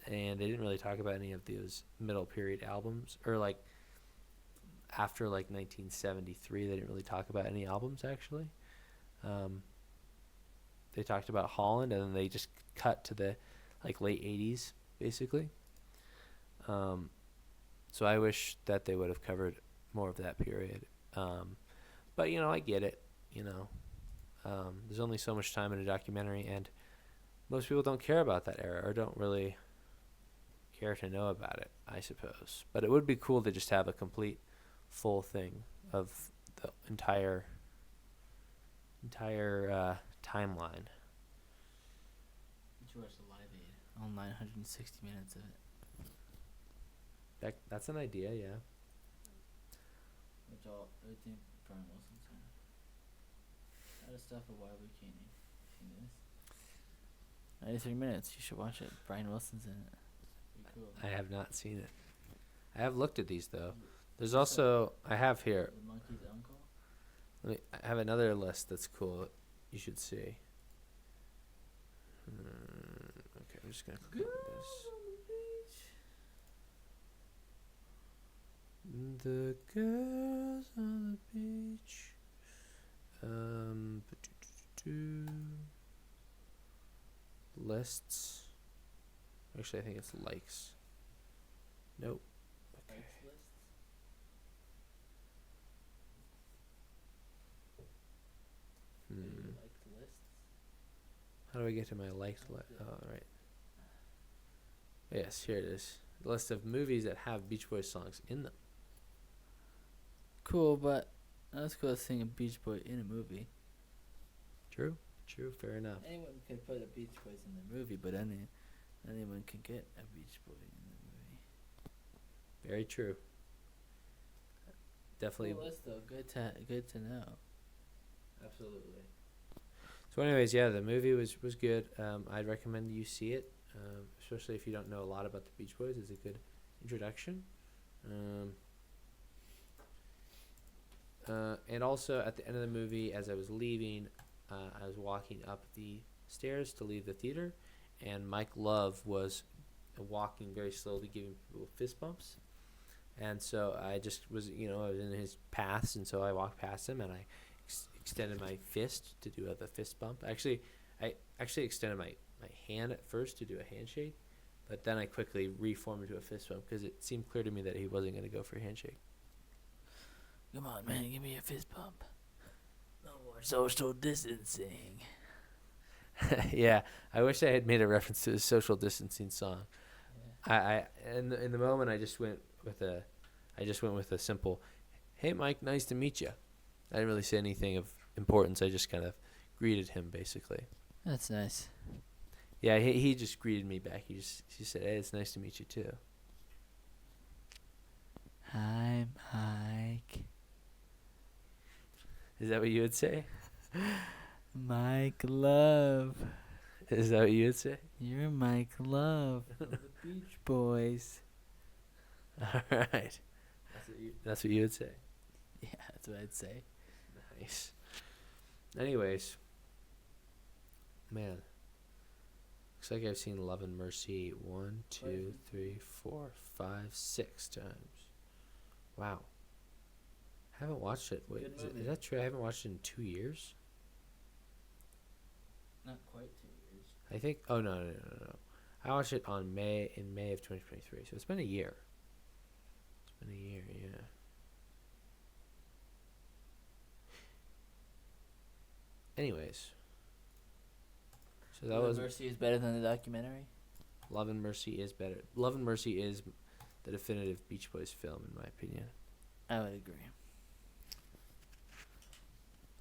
they didn't really talk about any of those middle period albums, or like after like 1973. They didn't really talk about any albums actually. They talked about Holland, and then they just cut to the like late 80s basically. So I wish that they would have covered more of that period. But I get it. There's only so much time in a documentary, and most people don't care about that era, or don't really care to know about it, I suppose. But it would be cool to just have a complete, full thing of the entire timeline. Did you watch the Live Aid? All 960 minutes of it. That's an idea, yeah. Everything Brian Wilson's in. A lot of stuff of why we can't seen this. 93 minutes. You should watch it. Brian Wilson's in it. Pretty cool. I have not seen it. I have looked at these though. There's also I have here. The monkey's uncle. I have another list that's cool. You should see. Okay, I'm just gonna click on this. The girls on the beach. Lists. Actually, I think it's likes. Nope. Okay. How do I get to my liked list? Oh, right. Yes, here it is. The list of movies that have Beach Boys songs in them. Cool, but that's cool seeing a Beach Boy in a movie. True, fair enough. Anyone can put a Beach Boys in the movie, but anyone can get a Beach Boy in the movie. Very true. Definitely. Cool list though. Good to know. Absolutely. So, anyways, yeah, the movie was good. I'd recommend you see it, especially if you don't know a lot about the Beach Boys. It's a good introduction. And also, at the end of the movie, as I was leaving, I was walking up the stairs to leave the theater, and Mike Love was walking very slowly, giving people fist bumps. And so I just was, I was in his paths, and so I walked past him, and I extended my fist to do the fist bump. I actually extended my hand at first to do a handshake, but then I quickly reformed into a fist bump because it seemed clear to me that he wasn't going to go for a handshake. Come on, man, give me a fist bump. No more social distancing. Yeah, I wish I had made a reference to the social distancing song. Yeah. In the moment I just went with a simple, "Hey Mike, nice to meet you." I didn't really say anything of importance. I just kind of greeted him basically. That's nice. Yeah, he just greeted me back. He said, "Hey, it's nice to meet you too." Hi, Mike. Is that what you would say? Mike Love. Is that what you would say? You're Mike Love of the Beach Boys. All right. That's what you would say. Yeah, that's what I'd say. Nice. Anyways, man, looks like I've seen Love and Mercy 1, 2, 3, 4, 5, 6 times. Wow. Haven't watched it. Wait, is that true? I haven't watched it in 2 years. Not quite 2 years. I think. Oh no. I watched it in May of 2023. So it's been a year. Yeah. Anyways, so that Love was and Mercy is better than the documentary. Love and Mercy is better. Love and Mercy is the definitive Beach Boys film, in my opinion. I would agree.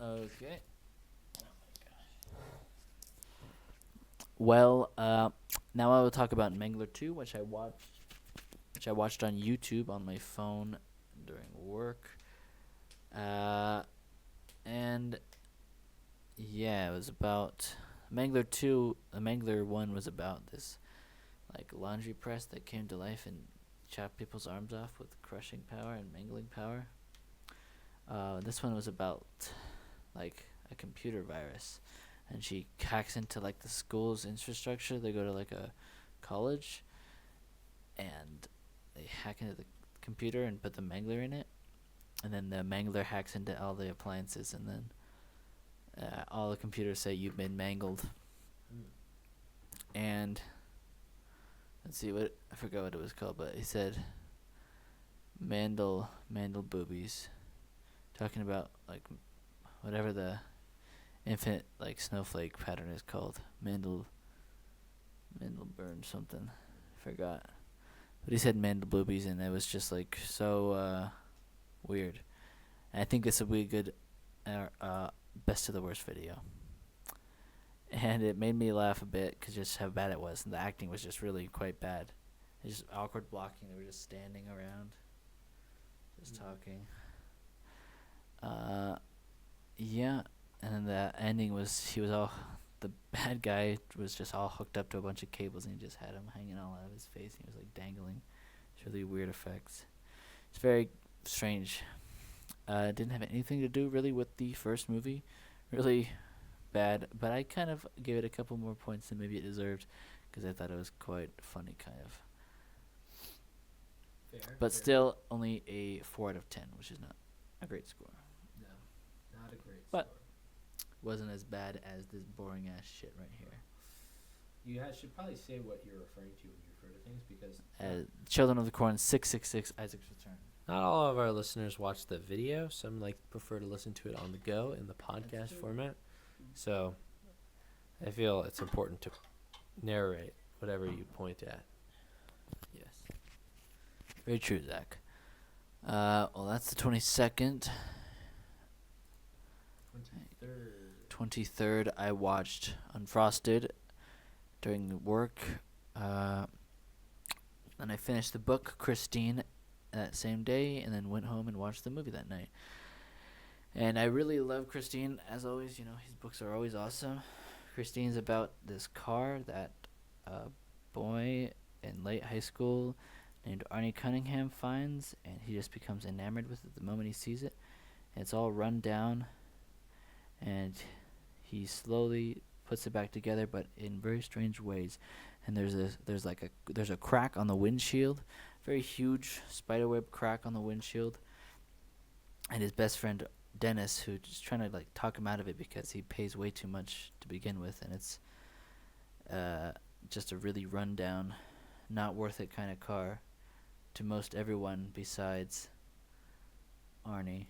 Okay. Oh my gosh. Well, now I will talk about Mangler 2, which I watched on YouTube on my phone during work. And yeah, it was about Mangler 2. Mangler 1 was about this like laundry press that came to life and chopped people's arms off with crushing power and mangling power. This one was about like a computer virus, and she hacks into like the school's infrastructure. They go to like a college, and they hack into the computer and put the mangler in it, and then the mangler hacks into all the appliances, and then all the computers say you've been mangled. And let's see, I forgot what it was called, but he said mandle boobies, talking about like whatever the infinite like snowflake pattern is called, mandle burn something, forgot, but he said mandle boobies, and it was just like so weird. And I think this will be a good best of the worst video, and it made me laugh a bit because just how bad it was, and the acting was just really quite bad. It's just awkward blocking. They were just standing around, just talking. Yeah, and then the ending was the bad guy was just all hooked up to a bunch of cables, and he just had him hanging all out of his face, and he was like dangling. It's really weird effects. It's very strange. Didn't have anything to do really with the first movie. Really bad, but I kind of gave it a couple more points than maybe it deserved because I thought it was quite funny, kind of. Fair. But still, only a 4 out of 10, which is not a great score. No, not a great But- score. Wasn't as bad as this boring ass shit right here. You should probably say what you're referring to when you refer to things because Children of the Corn 666 Isaac's Return. not all of our listeners watch the video. Some prefer to listen to it on the go in the podcast format. So I feel it's important to narrate whatever you point at. Yes. Very true, Zach. Well, that's the 22nd. 23rd, I watched Unfrosted during work. And I finished the book, Christine, that same day, and then went home and watched the movie that night. And I really love Christine. As always, his books are always awesome. Christine's about this car that a boy in late high school named Arnie Cunningham finds, and he just becomes enamored with it the moment he sees it. And it's all run down, and he slowly puts it back together, but in very strange ways. And there's a crack on the windshield, very huge spiderweb crack on the windshield. And his best friend Dennis, who's just trying to talk him out of it because he pays way too much to begin with, and it's just a really run down, not worth it kind of car to most everyone besides Arnie.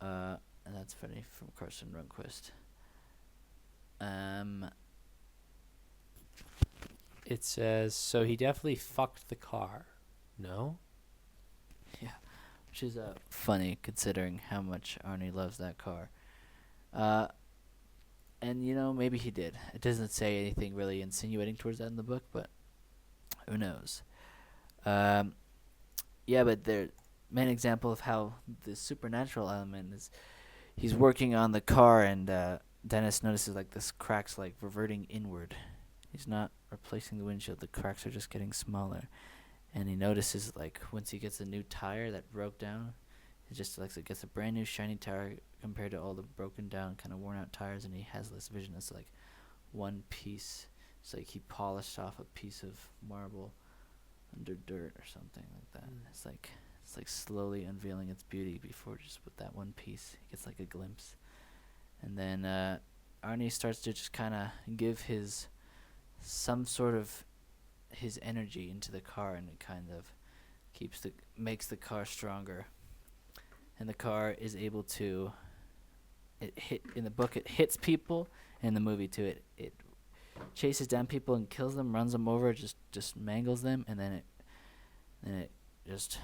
And that's funny from Carson Rundquist. It says, so he definitely fucked the car. No? Yeah, which is funny considering how much Arnie loves that car. And maybe he did. It doesn't say anything really insinuating towards that in the book, but who knows? Yeah, but the main example of how the supernatural element is, he's working on the car, and Dennis notices this crack's reverting inward. He's not replacing the windshield. The cracks are just getting smaller. And he notices, once he gets a new tire that broke down, it just it gets a brand new shiny tire compared to all the broken down, kind of worn out tires. And he has this vision that's one piece. It's he polished off a piece of marble under dirt or something like that. It's slowly unveiling its beauty before just with that one piece. He gets a glimpse. And then Arnie starts to just kind of give some sort of his energy into the car, and it kind of makes the car stronger. And the car is able to in the book it hits people, in the movie too it chases down people and kills them, runs them over, just mangles them, and then it just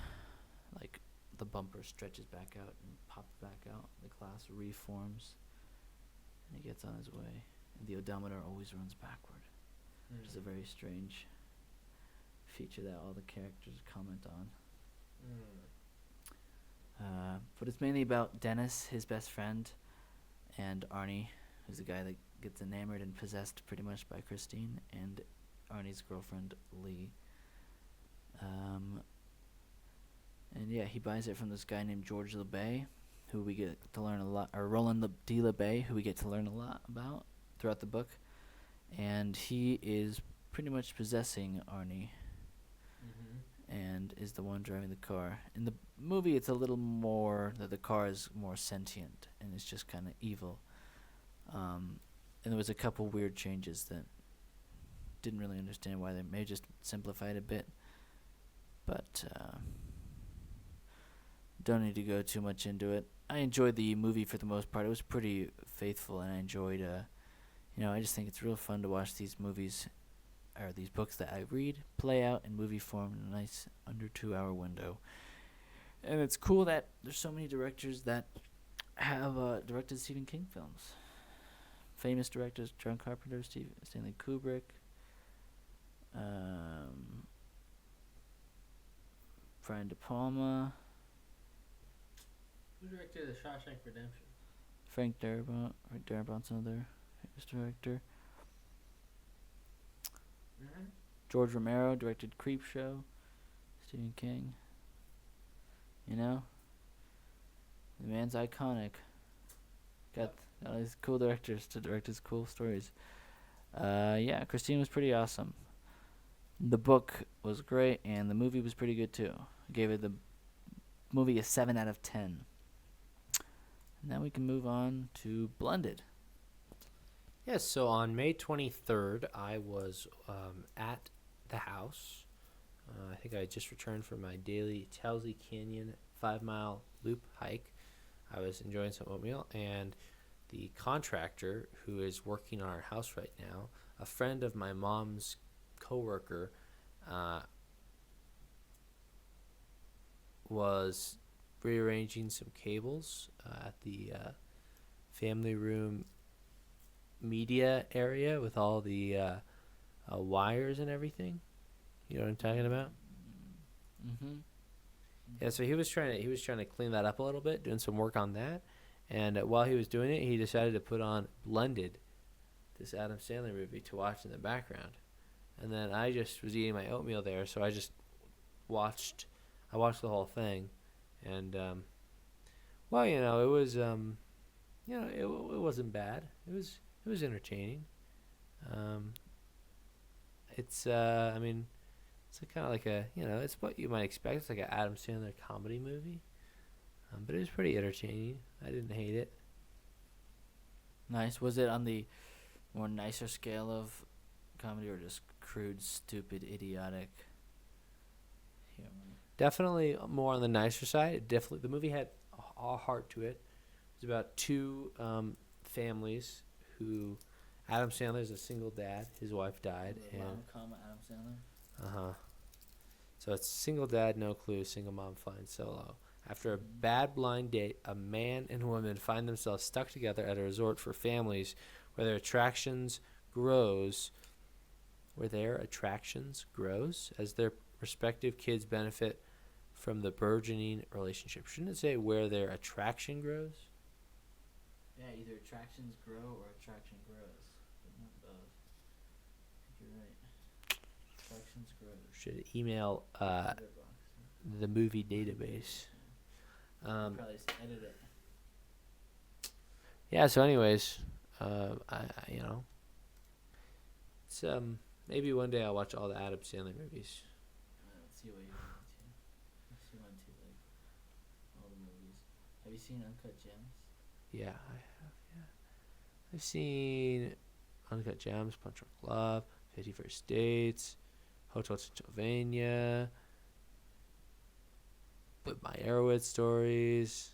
the bumper stretches back out and pops back out. The glass reforms, and he gets on his way. And the odometer always runs backward, which is a very strange feature that all the characters comment on. But it's mainly about Dennis, his best friend, and Arnie, who's the guy that gets enamored and possessed pretty much by Christine, and Arnie's girlfriend, Lee. And yeah, he buys it from this guy named George LeBay, who we get to learn a lot, or Roland D. LeBay, who we get to learn a lot about throughout the book. And he is pretty much possessing Arnie, and is the one driving the car. In the movie, it's a little more that the car is more sentient, and it's just kind of evil. And there was a couple weird changes that didn't really understand why. They may just simplify it a bit, but don't need to go too much into it. I enjoyed the movie for the most part. It was pretty faithful, and I enjoyed I just think it's real fun to watch these movies, or these books that I read, play out in movie form in a nice under 2 hour window. And it's cool that there's so many directors that have directed Stephen King films. Famous directors: John Carpenter, Stanley Kubrick, Brian De Palma, Who directed The Shawshank Redemption? Frank Darabont. Frank Darabont's another famous director. George Romero directed Creepshow. Stephen King. The man's iconic. Got all these cool directors to direct his cool stories. Yeah, Christine was pretty awesome. The book was great, and the movie was pretty good too. I gave it the movie a 7 out of 10. Now we can move on to Blended. Yes, so on May 23rd, I was at the house. I think I just returned from my daily Towsey Canyon 5-mile loop hike. I was enjoying some oatmeal, and the contractor who is working on our house right now, a friend of my mom's coworker, was rearranging some cables at the family room media area with all the wires and everything. You know what I'm talking about? Mm-hmm. Yeah, so he was trying to clean that up a little bit, doing some work on that. And while he was doing it, he decided to put on Blended, this Adam Sandler movie, to watch in the background. And then I just was eating my oatmeal there, so I just watched the whole thing. And well, it was it wasn't bad. It was entertaining. It's I mean, it's kind of like it's what you might expect. It's like an Adam Sandler comedy movie. But it was pretty entertaining. I didn't hate it. Nice. Was it on the more nicer scale of comedy, or just crude, stupid, idiotic humor? Definitely more on the nicer side. The movie had a heart to it. It was about two families who Adam Sandler is a single dad. His wife died. The rom-com Adam Sandler? Uh-huh. So it's single dad, no clue, single mom flying solo. After a bad blind date, a man and woman find themselves stuck together at a resort for families where their attractions grows as their respective kids benefit from the burgeoning relationship. Shouldn't it say where their attraction grows? Yeah, either attractions grow or attraction grows, but not both. I think you're right. Attractions grow. Should email the movie database. Probably just edit it. Yeah. So, anyways, it's maybe one day I'll watch all the Adam Sandler movies. Let's see what you want to. If you want to like all the movies. Have you seen Uncut Gems? Yeah, I have. Yeah, I've seen Uncut Gems, Punch Drunk Love, 50 First Dates, Hotel Transylvania, The Meyerowitz Stories,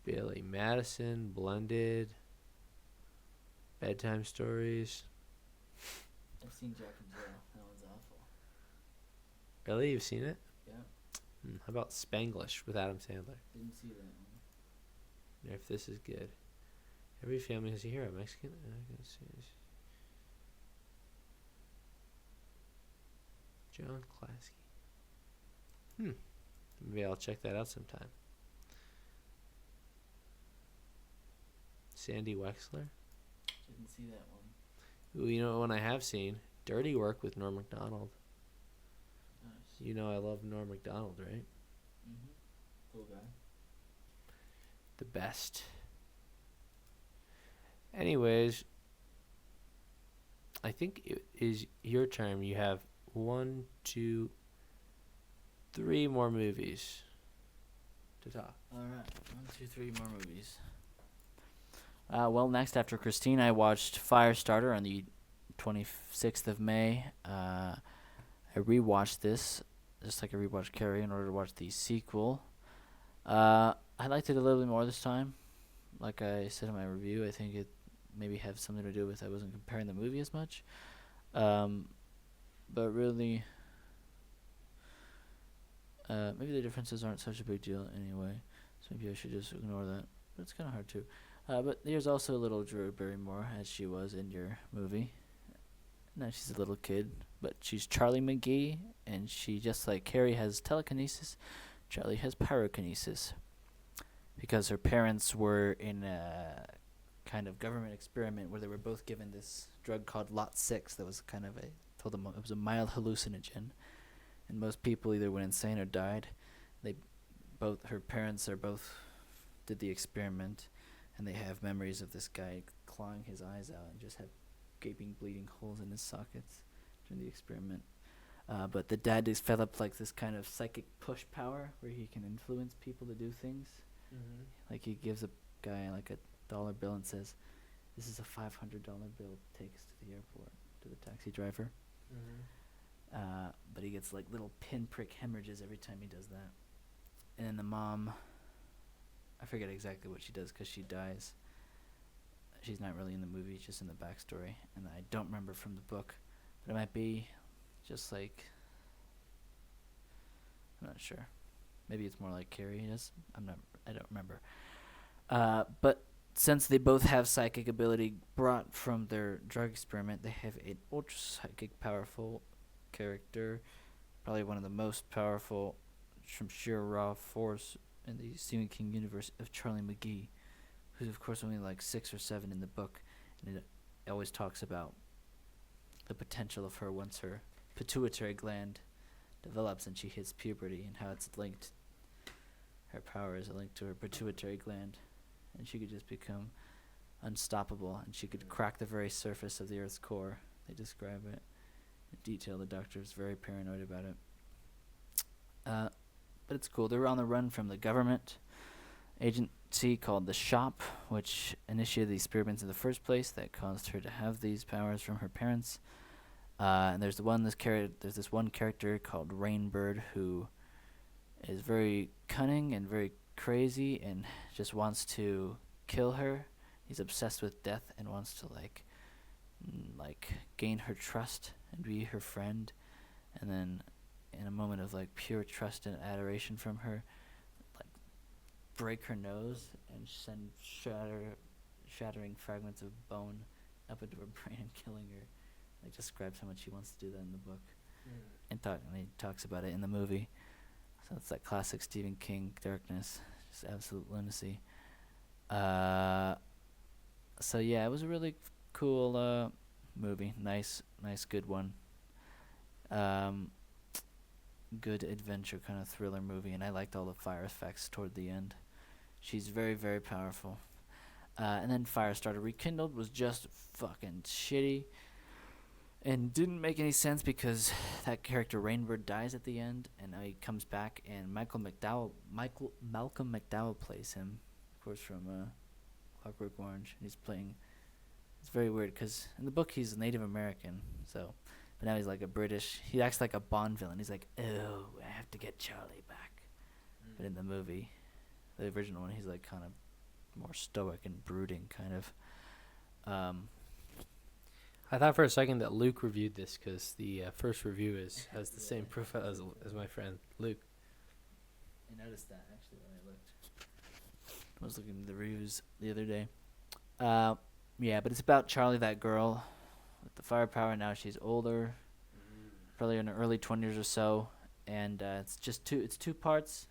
Billy Madison, Blended, Bedtime Stories. I've seen Jack and Jill. That one's awful. Really? You've seen it? Yeah. How about Spanglish with Adam Sandler? Didn't see that one. If this is good. Every family has a hero. Mexican? John Klasky. Maybe I'll check that out sometime. Sandy Wexler. Didn't see that one. Ooh, you know what one I have seen? Dirty Work with Norm Macdonald. Nice. You know I love Norm Macdonald, right? Mm-hmm. Cool guy. The best. Anyways, I think it is your turn. You have 1, 2, 3 more movies to talk. All right. 1, 2, 3 more movies. Well, next after Christine, I watched Firestarter on the 26th of May. I rewatched this, just like I rewatched Carrie, in order to watch the sequel. I liked it a little bit more this time. Like I said in my review, I think it maybe have something to do with I wasn't comparing the movie as much. But really, maybe the differences aren't such a big deal anyway. So maybe I should just ignore that. But it's kind of hard to. But there's also little Drew Barrymore, as she was in your movie. Now she's a little kid, but she's Charlie McGee, and she, just like Carrie has telekinesis, Charlie has pyrokinesis. Because her parents were in a kind of government experiment where they were both given this drug called Lot 6 that was kind of told them it was a mild hallucinogen. And most people either went insane or died. They both her parents are both did the experiment, and they have memories of this guy clawing his eyes out and just have gaping, bleeding holes in his sockets during the experiment. But the dad developed like this kind of psychic push power where he can influence people to do things. Mm-hmm. Like he gives a guy like a dollar bill and says, "This is a $500 bill. Take us to the airport." To the taxi driver. Mm-hmm. But he gets like little pinprick hemorrhages every time he does that. And then the mom, I forget exactly what she does because she dies. She's not really in the movie, just in the backstory. And I don't remember from the book, but it might be just like, I'm not sure. Maybe it's more like Carrie is. I don't remember. But since they both have psychic ability brought from their drug experiment, they have an ultra psychic powerful character, probably one of the most powerful from sheer raw force in the Stephen King universe of Charlie McGee, who's of course only like 6 or 7 in the book, and it always talks about the potential of her once her pituitary gland develops and she hits puberty, and how it's linked. Her power is linked to her pituitary gland, and she could just become unstoppable, and she could crack the very surface of the Earth's core. They describe it in detail. The doctor is very paranoid about it. But it's cool. They were on the run from the government agency called the Shop, which initiated the experiments in the first place that caused her to have these powers from her parents. And there's this one character called Rainbird who is very cunning and very crazy and just wants to kill her. He's obsessed with death and wants to like gain her trust and be her friend, and then in a moment of like pure trust and adoration from her, like break her nose and send shattering fragments of bone up into her brain and killing her. Like describes how much he wants to do that in the book, and he talks about it in the movie. So it's that classic Stephen King darkness, just absolute lunacy. So yeah, it was a really cool movie. Nice, good one. Good adventure kind of thriller movie, and I liked all the fire effects toward the end. She's very, very powerful. And then Firestarter Rekindled was just fucking shitty. And didn't make any sense because that character Rainbird dies at the end, and now he comes back, and Malcolm McDowell plays him, of course, from Clockwork Orange. He's playing. It's very weird because in the book he's Native American, but now he's like a British. He acts like a Bond villain. He's like, "Oh, I have to get Charlie back." But in the movie, the original one, he's like kind of more stoic and brooding, kind of. I thought for a second that Luke reviewed this because the first review has the same profile as my friend Luke. I noticed that actually when I looked. I was looking at the reviews the other day. Yeah, but it's about Charlie, that girl with the firepower. Now she's older, probably in her early 20s or so, and it's two parts,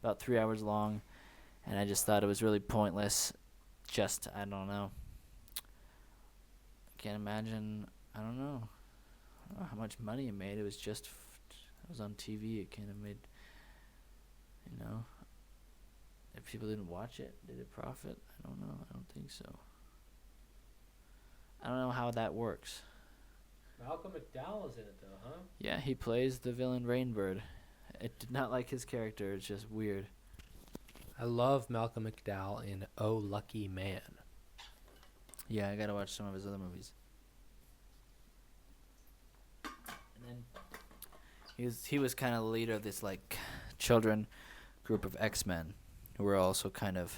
about 3 hours long, and I just thought it was really pointless. I don't know. Can't imagine. I don't know how much money it made. It was just it was on TV. It can't have made, if people didn't watch it, did it profit? I don't know. I don't think so. I don't know how that works. Malcolm McDowell is in it though, huh? Yeah, he plays the villain Rainbird. I did not like his character. It's just weird. I love Malcolm McDowell in Oh Lucky Man. Yeah, I gotta watch some of his other movies. And then he was kind of the leader of this like children group of X-Men who were also kind of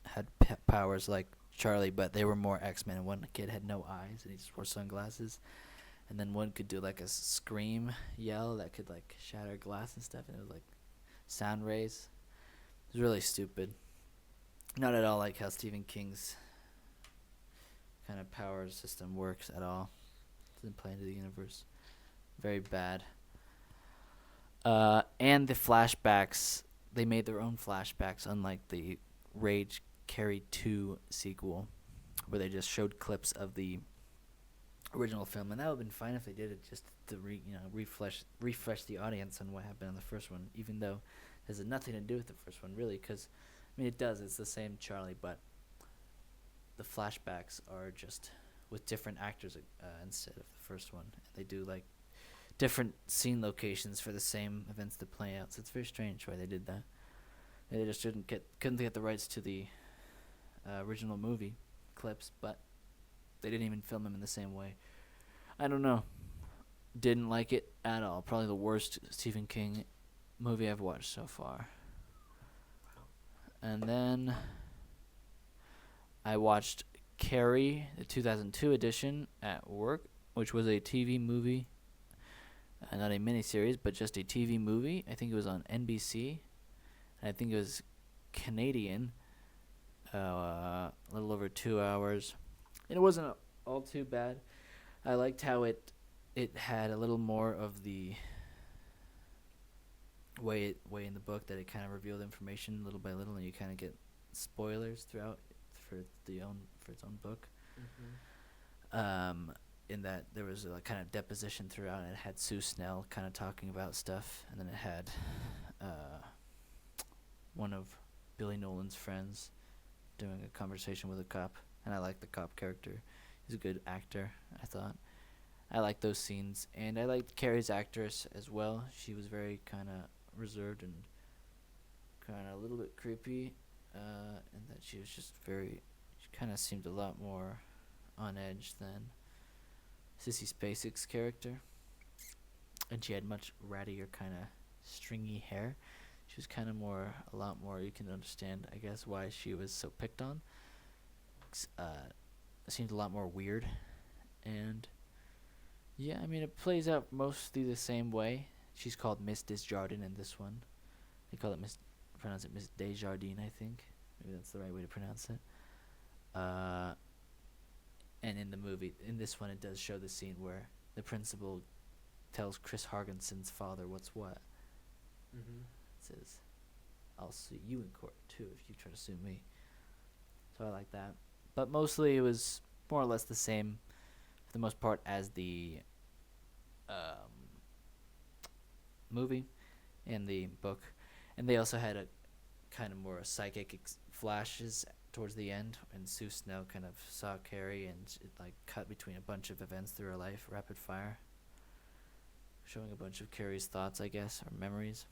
had powers like Charlie, but they were more X-Men. And one kid had no eyes and he just wore sunglasses, and then one could do like a scream yell that could like shatter glass and stuff, and it was like sound rays. It was really stupid. Not at all like how Stephen King's kind of power system works at all. Doesn't play into the universe. Very bad. And the flashbacks, they made their own flashbacks, unlike the Rage Carrie 2 sequel, where they just showed clips of the original film, and that would have been fine if they did it just to refresh the audience on what happened in the first one, even though has nothing to do with the first one, really, because, I mean, it does. It's the same Charlie, but the flashbacks are just with different actors instead of the first one. They do, like, different scene locations for the same events that play out. So it's very strange why they did that. They just couldn't get the rights to the original movie clips, but they didn't even film them in the same way. I don't know. Didn't like it at all. Probably the worst Stephen King movie I've watched so far. And then I watched Carrie, the 2002 edition, at work, which was a TV movie. Not a miniseries, but just a TV movie. I think it was on NBC. And I think it was Canadian. A little over 2 hours. And it wasn't all too bad. I liked how it had a little more of the way in the book that it kind of revealed information little by little, and you kind of get spoilers throughout for its own book. In that there was a kind of deposition throughout, and it had Sue Snell kind of talking about stuff, and then it had one of Billy Nolan's friends doing a conversation with a cop, and I like the cop character. He's a good actor, I thought. I like those scenes, and I liked Carrie's actress as well. She was very kind of reserved and kind of a little bit creepy, and that she was just she kind of seemed a lot more on edge than Sissy Spacek's character, and she had much rattier kind of stringy hair. She was kind of a lot more, you can understand, I guess, why she was so picked on. Seemed a lot more weird, and yeah, I mean, it plays out mostly the same way. She's called Miss Desjardins in this one. They call it pronounce it Miss Desjardins, I think. Maybe that's the right way to pronounce it. And in the movie, in this one, it does show the scene where the principal tells Chris Hargenson's father what's what. It says, "I'll sue you in court, too, if you try to sue me." So I like that. But mostly it was more or less the same, for the most part, as the movie and the book. And they also had a kind of more psychic flashes towards the end, and Sue Snell kind of saw Carrie, and it like cut between a bunch of events through her life, rapid fire, showing a bunch of Carrie's thoughts, I guess, or memories.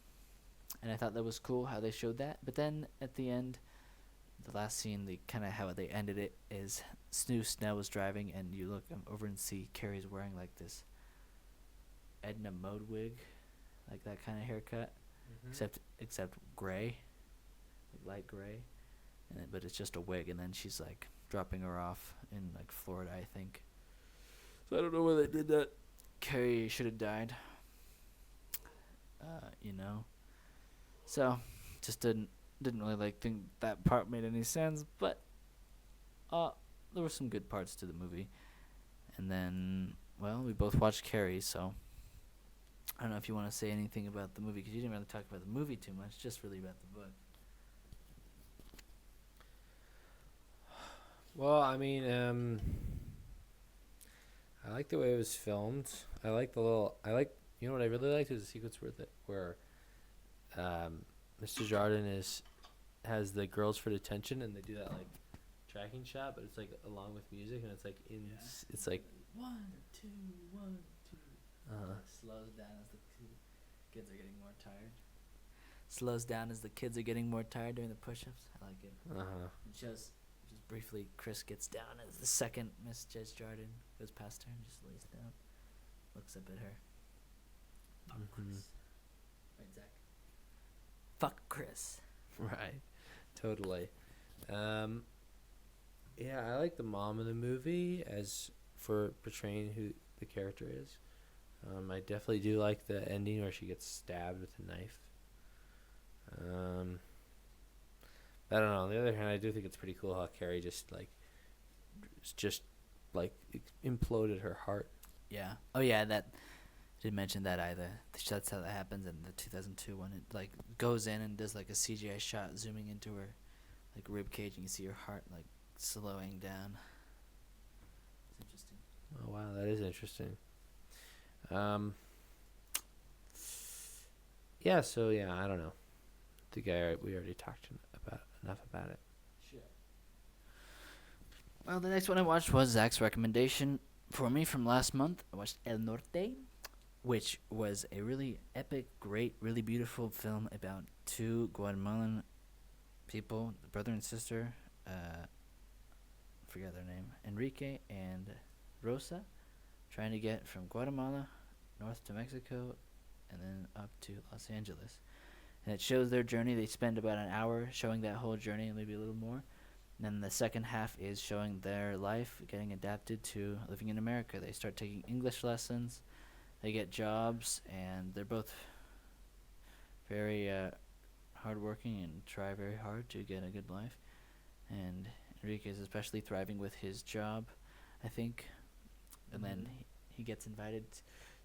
And I thought that was cool how they showed that. But then at the end, the last scene, the kind of how they ended it is Sue Snell was driving, and you look over and see Carrie's wearing like this Edna Mode wig, like that kind of haircut, except gray, like light gray, but it's just a wig. And then she's like dropping her off in like Florida, I think. So I don't know why they did that. Carrie should have died. So just didn't really think that part made any sense, but there were some good parts to the movie. And then, well, we both watched Carrie, so I don't know if you want to say anything about the movie, because you didn't really talk about the movie too much, just really about the book. Well, I mean, I like the way it was filmed. You know what I really liked was the sequence where Mr. Jardin has the girls for detention, and they do that like tracking shot, but it's like along with music, and it's like it's like 1, 2, 1, 2. Slows down as the kids are getting more tired. Slows down as the kids are getting more tired doing the push-ups. I like it. It shows just briefly. Chris gets down as the second Miss Jardin goes past her and just lays down, looks up at her. Fuck Chris. Right, Zach? Fuck Chris. Right, totally. Yeah, I like the mom in the movie as for portraying who the character is. I definitely do like the ending where she gets stabbed with a knife. I don't know. On the other hand, I do think it's pretty cool how Carrie just imploded her heart. Yeah. Oh yeah, that didn't mention that either. That's how that happens in the 2002 one. It like goes in and does like a CGI shot zooming into her like rib cage, and you see her heart like slowing down. It's interesting. Oh wow, that is interesting. Yeah, so yeah, I don't know. the guy we already talked about enough about it. Well, the next one I watched was Zach's recommendation for me from last month. I watched El Norte, which was a really epic, great, really beautiful film about two Guatemalan people, brother and sister. Forget their name, Enrique and Rosa, trying to get from Guatemala north to Mexico and then up to Los Angeles. And it shows their journey. They spend about an hour showing that whole journey, maybe a little more. And then the second half is showing their life getting adapted to living in America. They start taking English lessons, they get jobs, and they're both very hardworking and try very hard to get a good life. And Enrique is especially thriving with his job, I think. And then he gets invited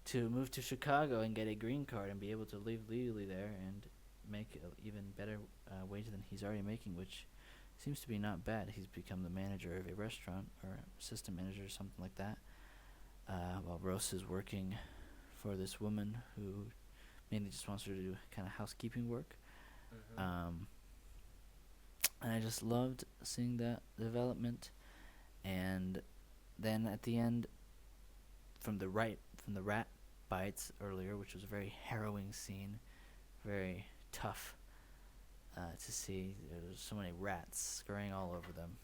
to move to Chicago and get a green card and be able to live legally there and make an even better wage than he's already making, which seems to be not bad. He's become the manager of a restaurant or assistant manager or something like that. While Rose is working for this woman who mainly just wants her to do kind of housekeeping work. And I just loved seeing that development. And then at the end, from the rat bites earlier, which was a very harrowing scene, very tough to see. There's so many rats scurrying all over them.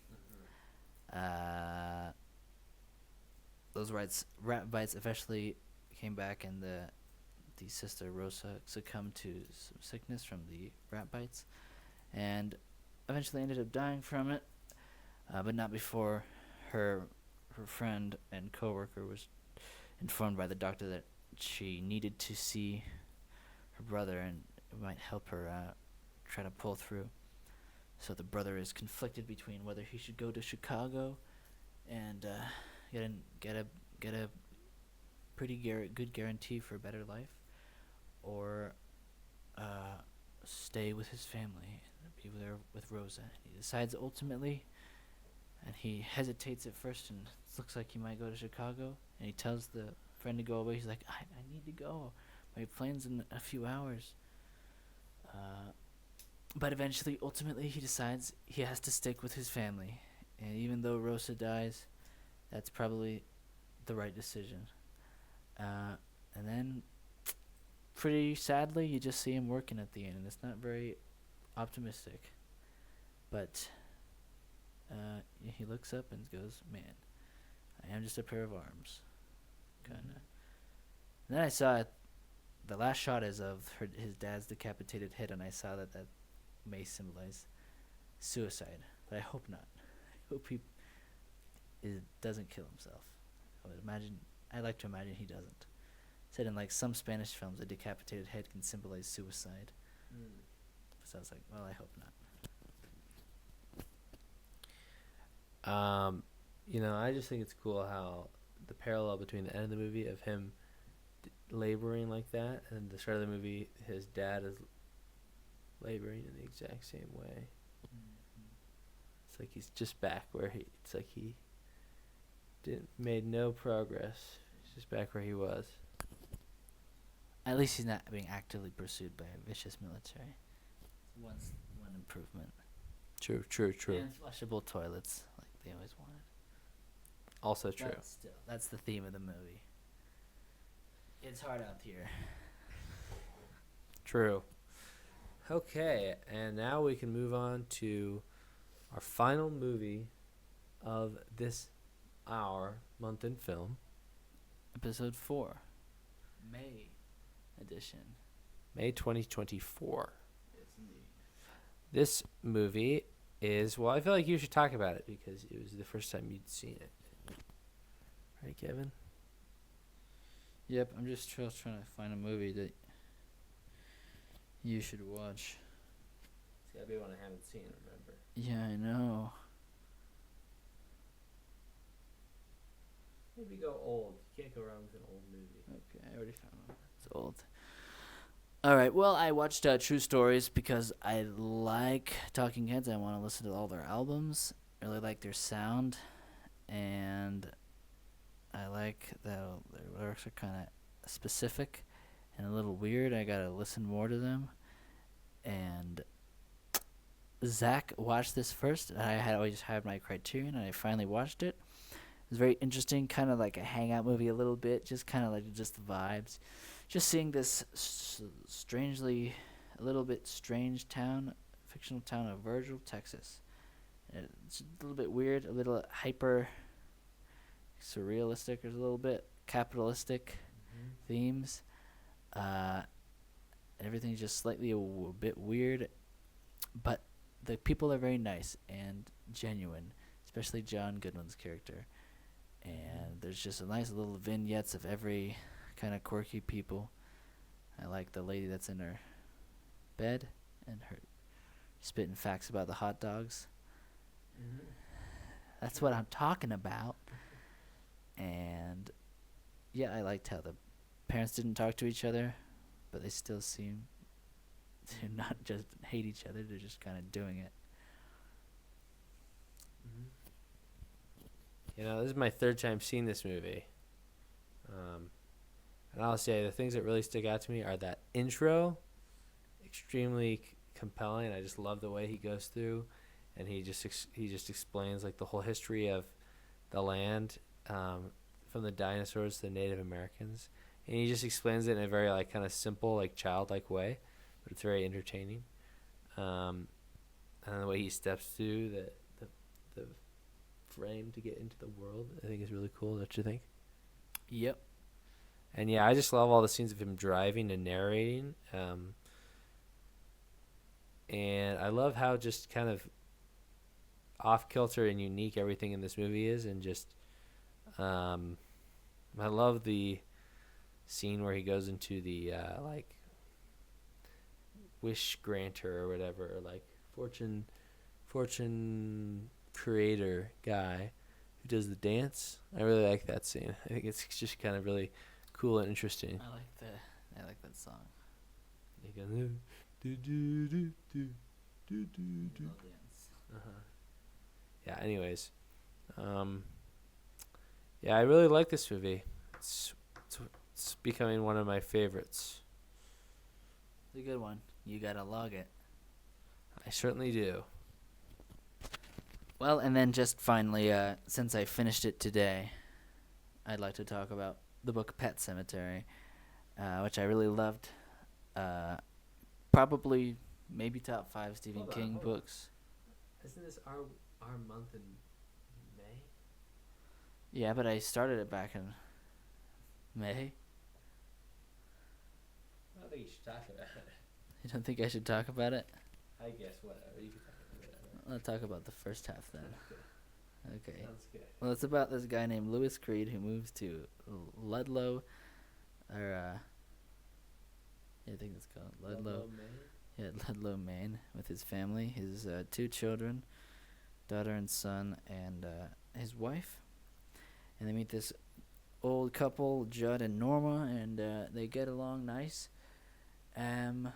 Those rat bites eventually came back, and the sister Rosa succumbed to some sickness from the rat bites, and eventually ended up dying from it, but not before her friend and coworker was informed by the doctor that she needed to see her brother, and it might help her try to pull through. So the brother is conflicted between whether he should go to Chicago and get a pretty good guarantee for a better life, or stay with his family and be there with Rosa. He decides ultimately, and he hesitates at first, and it looks like he might go to Chicago. And he tells the friend to go away. He's like, I need to go. My plane's in a few hours. But eventually, ultimately, he decides he has to stick with his family. And even though Rosa dies, that's probably the right decision. And then, pretty sadly, you just see him working at the end, and it's not very optimistic. But he looks up and goes, man, I am just a pair of arms. Kind of. And then I saw the last shot is of his dad's decapitated head, and I saw that may symbolize suicide. But I hope not. I hope he doesn't kill himself. I'd like to imagine he doesn't. Said in like some Spanish films, a decapitated head can symbolize suicide. So I was like, well, I hope not. I just think it's cool how the parallel between the end of the movie of him laboring like that and the start of the movie, his dad is laboring in the exact same way. It's like he's just back where he made no progress. He's just back where he was. At least he's not being actively pursued by a vicious military. One improvement. True. And flushable toilets, like they always wanted. Also true. But still, that's the theme of the movie. It's hard out here. True. Okay, and now we can move on to our final movie of our month in film. Episode 4. May edition. May 2024. Yes, indeed. This movie is, well, I feel like you should talk about it because it was the first time you'd seen it. Right, Kevin? Yep, I'm just trying to find a movie that you should watch. It's gotta be one I haven't seen, remember? Yeah, I know. Maybe go old. You can't go wrong with an old movie. Okay, I already found one. It's old. Alright, well, I watched True Stories because I like Talking Heads. I want to listen to all their albums. I really like their sound. And I like that their lyrics are kind of specific and a little weird. I gotta listen more to them. And Zach watched this first, and I had always had my Criterion, and I finally watched it. It was very interesting, kind of like a hangout movie a little bit, just kind of like just the vibes. Just seeing this strangely, a little bit strange town, fictional town of Verge, Texas. And it's a little bit weird, a little hyper surrealistic, there's a little bit capitalistic themes. Everything's just slightly a bit weird, but the people are very nice and genuine, especially John Goodman's character. And there's just a nice little vignettes of every kind of quirky people. I like the lady that's in her bed and her spitting facts about the hot dogs. That's what I'm talking about. And yeah, I liked how the parents didn't talk to each other, but they still seem to not just hate each other, they're just kind of doing it. You know, this is my third time seeing this movie. And I'll say the things that really stick out to me are that intro, extremely compelling. I just love the way he goes through, and he just explains like the whole history of the land, from the dinosaurs to the Native Americans, and he just explains it in a very like kind of simple, like childlike way, but it's very entertaining. And the way he steps through the frame to get into the world, I think is really cool. Don't you think? Yep. And yeah, I just love all the scenes of him driving and narrating. And I love how just kind of off kilter and unique everything in this movie is, and just I love the scene where he goes into the like wish granter or whatever, or like fortune creator guy who does the dance. I really like that scene. I think it's just kind of really cool and interesting. I like that song. He goes, do do do do do do do. Yeah. Anyways, yeah, I really like this movie. It's becoming one of my favorites. It's a good one. You gotta log it. I certainly do. Well, and then just finally, since I finished it today, I'd like to talk about the book Pet Sematary, which I really loved. Probably, maybe top 5 Stephen King books. Isn't this our month in May? Yeah, but I started it back in May. I don't think you should talk about it. You don't think I should talk about it? I guess whatever. You can talk about it. I'll talk about the first half then. Okay. Sounds good. Well, it's about this guy named Lewis Creed who moves to Ludlow, or I think it's called Ludlow. Yeah, Ludlow, Maine, with his family, his 2 children, daughter and son, and his wife. And they meet this old couple, Judd and Norma, and they get along nice. And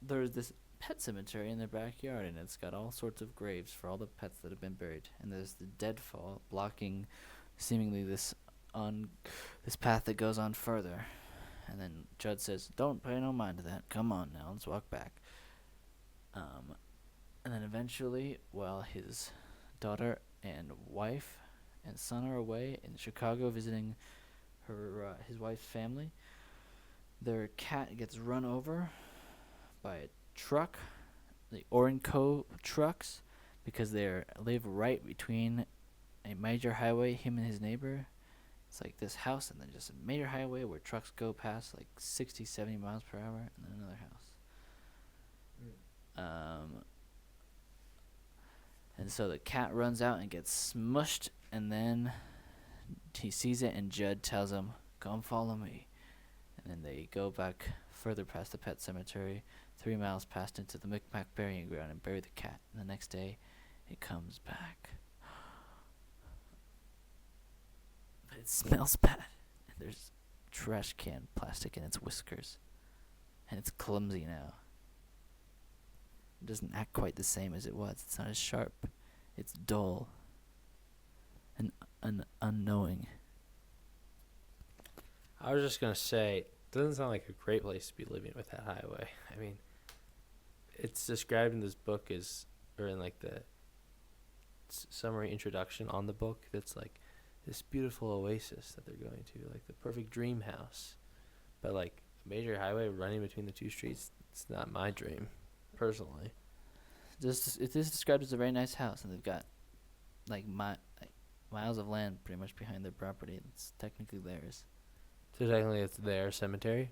there's this pet cemetery in their backyard, and it's got all sorts of graves for all the pets that have been buried. And there's the deadfall blocking seemingly this path that goes on further. And then Judd says, "Don't pay no mind to that. Come on now, let's walk back." And then eventually, while his daughter and wife and son are away in Chicago visiting his wife's family, their cat gets run over by a truck, the Orenco trucks, because they live right between a major highway, him and his neighbor. It's like this house and then just a major highway where trucks go past like 60, 70 miles per hour, and then another house. And so the cat runs out and gets smushed, and then he sees it, and Judd tells him, "Come follow me." And then they go back further past the pet cemetery, 3 miles past into the Micmac burying ground, and bury the cat. And the next day, it comes back. But it smells bad. And there's trash can plastic in its whiskers. And it's clumsy now. It doesn't act quite the same as it was. It's not as sharp. It's dull. And unknowing. I was just gonna say, doesn't sound like a great place to be living with that highway. I mean, it's described in this book as, or in like the summary introduction on the book, that's like this beautiful oasis that they're going to, like the perfect dream house. But like a major highway running between the two streets, it's not my dream, personally. It is described as a very nice house, and they've got like miles of land pretty much behind their property. It's technically theirs. So technically it's their cemetery?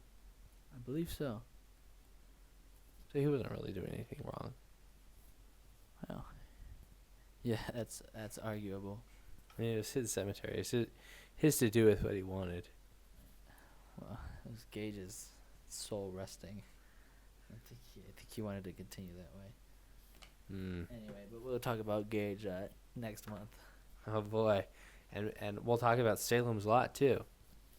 I believe so. So he wasn't really doing anything wrong. Well, yeah, that's arguable. I mean, it was his cemetery. It's his to do with what he wanted. Well, it was Gage's soul resting. I think he wanted to continue that way. Anyway, but we'll talk about Gage next month. Oh boy, and we'll talk about Salem's Lot too,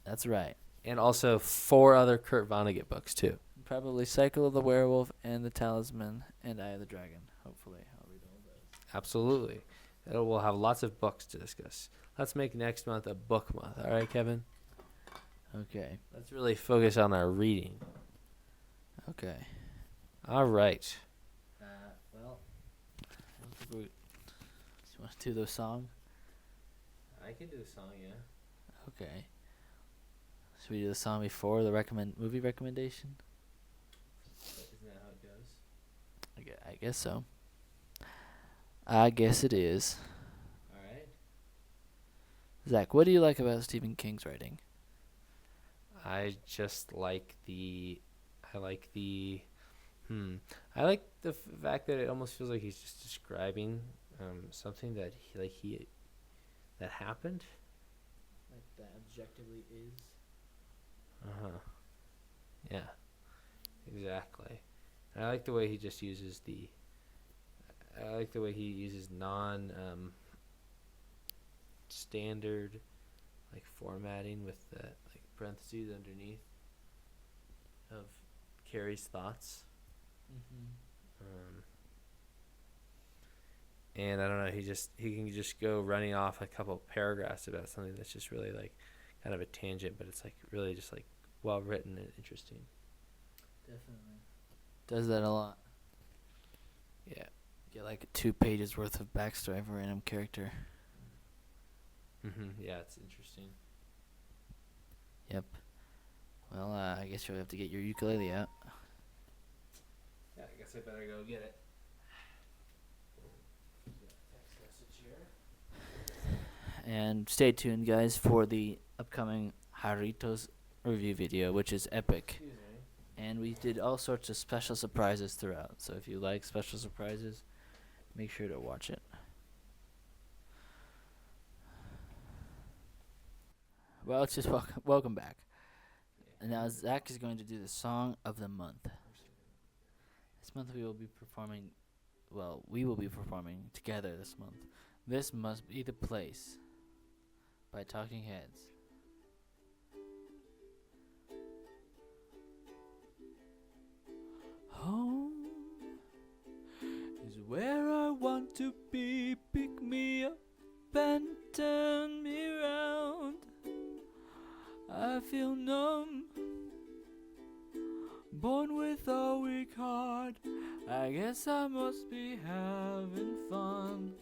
That's right. and also 4 other Kurt Vonnegut books too. Probably Cycle of the Werewolf and The Talisman and Eye of the Dragon. Hopefully, I'll read all those. Absolutely, we'll have lots of books to discuss. Let's make next month a book month. All right, Kevin. Okay. Let's really focus on our reading. Okay. All right. Well, do you want to do the song? I can do the song, yeah. Okay. Should we do the song before the movie recommendation? Isn't that how it goes? I guess so. I guess it is. All right. Zach, what do you like about Stephen King's writing? I just like I like the fact that it almost feels like he's just describing something that that happened. Like that objectively is. Yeah. Exactly. And I like the way he just uses non standard like formatting with the like parentheses underneath of Carrie's thoughts. And I don't know, he can just go running off a couple paragraphs about something that's just really like kind of a tangent, but it's like really just like well written and interesting. Definitely. Does that a lot. Yeah. Get like 2 pages worth of backstory of a random character. Yeah, it's interesting. Yep. Well, I guess you'll have to get your ukulele out. Yeah, I guess I better go get it. And stay tuned, guys, for the upcoming Harito's review video, which is epic. Excuse me. And we did all sorts of special surprises throughout. So if you like special surprises, make sure to watch it. Well, it's just welcome back. And now Zach is going to do the song of the month. This month we will be performing together this month. This Must Be the Place by Talking Heads. Home is where I want to be. Pick me up and turn me round. I feel numb, born with a weak heart. I guess I must be having fun.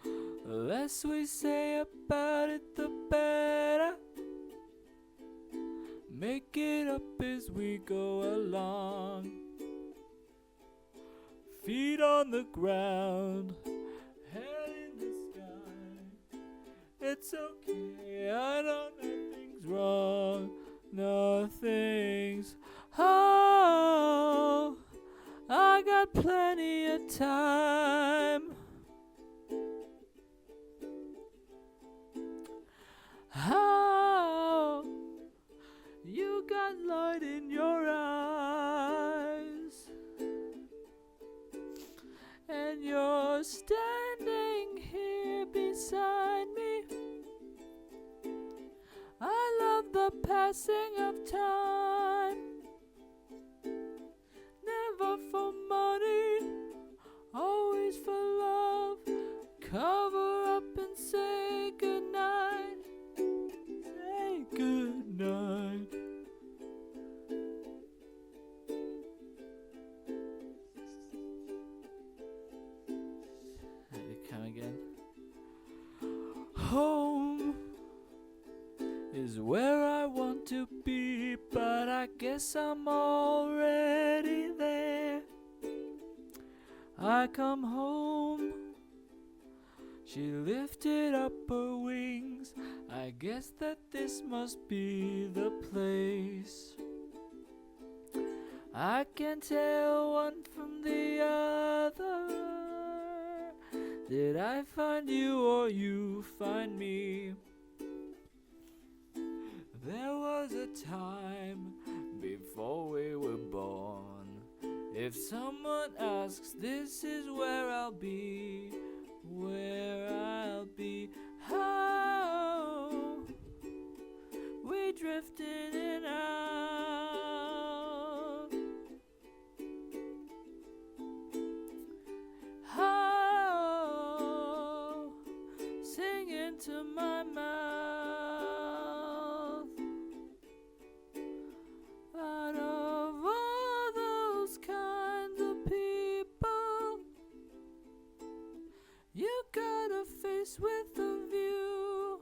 The less we say about it, the better. Make it up as we go along. Feet on the ground, head in the sky. It's okay, I know nothing's wrong. Nothing's. Oh, I got plenty of time. Oh, you got light in your eyes, and you're standing here beside me. I love the passing of time, never for money, always for love. Cover up and say goodnight. Say goodnight. guess I'm already there. I come home, she lifted up her wings. I guess that this must be the place. I can tell one from the other. Did I find you or you find me? There was a time before we were born. If someone asks, this is where I'll be. Where I'll be. How we drifted in and out. How singing to my mouth. Out of all those kinds of people, you got a face with a view.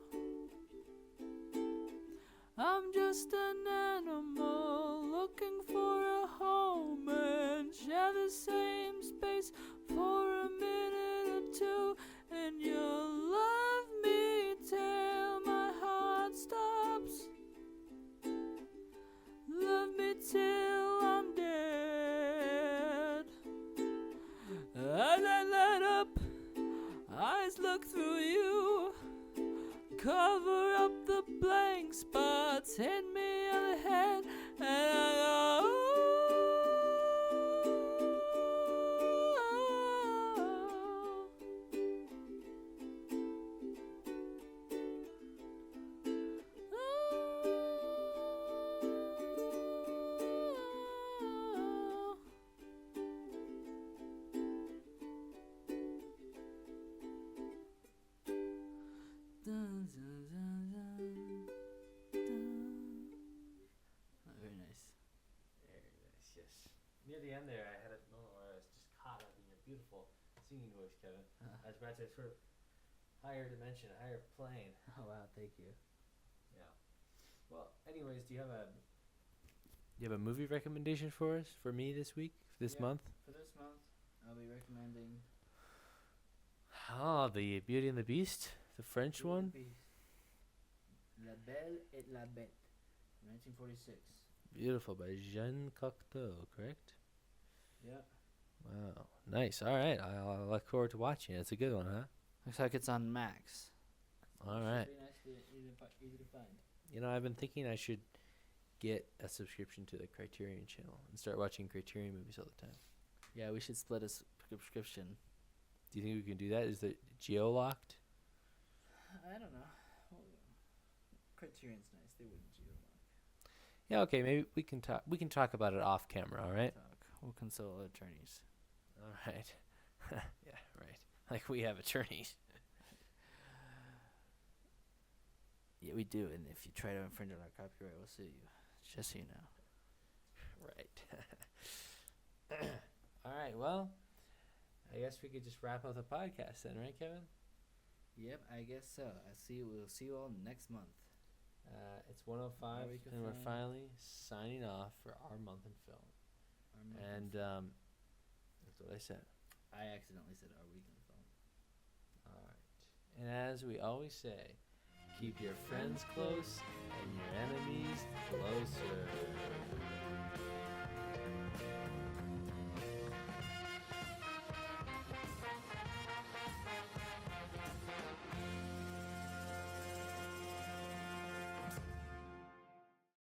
I'm just an animal looking for a home and share the same space for a minute or two. And you'll love me till my heart stops. Love me till I'm dead. As I light up, eyes look through you. Cover up the blank spots, hit me on the head, and I go, dun, dun, dun, dun, dun. Very nice. Very nice, yes. Near the end there, I had a moment where I was just caught up in your beautiful singing voice, Kevin. I was about to sort of higher dimension, higher plane. Oh wow, thank you. Yeah. Well, anyways, do you have a movie recommendation for us, for me this week, this Yeah. month? For this month, I'll be recommending Oh, the Beauty and the Beast, the French one. La Belle et la Bête, 1946. Beautiful, by Jean Cocteau, correct? Yeah. Wow, nice. All right, I'll look forward to watching it. It's a good one, huh? Looks like it's on Max. All right. Should be nice to, easy to find. You know, I've been thinking I should get a subscription to the Criterion channel and start watching Criterion movies all the time. Yeah, we should split a subscription. Do you think we can do that? Is it geo-locked? I don't know. Well, Criterion's nice. They wouldn't geolock. Yeah, okay, maybe we can talk about it off camera, all right? We'll consult attorneys. All right. Yeah, right. Like we have attorneys. Yeah, we do. And if you try to infringe on our copyright, we'll sue you. Just so you know. Right. All right, well, I guess we could just wrap up the podcast then, right, Kevin? Yep, I guess so. We'll see you all next month. It's 1:05, week of and we're film. finally signing off for our month in film. And that's what I said. I accidentally said our weekend film. All right. And as we always say, keep your friends close and your enemies closer.